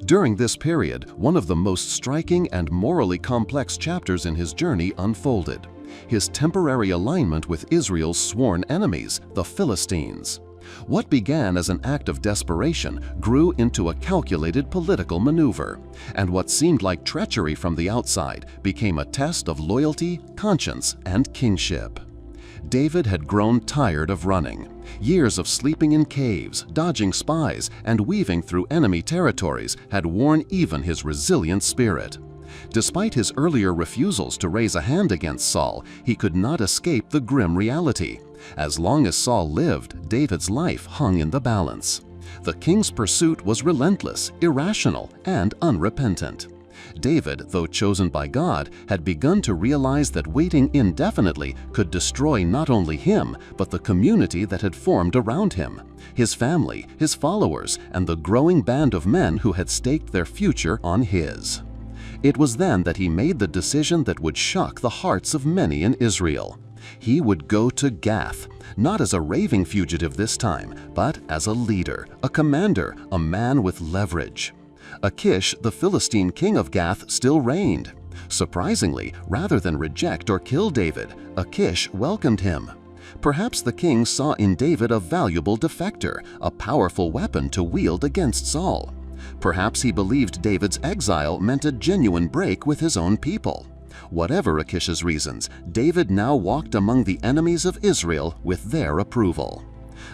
During this period, one of the most striking and morally complex chapters in his journey unfolded: his temporary alignment with Israel's sworn enemies, the Philistines. What began as an act of desperation grew into a calculated political maneuver, and what seemed like treachery from the outside became a test of loyalty, conscience, and kingship. David had grown tired of running. Years of sleeping in caves, dodging spies, and weaving through enemy territories had worn even his resilient spirit. Despite his earlier refusals to raise a hand against Saul, he could not escape the grim reality. As long as Saul lived, David's life hung in the balance. The king's pursuit was relentless, irrational, and unrepentant. David, though chosen by God, had begun to realize that waiting indefinitely could destroy not only him, but the community that had formed around him, his family, his followers, and the growing band of men who had staked their future on his. It was then that he made the decision that would shock the hearts of many in Israel. He would go to Gath, not as a raving fugitive this time, but as a leader, a commander, a man with leverage. Achish, the Philistine king of Gath, still reigned. Surprisingly, rather than reject or kill David, Achish welcomed him. Perhaps the king saw in David a valuable defector, a powerful weapon to wield against Saul. Perhaps he believed David's exile meant a genuine break with his own people. Whatever Achish's reasons, David now walked among the enemies of Israel with their approval.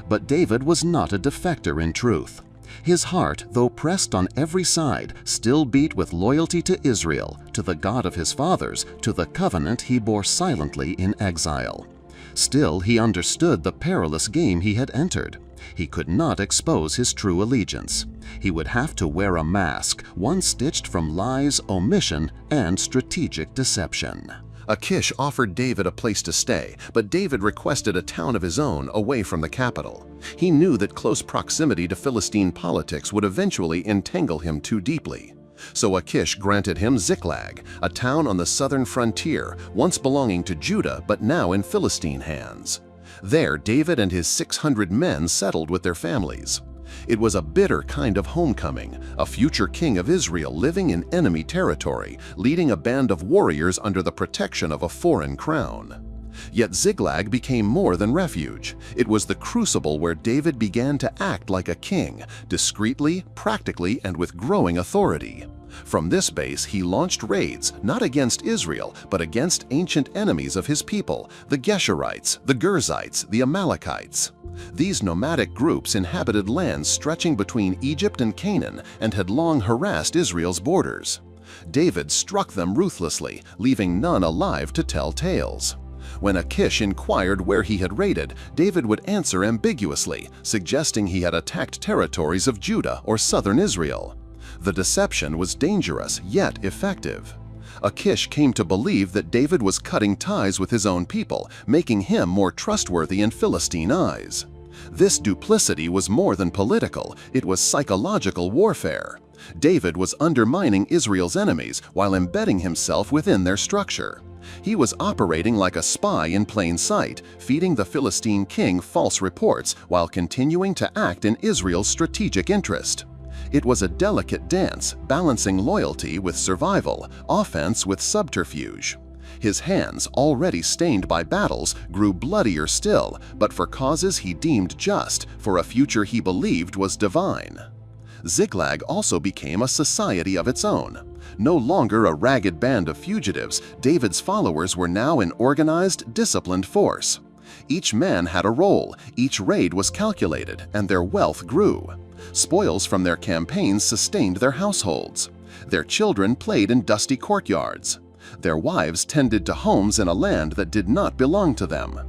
But David was not a defector in truth. His heart, though pressed on every side, still beat with loyalty to Israel, to the God of his fathers, to the covenant he bore silently in exile. Still, he understood the perilous game he had entered. He could not expose his true allegiance. He would have to wear a mask, one stitched from lies, omission, and strategic deception. Achish offered David a place to stay, but David requested a town of his own away from the capital. He knew that close proximity to Philistine politics would eventually entangle him too deeply. So Achish granted him Ziklag, a town on the southern frontier, once belonging to Judah but now in Philistine hands. There, David and his 600 men settled with their families. It was a bitter kind of homecoming, a future king of Israel living in enemy territory, leading a band of warriors under the protection of a foreign crown. Yet Ziklag became more than refuge. It was the crucible where David began to act like a king, discreetly, practically, and with growing authority. From this base, he launched raids not against Israel, but against ancient enemies of his people, the Geshurites, the Girzites, the Amalekites. These nomadic groups inhabited lands stretching between Egypt and Canaan and had long harassed Israel's borders. David struck them ruthlessly, leaving none alive to tell tales. When Achish inquired where he had raided, David would answer ambiguously, suggesting he had attacked territories of Judah or southern Israel. The deception was dangerous, yet effective. Achish came to believe that David was cutting ties with his own people, making him more trustworthy in Philistine eyes. This duplicity was more than political, it was psychological warfare. David was undermining Israel's enemies while embedding himself within their structure. He was operating like a spy in plain sight, feeding the Philistine king false reports while continuing to act in Israel's strategic interest. It was a delicate dance, balancing loyalty with survival, offense with subterfuge. His hands, already stained by battles, grew bloodier still, but for causes he deemed just, for a future he believed was divine. Ziklag also became a society of its own. No longer a ragged band of fugitives, David's followers were now an organized, disciplined force. Each man had a role, each raid was calculated, and their wealth grew. Spoils from their campaigns sustained their households. Their children played in dusty courtyards. Their wives tended to homes in a land that did not belong to them.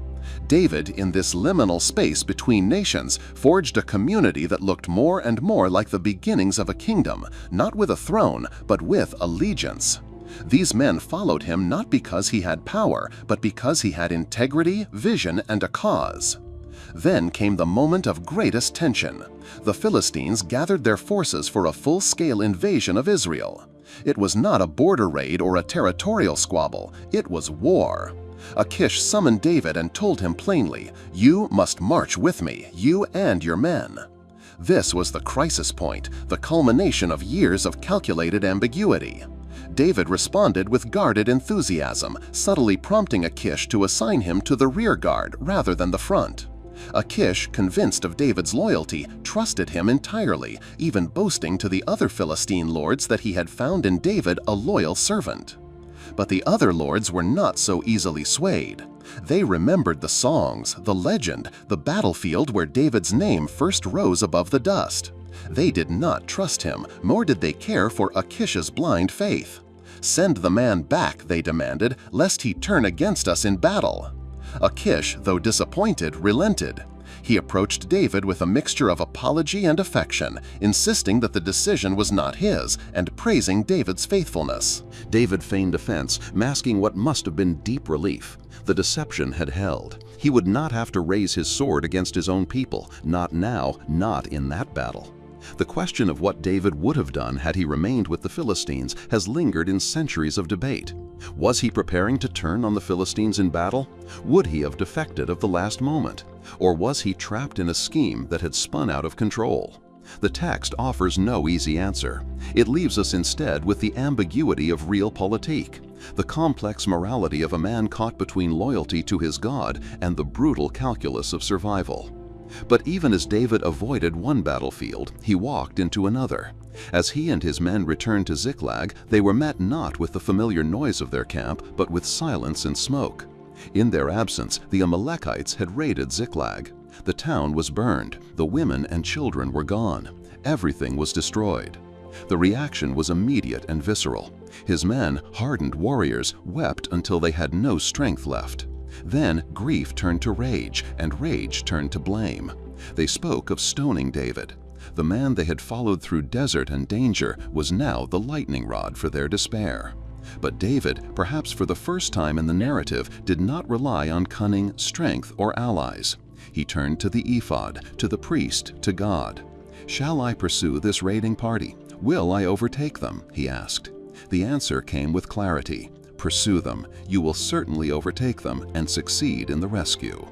David, in this liminal space between nations, forged a community that looked more and more like the beginnings of a kingdom, not with a throne, but with allegiance. These men followed him not because he had power, but because he had integrity, vision, and a cause. Then came the moment of greatest tension. The Philistines gathered their forces for a full-scale invasion of Israel. It was not a border raid or a territorial squabble, it was war. Achish summoned David and told him plainly, "You must march with me, you and your men." This was the crisis point, the culmination of years of calculated ambiguity. David responded with guarded enthusiasm, subtly prompting Achish to assign him to the rear guard rather than the front. Achish, convinced of David's loyalty, trusted him entirely, even boasting to the other Philistine lords that he had found in David a loyal servant. But the other lords were not so easily swayed. They remembered the songs, the legend, the battlefield where David's name first rose above the dust. They did not trust him, nor did they care for Achish's blind faith. "Send the man back," they demanded, "lest he turn against us in battle." Achish, though disappointed, relented. He approached David with a mixture of apology and affection, insisting that the decision was not his and praising David's faithfulness. David feigned offense, masking what must have been deep relief. The deception had held. He would not have to raise his sword against his own people, not now, not in that battle. The question of what David would have done had he remained with the Philistines has lingered in centuries of debate. Was he preparing to turn on the Philistines in battle? Would he have defected at the last moment? Or was he trapped in a scheme that had spun out of control? The text offers no easy answer. It leaves us instead with the ambiguity of realpolitik, the complex morality of a man caught between loyalty to his God and the brutal calculus of survival. But even as David avoided one battlefield, he walked into another. As he and his men returned to Ziklag, they were met not with the familiar noise of their camp, but with silence and smoke. In their absence, the Amalekites had raided Ziklag. The town was burned, the women and children were gone. Everything was destroyed. The reaction was immediate and visceral. His men, hardened warriors, wept until they had no strength left. Then grief turned to rage, and rage turned to blame. They spoke of stoning David. The man they had followed through desert and danger was now the lightning rod for their despair. But David, perhaps for the first time in the narrative, did not rely on cunning, strength, or allies. He turned to the ephod, to the priest, to God. "Shall I pursue this raiding party? Will I overtake them?" he asked. The answer came with clarity. "Pursue them. You will certainly overtake them and succeed in the rescue."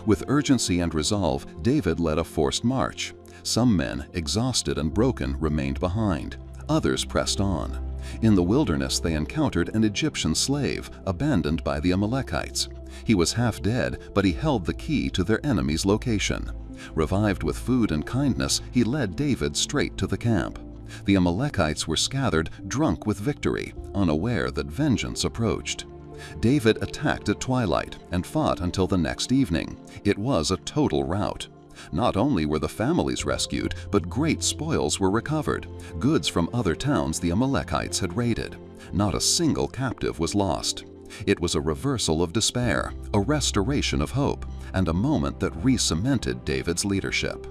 With urgency and resolve, David led a forced march. Some men, exhausted and broken, remained behind. Others pressed on. In the wilderness they encountered an Egyptian slave, abandoned by the Amalekites. He was half dead, but he held the key to their enemy's location. Revived with food and kindness, he led David straight to the camp. The Amalekites were scattered, drunk with victory, unaware that vengeance approached. David attacked at twilight and fought until the next evening. It was a total rout. Not only were the families rescued, but great spoils were recovered, goods from other towns the Amalekites had raided. Not a single captive was lost. It was a reversal of despair, a restoration of hope, and a moment that re-cemented David's leadership.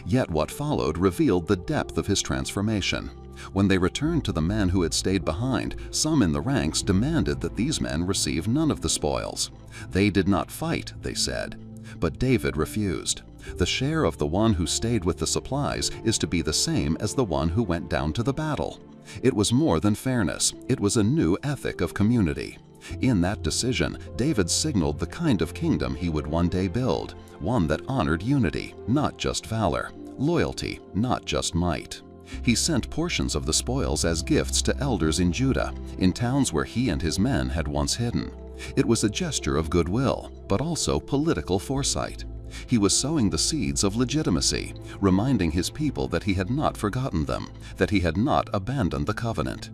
Yet what followed revealed the depth of his transformation. When they returned to the man who had stayed behind, some in the ranks demanded that these men receive none of the spoils. They did not fight, they said. But David refused. The share of the one who stayed with the supplies is to be the same as the one who went down to the battle. It was more than fairness. It was a new ethic of community. In that decision, David signaled the kind of kingdom he would one day build, one that honored unity, not just valor, loyalty, not just might. He sent portions of the spoils as gifts to elders in Judah, in towns where he and his men had once hidden. It was a gesture of goodwill, but also political foresight. He was sowing the seeds of legitimacy, reminding his people that he had not forgotten them, that he had not abandoned the covenant.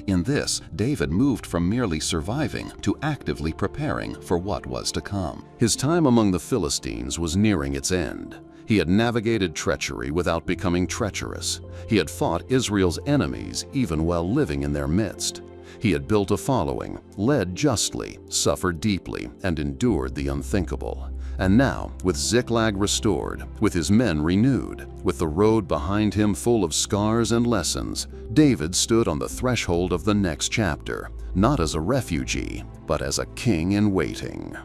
In this, David moved from merely surviving to actively preparing for what was to come. His time among the Philistines was nearing its end. He had navigated treachery without becoming treacherous. He had fought Israel's enemies even while living in their midst. He had built a following, led justly, suffered deeply, and endured the unthinkable. And now, with Ziklag restored, with his men renewed, with the road behind him full of scars and lessons, David stood on the threshold of the next chapter, not as a refugee, but as a king in waiting.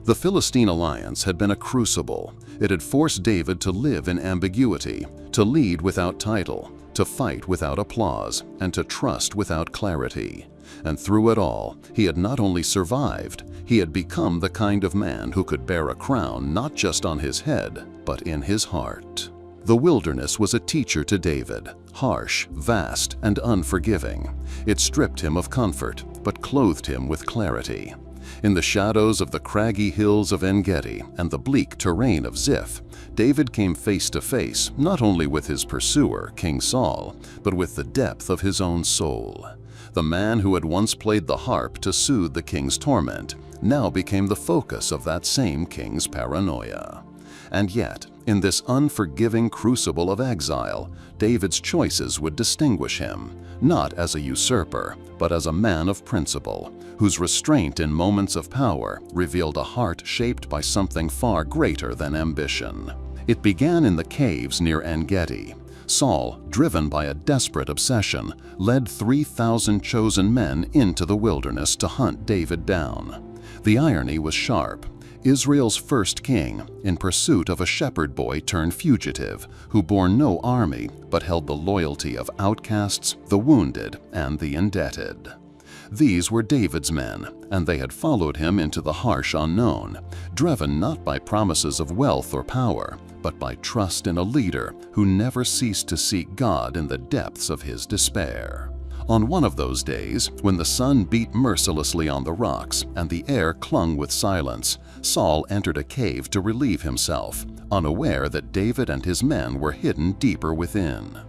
The Philistine alliance had been a crucible. It had forced David to live in ambiguity, to lead without title, to fight without applause, and to trust without clarity. And through it all, he had not only survived, he had become the kind of man who could bear a crown not just on his head, but in his heart. The wilderness was a teacher to David, harsh, vast, and unforgiving. It stripped him of comfort, but clothed him with clarity. In the shadows of the craggy hills of En-Gedi and the bleak terrain of Ziph, David came face to face not only with his pursuer, King Saul, but with the depth of his own soul. The man who had once played the harp to soothe the king's torment now became the focus of that same king's paranoia. And yet, in this unforgiving crucible of exile, David's choices would distinguish him, not as a usurper, but as a man of principle, whose restraint in moments of power revealed a heart shaped by something far greater than ambition. It began in the caves near En-Gedi. Saul, driven by a desperate obsession, led 3,000 chosen men into the wilderness to hunt David down. The irony was sharp. Israel's first king, in pursuit of a shepherd boy turned fugitive, who bore no army but held the loyalty of outcasts, the wounded, and the indebted. These were David's men, and they had followed him into the harsh unknown, driven not by promises of wealth or power, but by trust in a leader who never ceased to seek God in the depths of his despair. On one of those days, when the sun beat mercilessly on the rocks and the air clung with silence, Saul entered a cave to relieve himself, unaware that David and his men were hidden deeper within.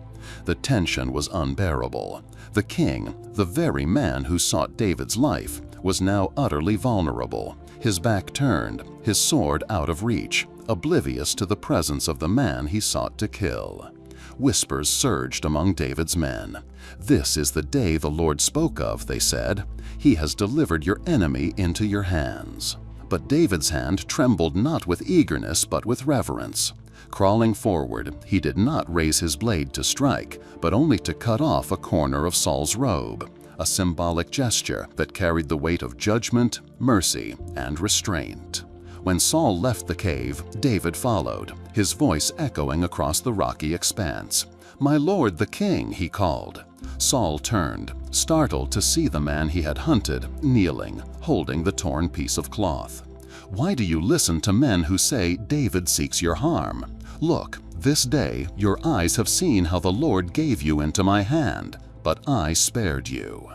The tension was unbearable. The king, the very man who sought David's life, was now utterly vulnerable, his back turned, his sword out of reach, oblivious to the presence of the man he sought to kill. Whispers surged among David's men. "This is the day the Lord spoke of," they said. "He has delivered your enemy into your hands." But David's hand trembled not with eagerness but with reverence. Crawling forward, he did not raise his blade to strike, but only to cut off a corner of Saul's robe, a symbolic gesture that carried the weight of judgment, mercy, and restraint. When Saul left the cave, David followed, his voice echoing across the rocky expanse. "My lord the king," he called. Saul turned, startled to see the man he had hunted, kneeling, holding the torn piece of cloth. "Why do you listen to men who say David seeks your harm? Look, this day your eyes have seen how the Lord gave you into my hand, but I spared you."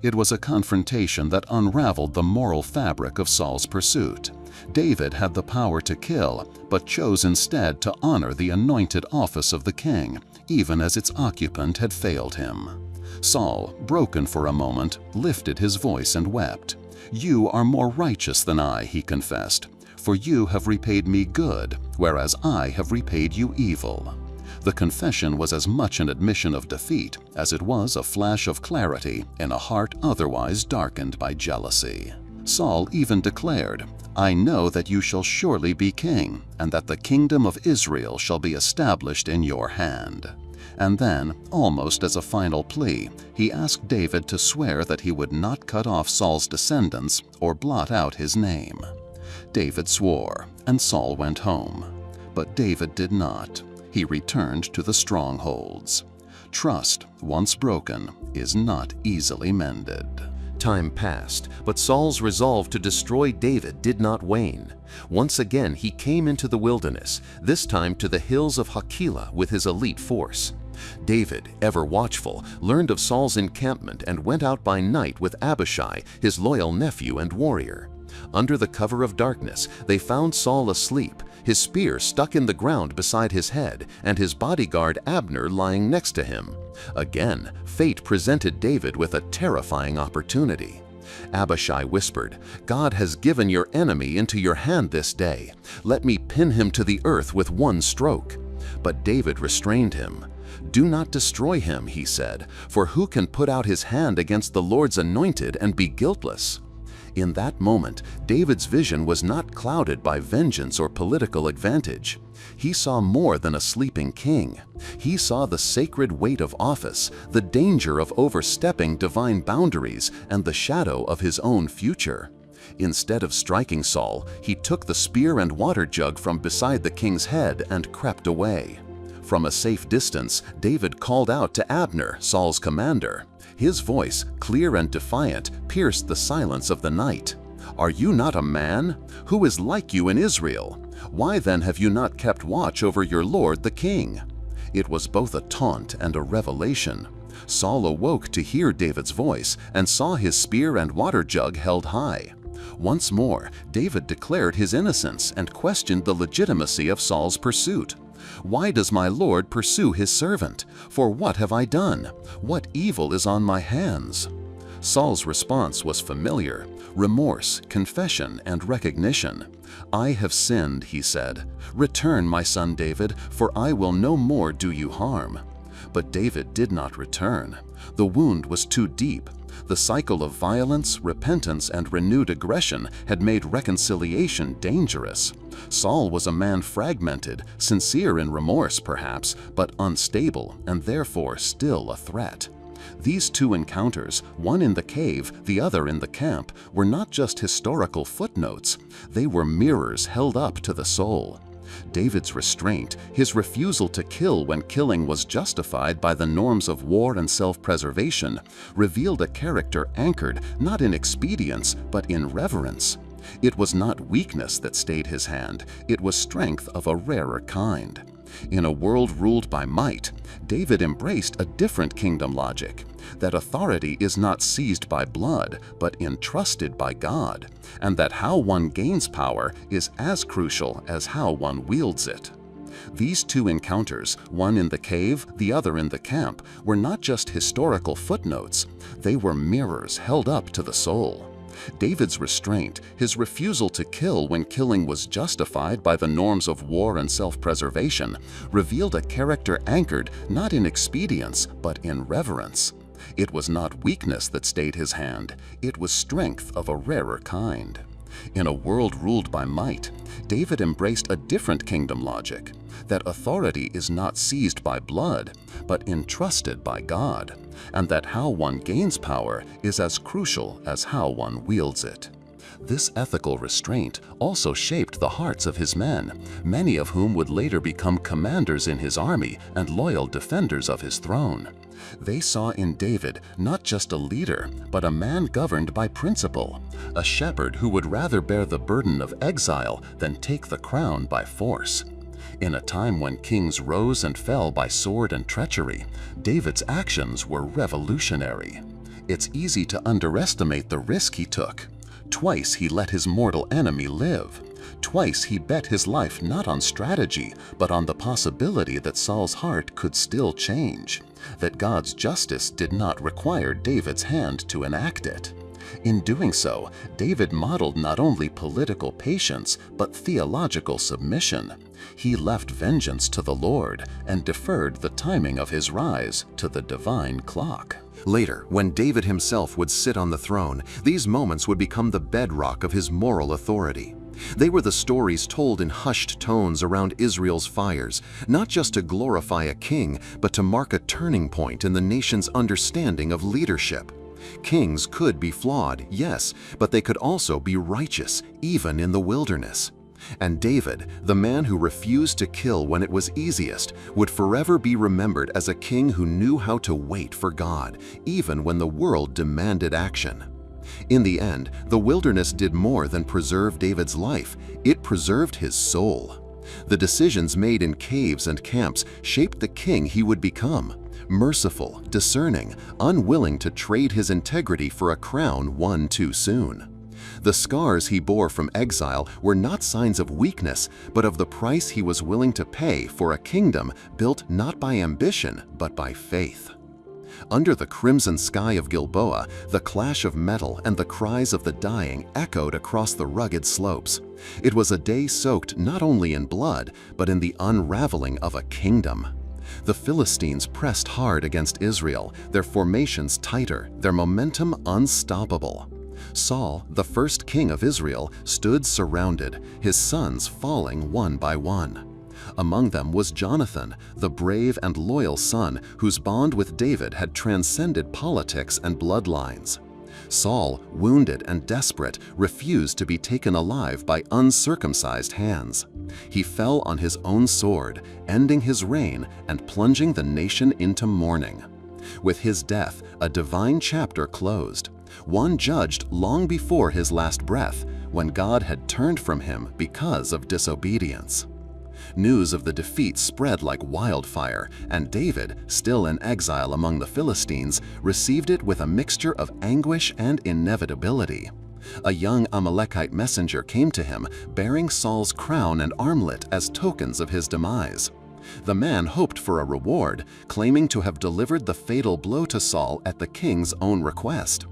It was a confrontation that unraveled the moral fabric of Saul's pursuit. David had the power to kill, but chose instead to honor the anointed office of the king, even as its occupant had failed him. Saul, broken for a moment, lifted his voice and wept. "You are more righteous than I," he confessed, "for you have repaid me good, whereas I have repaid you evil." The confession was as much an admission of defeat as it was a flash of clarity in a heart otherwise darkened by jealousy. Saul even declared, "I know that you shall surely be king, and that the kingdom of Israel shall be established in your hand." And then, almost as a final plea, he asked David to swear that he would not cut off Saul's descendants or blot out his name. David swore, and Saul went home. But David did not. He returned to the strongholds. Trust, once broken, is not easily mended. Time passed, but Saul's resolve to destroy David did not wane. Once again he came into the wilderness, this time to the hills of Hakilah with his elite force. David, ever watchful, learned of Saul's encampment and went out by night with Abishai, his loyal nephew and warrior. Under the cover of darkness, they found Saul asleep, his spear stuck in the ground beside his head, and his bodyguard Abner lying next to him. Again, fate presented David with a terrifying opportunity. Abishai whispered, "God has given your enemy into your hand this day. Let me pin him to the earth with one stroke." But David restrained him. "Do not destroy him," he said, "for who can put out his hand against the Lord's anointed and be guiltless?" In that moment, David's vision was not clouded by vengeance or political advantage. He saw more than a sleeping king. He saw the sacred weight of office, the danger of overstepping divine boundaries, and the shadow of his own future. Instead of striking Saul, he took the spear and water jug from beside the king's head and crept away. From a safe distance, David called out to Abner, Saul's commander. His voice, clear and defiant, pierced the silence of the night. "Are you not a man? Who is like you in Israel? Why then have you not kept watch over your lord the king?" It was both a taunt and a revelation. Saul awoke to hear David's voice and saw his spear and water jug held high. Once more, David declared his innocence and questioned the legitimacy of Saul's pursuit. "Why does my Lord pursue his servant? For what have I done? What evil is on my hands?" Saul's response was familiar: remorse, confession, and recognition. "I have sinned," he said. "Return, my son David, for I will no more do you harm." But David did not return. The wound was too deep. The cycle of violence, repentance, and renewed aggression had made reconciliation dangerous. Saul was a man fragmented, sincere in remorse perhaps, but unstable and therefore still a threat. These two encounters, one in the cave, the other in the camp, were not just historical footnotes. They were mirrors held up to the soul. David's restraint, his refusal to kill when killing was justified by the norms of war and self-preservation, revealed a character anchored not in expedience but in reverence. It was not weakness that stayed his hand, it was strength of a rarer kind. In a world ruled by might, David embraced a different kingdom logic, that authority is not seized by blood, but entrusted by God, and that how one gains power is as crucial as how one wields it. These two encounters, one in the cave, the other in the camp, were not just historical footnotes, they were mirrors held up to the soul. David's restraint, his refusal to kill when killing was justified by the norms of war and self-preservation, revealed a character anchored not in expedience but in reverence. It was not weakness that stayed his hand, it was strength of a rarer kind. In a world ruled by might, David embraced a different kingdom logic, that authority is not seized by blood, but entrusted by God, and that how one gains power is as crucial as how one wields it. This ethical restraint also shaped the hearts of his men, many of whom would later become commanders in his army and loyal defenders of his throne. They saw in David not just a leader, but a man governed by principle, a shepherd who would rather bear the burden of exile than take the crown by force. In a time when kings rose and fell by sword and treachery, David's actions were revolutionary. It's easy to underestimate the risk he took. Twice he let his mortal enemy live. Twice he bet his life not on strategy, but on the possibility that Saul's heart could still change, that God's justice did not require David's hand to enact it. In doing so, David modeled not only political patience, but theological submission. He left vengeance to the Lord and deferred the timing of his rise to the divine clock. Later, when David himself would sit on the throne, these moments would become the bedrock of his moral authority. They were the stories told in hushed tones around Israel's fires, not just to glorify a king, but to mark a turning point in the nation's understanding of leadership. Kings could be flawed, yes, but they could also be righteous, even in the wilderness. And David, the man who refused to kill when it was easiest, would forever be remembered as a king who knew how to wait for God, even when the world demanded action. In the end, the wilderness did more than preserve David's life, it preserved his soul. The decisions made in caves and camps shaped the king he would become, merciful, discerning, unwilling to trade his integrity for a crown won too soon. The scars he bore from exile were not signs of weakness, but of the price he was willing to pay for a kingdom built not by ambition, but by faith. Under the crimson sky of Gilboa, the clash of metal and the cries of the dying echoed across the rugged slopes. It was a day soaked not only in blood, but in the unraveling of a kingdom. The Philistines pressed hard against Israel, their formations tighter, their momentum unstoppable. Saul, the first king of Israel, stood surrounded, his sons falling one by one. Among them was Jonathan, the brave and loyal son whose bond with David had transcended politics and bloodlines. Saul, wounded and desperate, refused to be taken alive by uncircumcised hands. He fell on his own sword, ending his reign and plunging the nation into mourning. With his death, a divine chapter closed, one judged long before his last breath, when God had turned from him because of disobedience. News of the defeat spread like wildfire, and David, still in exile among the Philistines, received it with a mixture of anguish and inevitability. A young Amalekite messenger came to him, bearing Saul's crown and armlet as tokens of his demise. The man hoped for a reward, claiming to have delivered the fatal blow to Saul at the king's own request.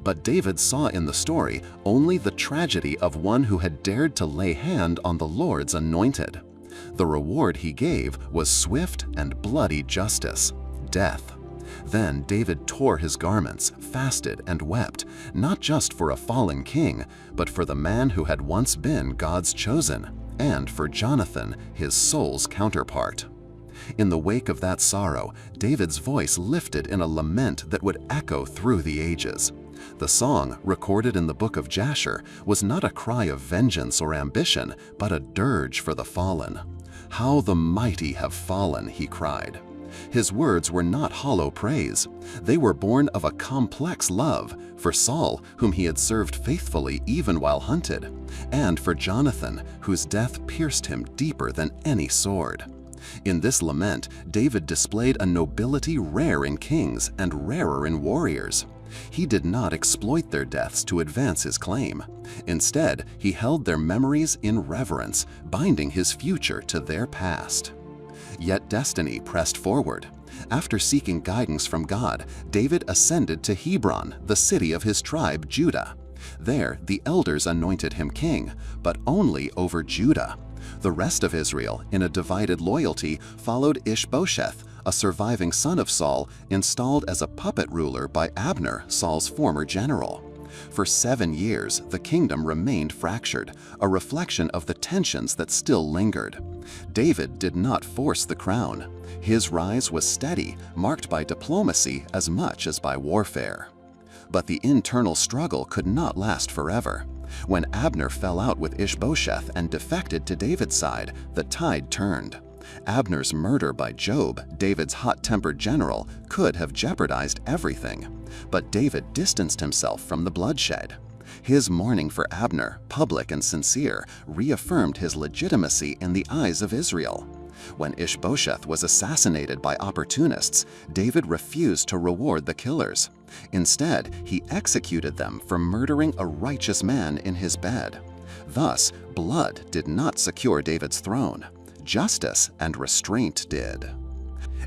But David saw in the story only the tragedy of one who had dared to lay hand on the Lord's anointed. The reward he gave was swift and bloody justice, death. Then David tore his garments, fasted and wept, not just for a fallen king, but for the man who had once been God's chosen, and for Jonathan, his soul's counterpart. In the wake of that sorrow, David's voice lifted in a lament that would echo through the ages. The song, recorded in the book of Jasher, was not a cry of vengeance or ambition, but a dirge for the fallen. "How the mighty have fallen," he cried. His words were not hollow praise. They were born of a complex love for Saul, whom he had served faithfully even while hunted, and for Jonathan, whose death pierced him deeper than any sword. In this lament, David displayed a nobility rare in kings and rarer in warriors. He did not exploit their deaths to advance his claim. Instead, he held their memories in reverence, binding his future to their past. Yet destiny pressed forward. After seeking guidance from God, David ascended to Hebron, the city of his tribe, Judah. There, the elders anointed him king, but only over Judah. The rest of Israel, in a divided loyalty, followed Ishbosheth, a surviving son of Saul, installed as a puppet ruler by Abner, Saul's former general. For 7 years, the kingdom remained fractured, a reflection of the tensions that still lingered. David did not force the crown. His rise was steady, marked by diplomacy as much as by warfare. But the internal struggle could not last forever. When Abner fell out with Ishbosheth and defected to David's side, the tide turned. Abner's murder by Joab, David's hot-tempered general, could have jeopardized everything. But David distanced himself from the bloodshed. His mourning for Abner, public and sincere, reaffirmed his legitimacy in the eyes of Israel. When Ishbosheth was assassinated by opportunists, David refused to reward the killers. Instead, he executed them for murdering a righteous man in his bed. Thus, blood did not secure David's throne. Justice and restraint did.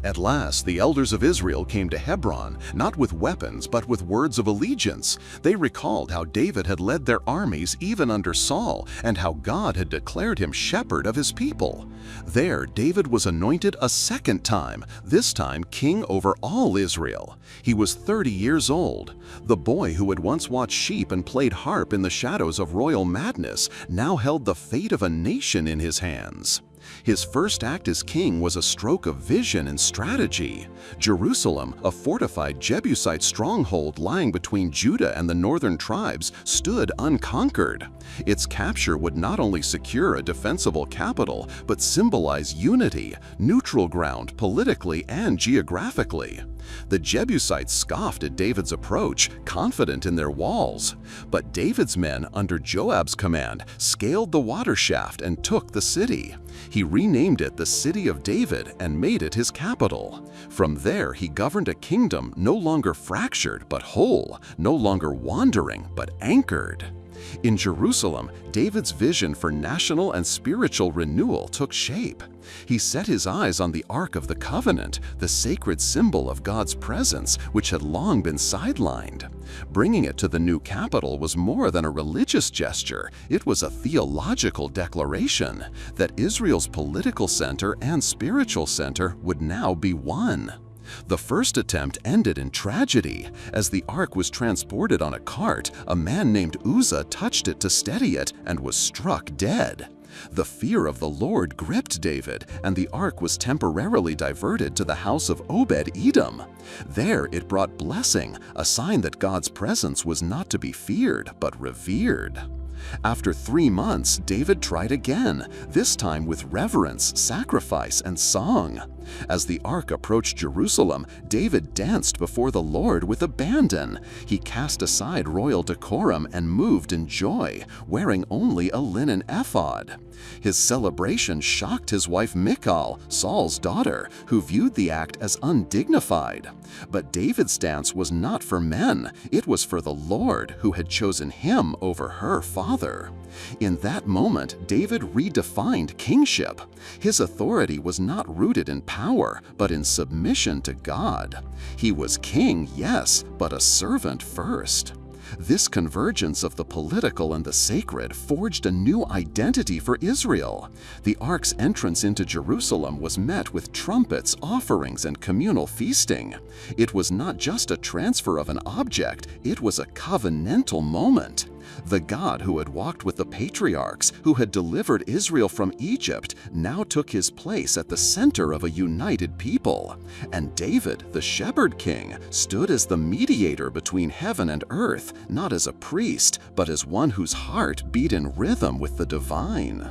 At last, the elders of Israel came to Hebron, not with weapons, but with words of allegiance. They recalled how David had led their armies even under Saul, and how God had declared him shepherd of his people. There, David was anointed a second time, this time king over all Israel. He was 30 years old. The boy who had once watched sheep and played harp in the shadows of royal madness now held the fate of a nation in his hands. His first act as king was a stroke of vision and strategy. Jerusalem, a fortified Jebusite stronghold lying between Judah and the northern tribes, stood unconquered. Its capture would not only secure a defensible capital, but symbolize unity, neutral ground politically and geographically. The Jebusites scoffed at David's approach, confident in their walls. But David's men, under Joab's command, scaled the water shaft and took the city. He renamed it the City of David and made it his capital. From there, he governed a kingdom no longer fractured but whole, no longer wandering but anchored. In Jerusalem, David's vision for national and spiritual renewal took shape. He set his eyes on the Ark of the Covenant, the sacred symbol of God's presence, which had long been sidelined. Bringing it to the new capital was more than a religious gesture. It was a theological declaration that Israel's political center and spiritual center would now be one. The first attempt ended in tragedy. As the ark was transported on a cart, a man named Uzzah touched it to steady it and was struck dead. The fear of the Lord gripped David, and the ark was temporarily diverted to the house of Obed-Edom. There it brought blessing, a sign that God's presence was not to be feared, but revered. After 3 months, David tried again, this time with reverence, sacrifice, and song. As the ark approached Jerusalem, David danced before the Lord with abandon. He cast aside royal decorum and moved in joy, wearing only a linen ephod. His celebration shocked his wife Michal, Saul's daughter, who viewed the act as undignified. But David's dance was not for men, it was for the Lord, who had chosen him over her father. In that moment, David redefined kingship. His authority was not rooted in power, but in submission to God. He was king, yes, but a servant first. This convergence of the political and the sacred forged a new identity for Israel. The ark's entrance into Jerusalem was met with trumpets, offerings, and communal feasting. It was not just a transfer of an object, it was a covenantal moment. The God who had walked with the patriarchs, who had delivered Israel from Egypt, now took his place at the center of a united people. And David, the shepherd king, stood as the mediator between heaven and earth, not as a priest, but as one whose heart beat in rhythm with the divine.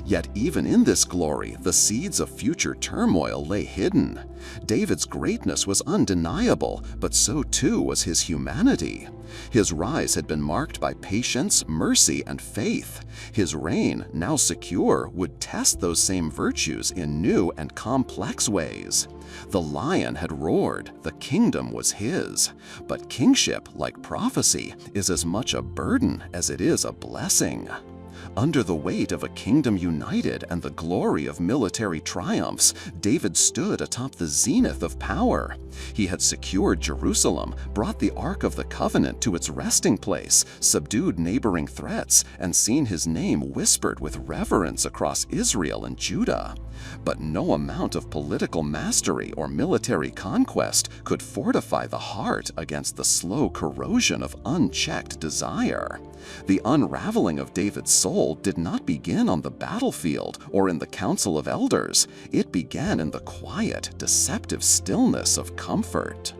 Yet even in this glory, the seeds of future turmoil lay hidden. David's greatness was undeniable, but so too was his humanity. His rise had been marked by patience, mercy, and faith. His reign, now secure, would test those same virtues in new and complex ways. The lion had roared, the kingdom was his. But kingship, like prophecy, is as much a burden as it is a blessing. Under the weight of a kingdom united and the glory of military triumphs, David stood atop the zenith of power. He had secured Jerusalem, brought the Ark of the Covenant to its resting place, subdued neighboring threats, and seen his name whispered with reverence across Israel and Judah. But no amount of political mastery or military conquest could fortify the heart against the slow corrosion of unchecked desire. The unraveling of David's soul did not begin on the battlefield or in the council of elders. It began in the quiet, deceptive stillness of comfort.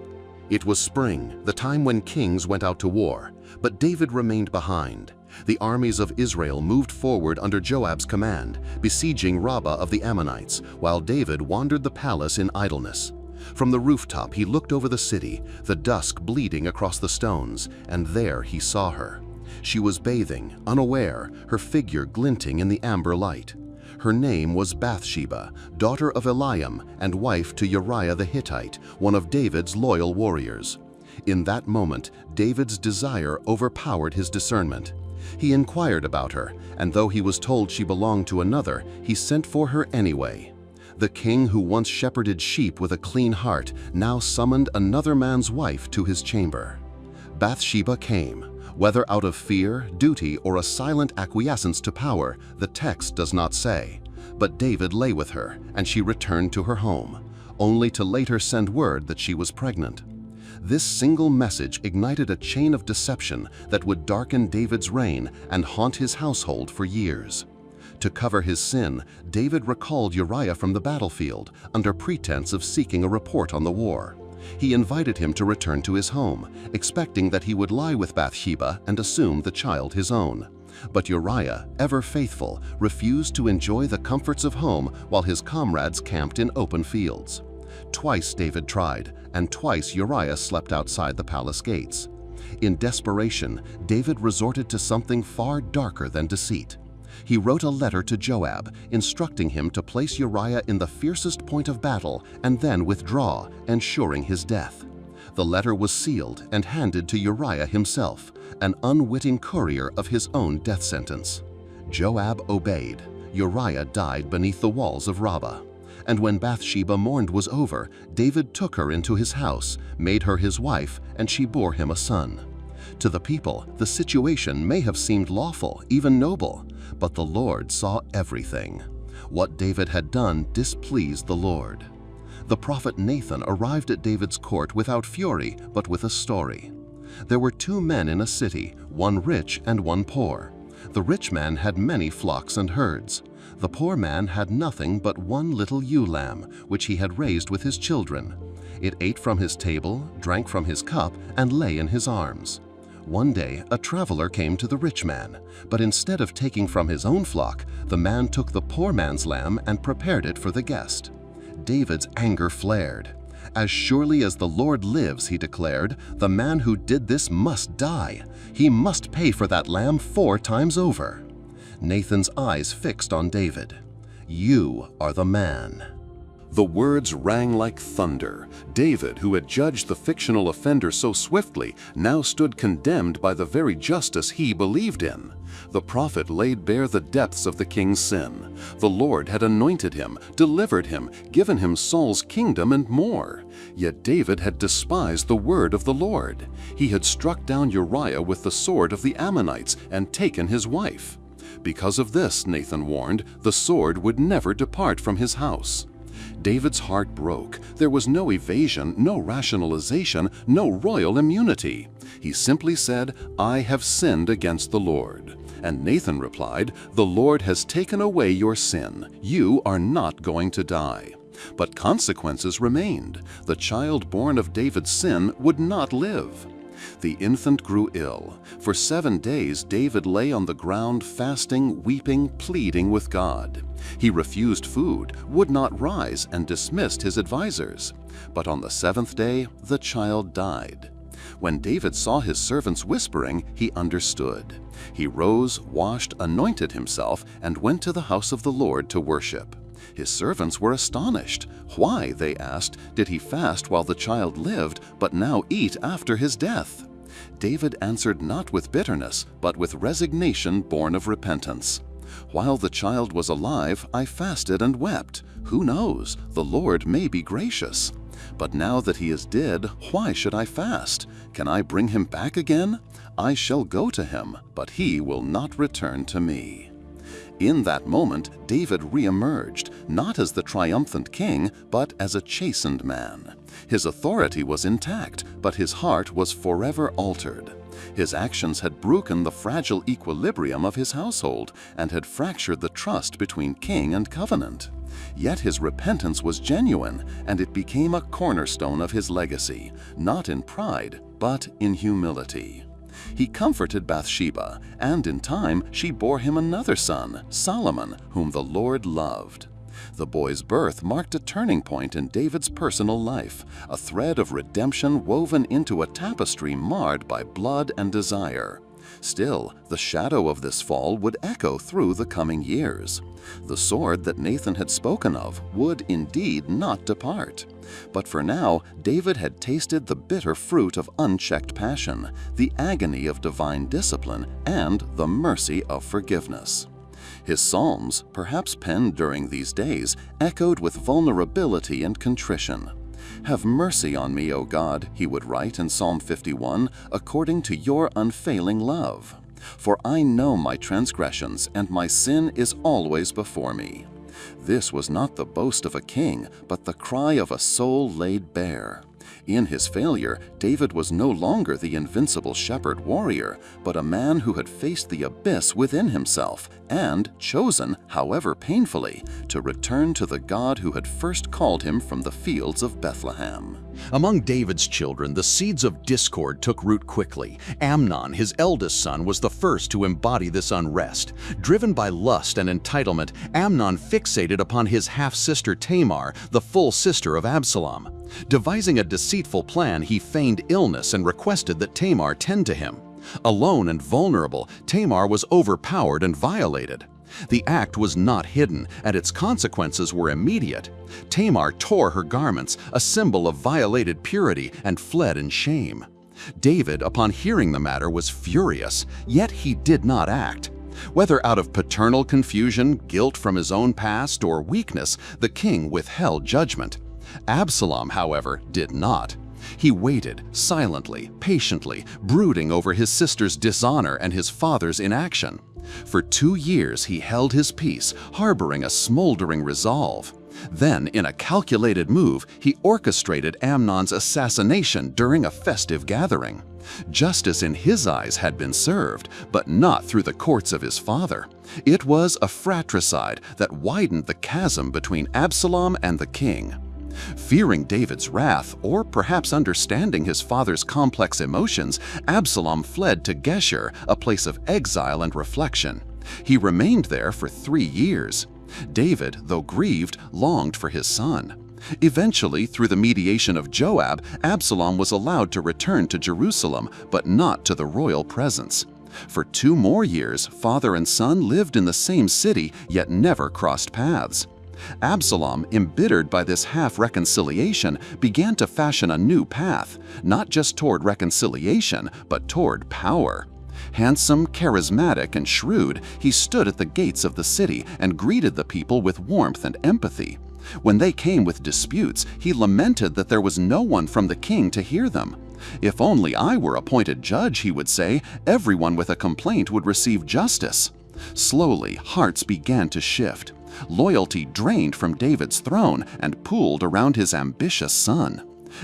It was spring, the time when kings went out to war, but David remained behind. The armies of Israel moved forward under Joab's command, besieging Rabbah of the Ammonites, while David wandered the palace in idleness. From the rooftop he looked over the city, the dusk bleeding across the stones, and there he saw her. She was bathing, unaware, her figure glinting in the amber light. Her name was Bathsheba, daughter of Eliam and wife to Uriah the Hittite, one of David's loyal warriors. In that moment, David's desire overpowered his discernment. He inquired about her, and though he was told she belonged to another, he sent for her anyway. The king who once shepherded sheep with a clean heart now summoned another man's wife to his chamber. Bathsheba came. Whether out of fear, duty, or a silent acquiescence to power, the text does not say. But David lay with her, and she returned to her home, only to later send word that she was pregnant. This single message ignited a chain of deception that would darken David's reign and haunt his household for years. To cover his sin, David recalled Uriah from the battlefield under pretense of seeking a report on the war. He invited him to return to his home, expecting that he would lie with Bathsheba and assume the child his own. But Uriah, ever faithful, refused to enjoy the comforts of home while his comrades camped in open fields. Twice David tried, and twice Uriah slept outside the palace gates. In desperation, David resorted to something far darker than deceit. He wrote a letter to Joab, instructing him to place Uriah in the fiercest point of battle and then withdraw, ensuring his death. The letter was sealed and handed to Uriah himself, an unwitting courier of his own death sentence. Joab obeyed. Uriah died beneath the walls of Rabbah. And when Bathsheba mourned was over, David took her into his house, made her his wife, and she bore him a son. To the people, the situation may have seemed lawful, even noble, but the Lord saw everything. What David had done displeased the Lord. The prophet Nathan arrived at David's court without fury, but with a story. There were 2 men in a city, one rich and one poor. The rich man had many flocks and herds. The poor man had nothing but one little ewe lamb, which he had raised with his children. It ate from his table, drank from his cup, and lay in his arms. One day a traveler came to the rich man, but instead of taking from his own flock, the man took the poor man's lamb and prepared it for the guest. David's anger flared. "As surely as the Lord lives," he declared, "the man who did this must die. He must pay for that lamb 4 times over." Nathan's eyes fixed on David. "You are the man." The words rang like thunder. David, who had judged the fictional offender so swiftly, now stood condemned by the very justice he believed in. The prophet laid bare the depths of the king's sin. The Lord had anointed him, delivered him, given him Saul's kingdom and more. Yet David had despised the word of the Lord. He had struck down Uriah with the sword of the Ammonites and taken his wife. Because of this, Nathan warned, the sword would never depart from his house. David's heart broke. There was no evasion, no rationalization, no royal immunity. He simply said, "I have sinned against the Lord." And Nathan replied, "The Lord has taken away your sin. You are not going to die." But consequences remained. The child born of David's sin would not live. The infant grew ill. For 7 days David lay on the ground fasting, weeping, pleading with God. He refused food, would not rise, and dismissed his advisors. But on the 7th day, the child died. When David saw his servants whispering, he understood. He rose, washed, anointed himself, and went to the house of the Lord to worship. His servants were astonished. Why, they asked, did he fast while the child lived, but now eat after his death? David answered not with bitterness, but with resignation born of repentance. While the child was alive, I fasted and wept. Who knows? The Lord may be gracious. But now that he is dead, why should I fast? Can I bring him back again? I shall go to him, but he will not return to me. In that moment, David re-emerged, not as the triumphant king, but as a chastened man. His authority was intact, but his heart was forever altered. His actions had broken the fragile equilibrium of his household and had fractured the trust between king and covenant. Yet his repentance was genuine, and it became a cornerstone of his legacy, not in pride, but in humility. He comforted Bathsheba, and in time she bore him another son, Solomon, whom the Lord loved. The boy's birth marked a turning point in David's personal life, a thread of redemption woven into a tapestry marred by blood and desire. Still, the shadow of this fall would echo through the coming years. The sword that Nathan had spoken of would indeed not depart. But for now, David had tasted the bitter fruit of unchecked passion, the agony of divine discipline, and the mercy of forgiveness. His psalms, perhaps penned during these days, echoed with vulnerability and contrition. "Have mercy on me, O God," he would write in Psalm 51, "according to your unfailing love. For I know my transgressions, and my sin is always before me." This was not the boast of a king, but the cry of a soul laid bare. In his failure, David was no longer the invincible shepherd warrior, but a man who had faced the abyss within himself and chosen, however painfully, to return to the God who had first called him from the fields of Bethlehem. Among David's children, the seeds of discord took root quickly. Amnon, his eldest son, was the first to embody this unrest. Driven by lust and entitlement, Amnon fixated upon his half-sister Tamar, the full sister of Absalom. Devising a deceitful plan, he feigned illness and requested that Tamar tend to him. Alone and vulnerable, Tamar was overpowered and violated. The act was not hidden, and its consequences were immediate. Tamar tore her garments, a symbol of violated purity, and fled in shame. David, upon hearing the matter, was furious, yet he did not act. Whether out of paternal confusion, guilt from his own past, or weakness, the king withheld judgment. Absalom, however, did not. He waited, silently, patiently, brooding over his sister's dishonor and his father's inaction. For 2 years he held his peace, harboring a smoldering resolve. Then, in a calculated move, he orchestrated Amnon's assassination during a festive gathering. Justice in his eyes had been served, but not through the courts of his father. It was a fratricide that widened the chasm between Absalom and the king. Fearing David's wrath, or perhaps understanding his father's complex emotions, Absalom fled to Geshur, a place of exile and reflection. He remained there for 3 years. David, though grieved, longed for his son. Eventually, through the mediation of Joab, Absalom was allowed to return to Jerusalem, but not to the royal presence. For 2 more years, father and son lived in the same city, yet never crossed paths. Absalom, embittered by this half-reconciliation, began to fashion a new path, not just toward reconciliation, but toward power. Handsome, charismatic, and shrewd, he stood at the gates of the city and greeted the people with warmth and empathy. When they came with disputes, he lamented that there was no one from the king to hear them. "If only I were appointed judge," he would say, "everyone with a complaint would receive justice." Slowly, hearts began to shift. Loyalty drained from David's throne and pooled around his ambitious son.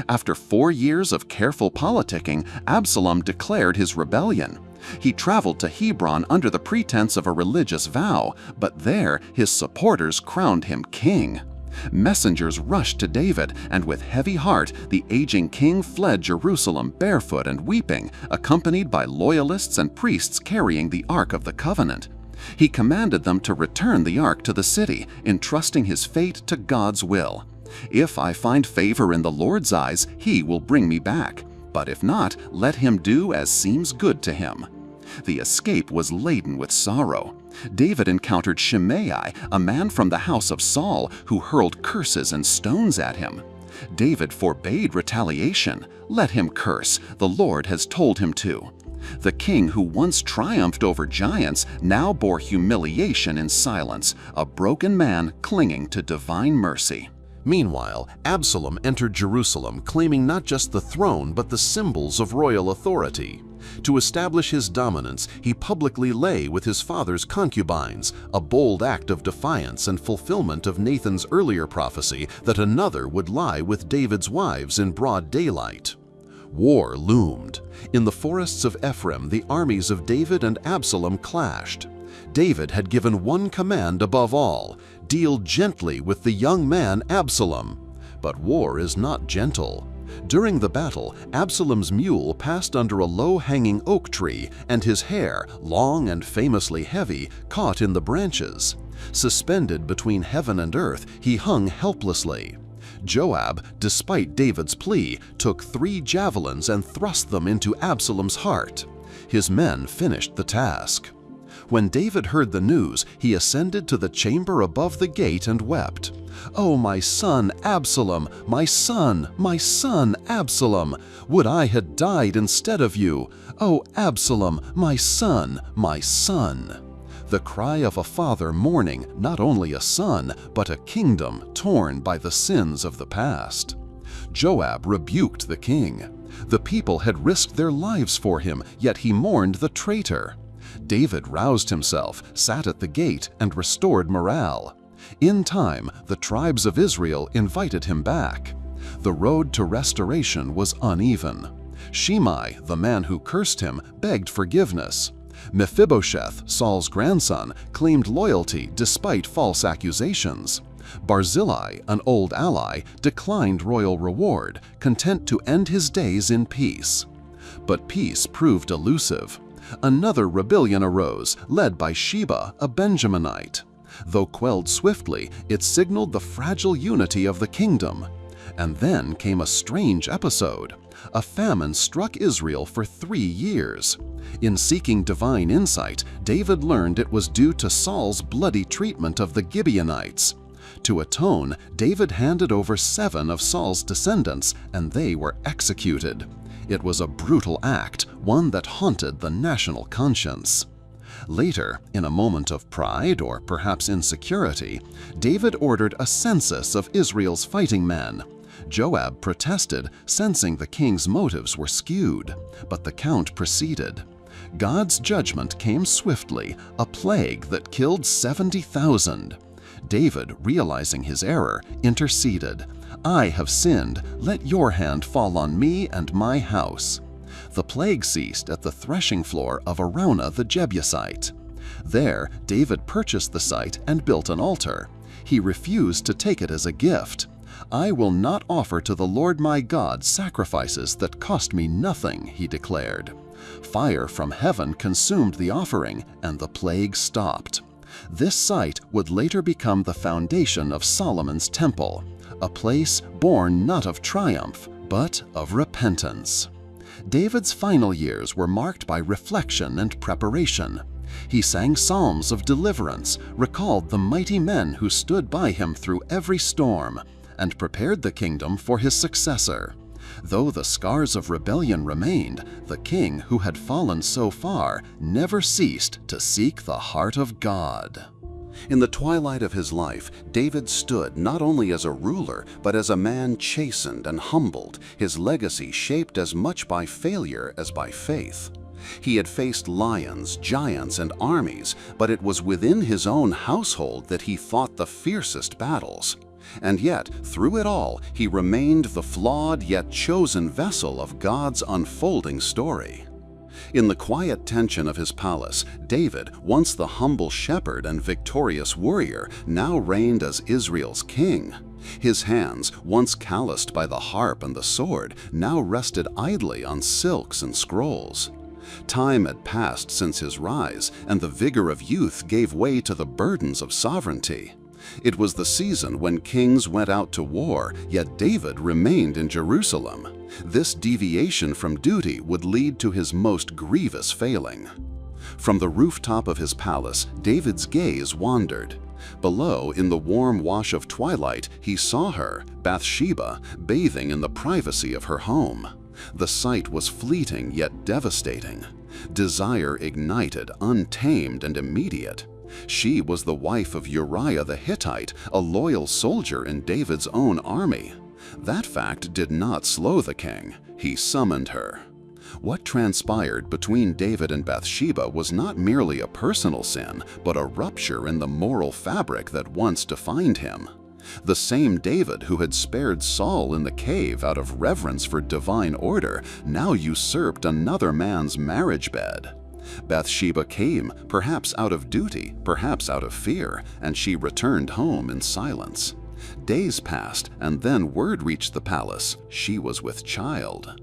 After 4 years of careful politicking, Absalom declared his rebellion. He traveled to Hebron under the pretense of a religious vow, but there his supporters crowned him king. Messengers rushed to David, and with heavy heart, the aging king fled Jerusalem barefoot and weeping, accompanied by loyalists and priests carrying the Ark of the Covenant. He commanded them to return the ark to the city, entrusting his fate to God's will. "If I find favor in the Lord's eyes, he will bring me back. But if not, let him do as seems good to him." The escape was laden with sorrow. David encountered Shimei, a man from the house of Saul, who hurled curses and stones at him. David forbade retaliation. "Let him curse, the Lord has told him to." The king who once triumphed over giants now bore humiliation in silence, a broken man clinging to divine mercy. Meanwhile, Absalom entered Jerusalem claiming not just the throne but the symbols of royal authority. To establish his dominance, he publicly lay with his father's concubines, a bold act of defiance and fulfillment of Nathan's earlier prophecy that another would lie with David's wives in broad daylight. War loomed. In the forests of Ephraim, the armies of David and Absalom clashed. David had given one command above all: deal gently with the young man Absalom. But war is not gentle. During the battle, Absalom's mule passed under a low-hanging oak tree, and his hair, long and famously heavy, caught in the branches. Suspended between heaven and earth, he hung helplessly. Joab, despite David's plea, took 3 javelins and thrust them into Absalom's heart. His men finished the task. When David heard the news, he ascended to the chamber above the gate and wept. "Oh, my son Absalom, my son, Absalom! Would I had died instead of you! Oh, Absalom, my son, my son!" The cry of a father mourning not only a son, but a kingdom torn by the sins of the past. Joab rebuked the king. The people had risked their lives for him, yet he mourned the traitor. David roused himself, sat at the gate, and restored morale. In time, the tribes of Israel invited him back. The road to restoration was uneven. Shimei, the man who cursed him, begged forgiveness. Mephibosheth, Saul's grandson, claimed loyalty despite false accusations. Barzillai, an old ally, declined royal reward, content to end his days in peace. But peace proved elusive. Another rebellion arose, led by Sheba, a Benjaminite. Though quelled swiftly, it signaled the fragile unity of the kingdom. And then came a strange episode. A famine struck Israel for 3 years. In seeking divine insight, David learned it was due to Saul's bloody treatment of the Gibeonites. To atone, David handed over 7 of Saul's descendants, and they were executed. It was a brutal act, one that haunted the national conscience. Later, in a moment of pride or perhaps insecurity, David ordered a census of Israel's fighting men. Joab protested, sensing the king's motives were skewed, but the count proceeded. God's judgment came swiftly, a plague that killed 70,000. David, realizing his error, interceded. "I have sinned, let your hand fall on me and my house." The plague ceased at the threshing floor of Araunah the Jebusite. There, David purchased the site and built an altar. He refused to take it as a gift. "I will not offer to the Lord my God sacrifices that cost me nothing," he declared. Fire from heaven consumed the offering, and the plague stopped. This site would later become the foundation of Solomon's temple, a place born not of triumph, but of repentance. David's final years were marked by reflection and preparation. He sang psalms of deliverance, recalled the mighty men who stood by him through every storm, and prepared the kingdom for his successor. Though the scars of rebellion remained, the king who had fallen so far never ceased to seek the heart of God. In the twilight of his life, David stood not only as a ruler, but as a man chastened and humbled, his legacy shaped as much by failure as by faith. He had faced lions, giants, and armies, but it was within his own household that he fought the fiercest battles. And yet, through it all, he remained the flawed yet chosen vessel of God's unfolding story. In the quiet tension of his palace, David, once the humble shepherd and victorious warrior, now reigned as Israel's king. His hands, once calloused by the harp and the sword, now rested idly on silks and scrolls. Time had passed since his rise, and the vigor of youth gave way to the burdens of sovereignty. It was the season when kings went out to war, yet David remained in Jerusalem. This deviation from duty would lead to his most grievous failing. From the rooftop of his palace, David's gaze wandered. Below, in the warm wash of twilight, he saw her, Bathsheba, bathing in the privacy of her home. The sight was fleeting yet devastating. Desire ignited, untamed and immediate. She was the wife of Uriah the Hittite, a loyal soldier in David's own army. That fact did not slow the king. He summoned her. What transpired between David and Bathsheba was not merely a personal sin, but a rupture in the moral fabric that once defined him. The same David who had spared Saul in the cave out of reverence for divine order now usurped another man's marriage bed. Bathsheba came, perhaps out of duty, perhaps out of fear, and she returned home in silence. Days passed, and then word reached the palace: she was with child.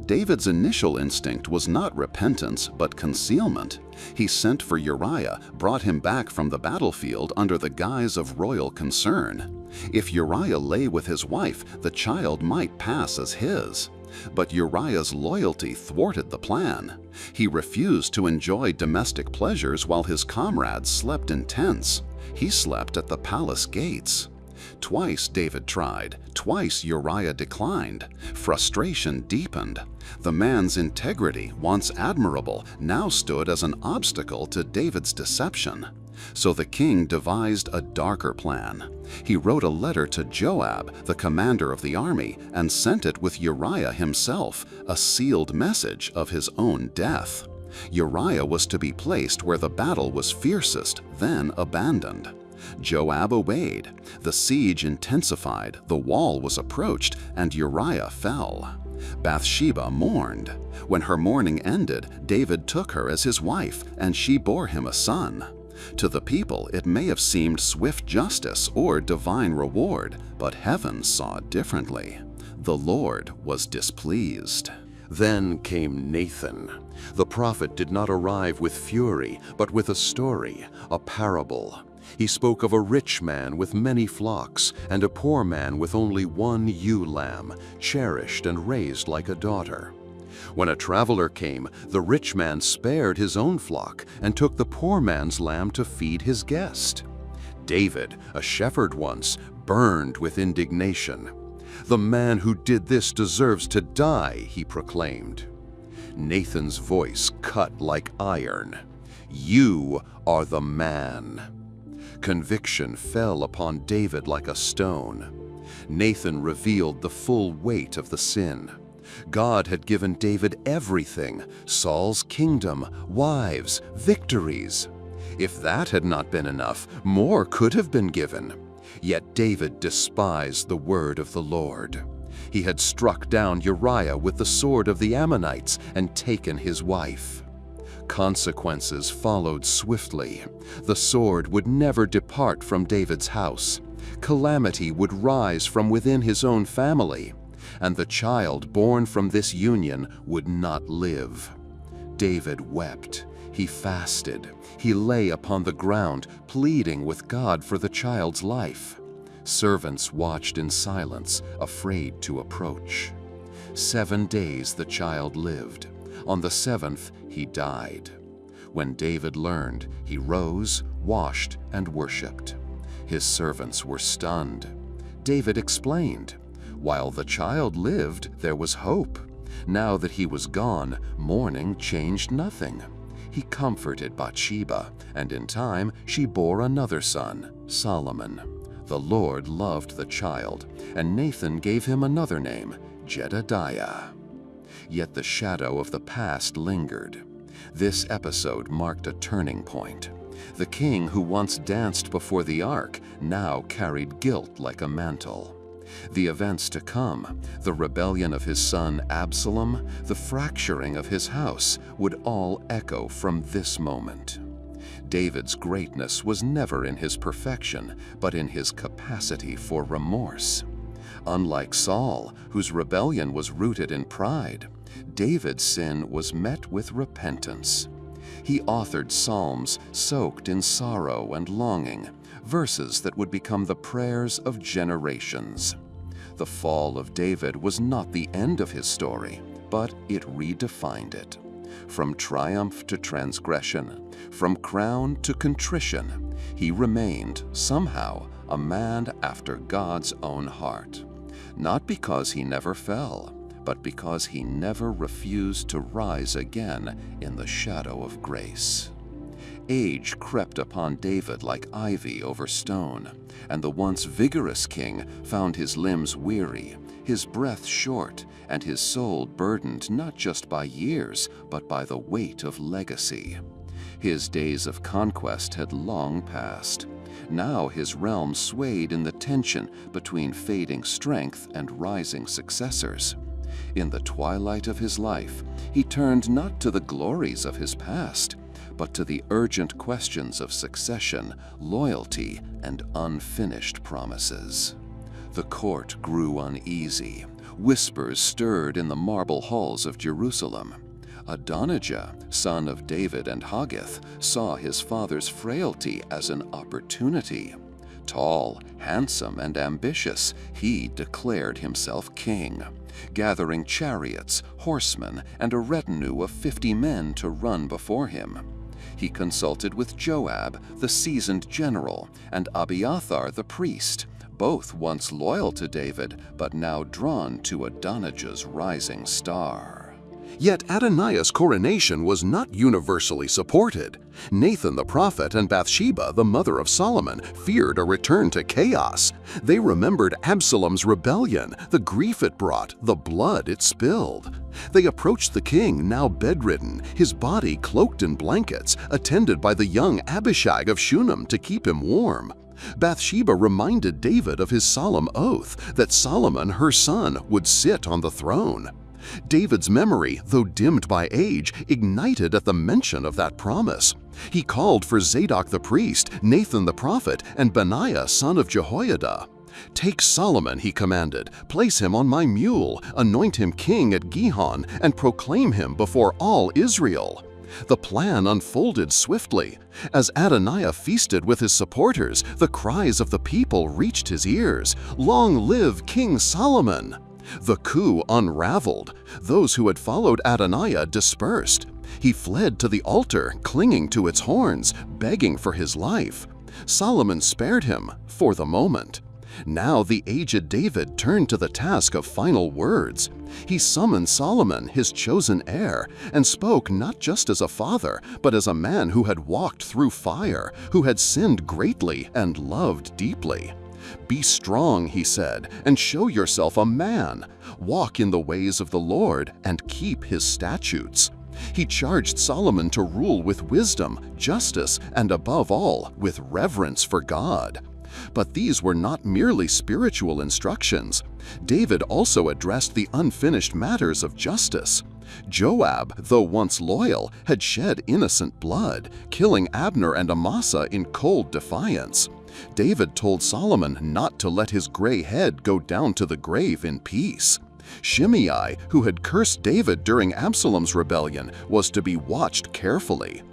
David's initial instinct was not repentance, but concealment. He sent for Uriah, brought him back from the battlefield under the guise of royal concern. If Uriah lay with his wife, the child might pass as his. But Uriah's loyalty thwarted the plan. He refused to enjoy domestic pleasures while his comrades slept in tents. He slept at the palace gates. Twice David tried, twice Uriah declined. Frustration deepened. The man's integrity, once admirable, now stood as an obstacle to David's deception. So the king devised a darker plan. He wrote a letter to Joab, the commander of the army, and sent it with Uriah himself, a sealed message of his own death. Uriah was to be placed where the battle was fiercest, then abandoned. Joab obeyed. The siege intensified, the wall was approached, and Uriah fell. Bathsheba mourned. When her mourning ended, David took her as his wife, and she bore him a son. To the people, it may have seemed swift justice or divine reward, but heaven saw differently. The Lord was displeased. Then came Nathan. The prophet did not arrive with fury, but with a story, a parable. He spoke of a rich man with many flocks and a poor man with only one ewe lamb, cherished and raised like a daughter. When a traveler came, the rich man spared his own flock and took the poor man's lamb to feed his guest. David, a shepherd once, burned with indignation. "The man who did this deserves to die," he proclaimed. Nathan's voice cut like iron. "You are the man." Conviction fell upon David like a stone. Nathan revealed the full weight of the sin. God had given David everything: Saul's kingdom, wives, victories. If that had not been enough, more could have been given. Yet David despised the word of the Lord. He had struck down Uriah with the sword of the Ammonites and taken his wife. Consequences followed swiftly. The sword would never depart from David's house. Calamity would rise from within his own family, and the child born from this union would not live. David wept. He fasted. He lay upon the ground, pleading with God for the child's life. Servants watched in silence, afraid to approach. 7 days the child lived. On the 7th, he died. When David learned, he rose, washed, and worshipped. His servants were stunned. David explained, "While the child lived, there was hope. Now that he was gone, mourning changed nothing." He comforted Bathsheba, and in time she bore another son, Solomon. The Lord loved the child, and Nathan gave him another name, Jedediah. Yet the shadow of the past lingered. This episode marked a turning point. The king who once danced before the ark now carried guilt like a mantle. The events to come, the rebellion of his son Absalom, the fracturing of his house, would all echo from this moment. David's greatness was never in his perfection, but in his capacity for remorse. Unlike Saul, whose rebellion was rooted in pride, David's sin was met with repentance. He authored psalms soaked in sorrow and longing, verses that would become the prayers of generations. The fall of David was not the end of his story, but it redefined it. From triumph to transgression, from crown to contrition, he remained, somehow, a man after God's own heart. Not because he never fell, but because he never refused to rise again in the shadow of grace. Age crept upon David like ivy over stone, and the once vigorous king found his limbs weary, his breath short, and his soul burdened not just by years, but by the weight of legacy. His days of conquest had long passed. Now his realm swayed in the tension between fading strength and rising successors. In the twilight of his life, he turned not to the glories of his past, but to the urgent questions of succession, loyalty, and unfinished promises. The court grew uneasy. Whispers stirred in the marble halls of Jerusalem. Adonijah, son of David and Haggith, saw his father's frailty as an opportunity. Tall, handsome, and ambitious, he declared himself king, gathering chariots, horsemen, and a retinue of 50 men to run before him. He consulted with Joab, the seasoned general, and Abiathar the priest, both once loyal to David, but now drawn to Adonijah's rising star. Yet Adonijah's coronation was not universally supported. Nathan the prophet and Bathsheba, the mother of Solomon, feared a return to chaos. They remembered Absalom's rebellion, the grief it brought, the blood it spilled. They approached the king, now bedridden, his body cloaked in blankets, attended by the young Abishag of Shunem to keep him warm. Bathsheba reminded David of his solemn oath that Solomon, her son, would sit on the throne. David's memory, though dimmed by age, ignited at the mention of that promise. He called for Zadok the priest, Nathan the prophet, and Benaiah son of Jehoiada. "Take Solomon," he commanded, "place him on my mule, anoint him king at Gihon, and proclaim him before all Israel." The plan unfolded swiftly. As Adonijah feasted with his supporters, the cries of the people reached his ears. "Long live King Solomon!" The coup unraveled. Those who had followed Adonijah dispersed. He fled to the altar, clinging to its horns, begging for his life. Solomon spared him, for the moment. Now the aged David turned to the task of final words. He summoned Solomon, his chosen heir, and spoke not just as a father, but as a man who had walked through fire, who had sinned greatly and loved deeply. "Be strong," he said, "and show yourself a man. Walk in the ways of the Lord and keep his statutes." He charged Solomon to rule with wisdom, justice, and above all, with reverence for God. But these were not merely spiritual instructions. David also addressed the unfinished matters of justice. Joab, though once loyal, had shed innocent blood, killing Abner and Amasa in cold defiance. David told Solomon not to let his gray head go down to the grave in peace. Shimei, who had cursed David during Absalom's rebellion, was to be watched carefully.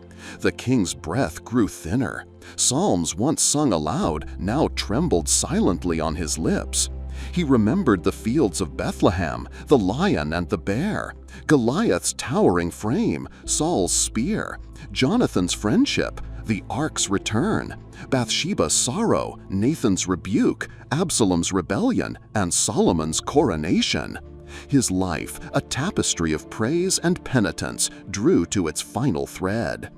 The king's breath grew thinner. Psalms once sung aloud now trembled silently on his lips. He remembered the fields of Bethlehem, the lion and the bear, Goliath's towering frame, Saul's spear, Jonathan's friendship, the ark's return, Bathsheba's sorrow, Nathan's rebuke, Absalom's rebellion, and Solomon's coronation. His life, a tapestry of praise and penitence, drew to its final thread.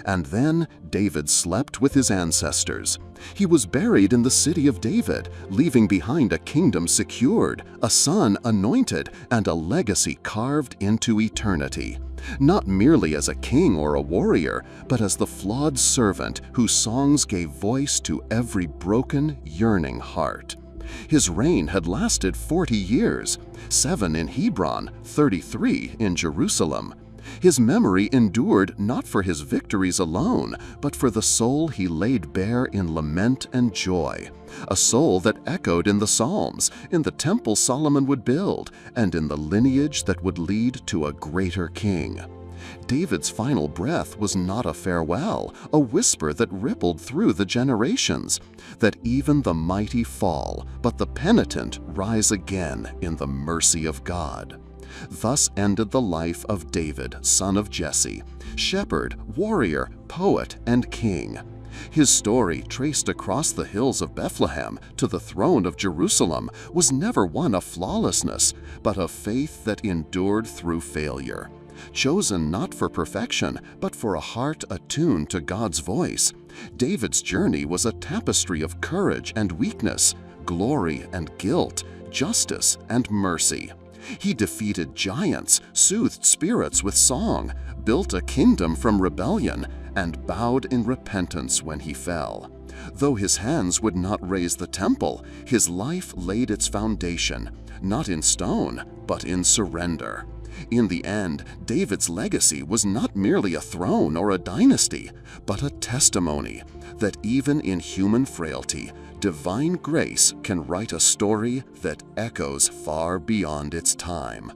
And then David slept with his ancestors. He was buried in the city of David, leaving behind a kingdom secured, a son anointed, and a legacy carved into eternity. Not merely as a king or a warrior, but as the flawed servant whose songs gave voice to every broken, yearning heart. His reign had lasted 40 years, 7 in Hebron, 33 in Jerusalem. His memory endured not for his victories alone, but for the soul he laid bare in lament and joy, a soul that echoed in the Psalms, in the temple Solomon would build, and in the lineage that would lead to a greater king. David's final breath was not a farewell, a whisper that rippled through the generations, that even the mighty fall, but the penitent rise again in the mercy of God. Thus ended the life of David, son of Jesse, shepherd, warrior, poet, and king. His story, traced across the hills of Bethlehem to the throne of Jerusalem, was never one of flawlessness, but of faith that endured through failure. Chosen not for perfection, but for a heart attuned to God's voice, David's journey was a tapestry of courage and weakness, glory and guilt, justice and mercy. He defeated giants, soothed spirits with song, built a kingdom from rebellion, and bowed in repentance when he fell. Though his hands would not raise the temple, his life laid its foundation, not in stone, but in surrender. In the end, David's legacy was not merely a throne or a dynasty, but a testimony that even in human frailty, divine grace can write a story that echoes far beyond its time.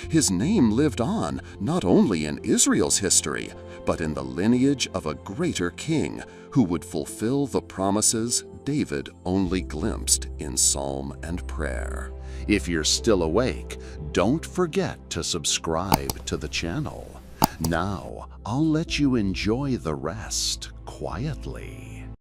His name lived on not only in Israel's history, but in the lineage of a greater king who would fulfill the promises David only glimpsed in psalm and prayer. If you're still awake, don't forget to subscribe to the channel. Now, I'll let you enjoy the rest quietly.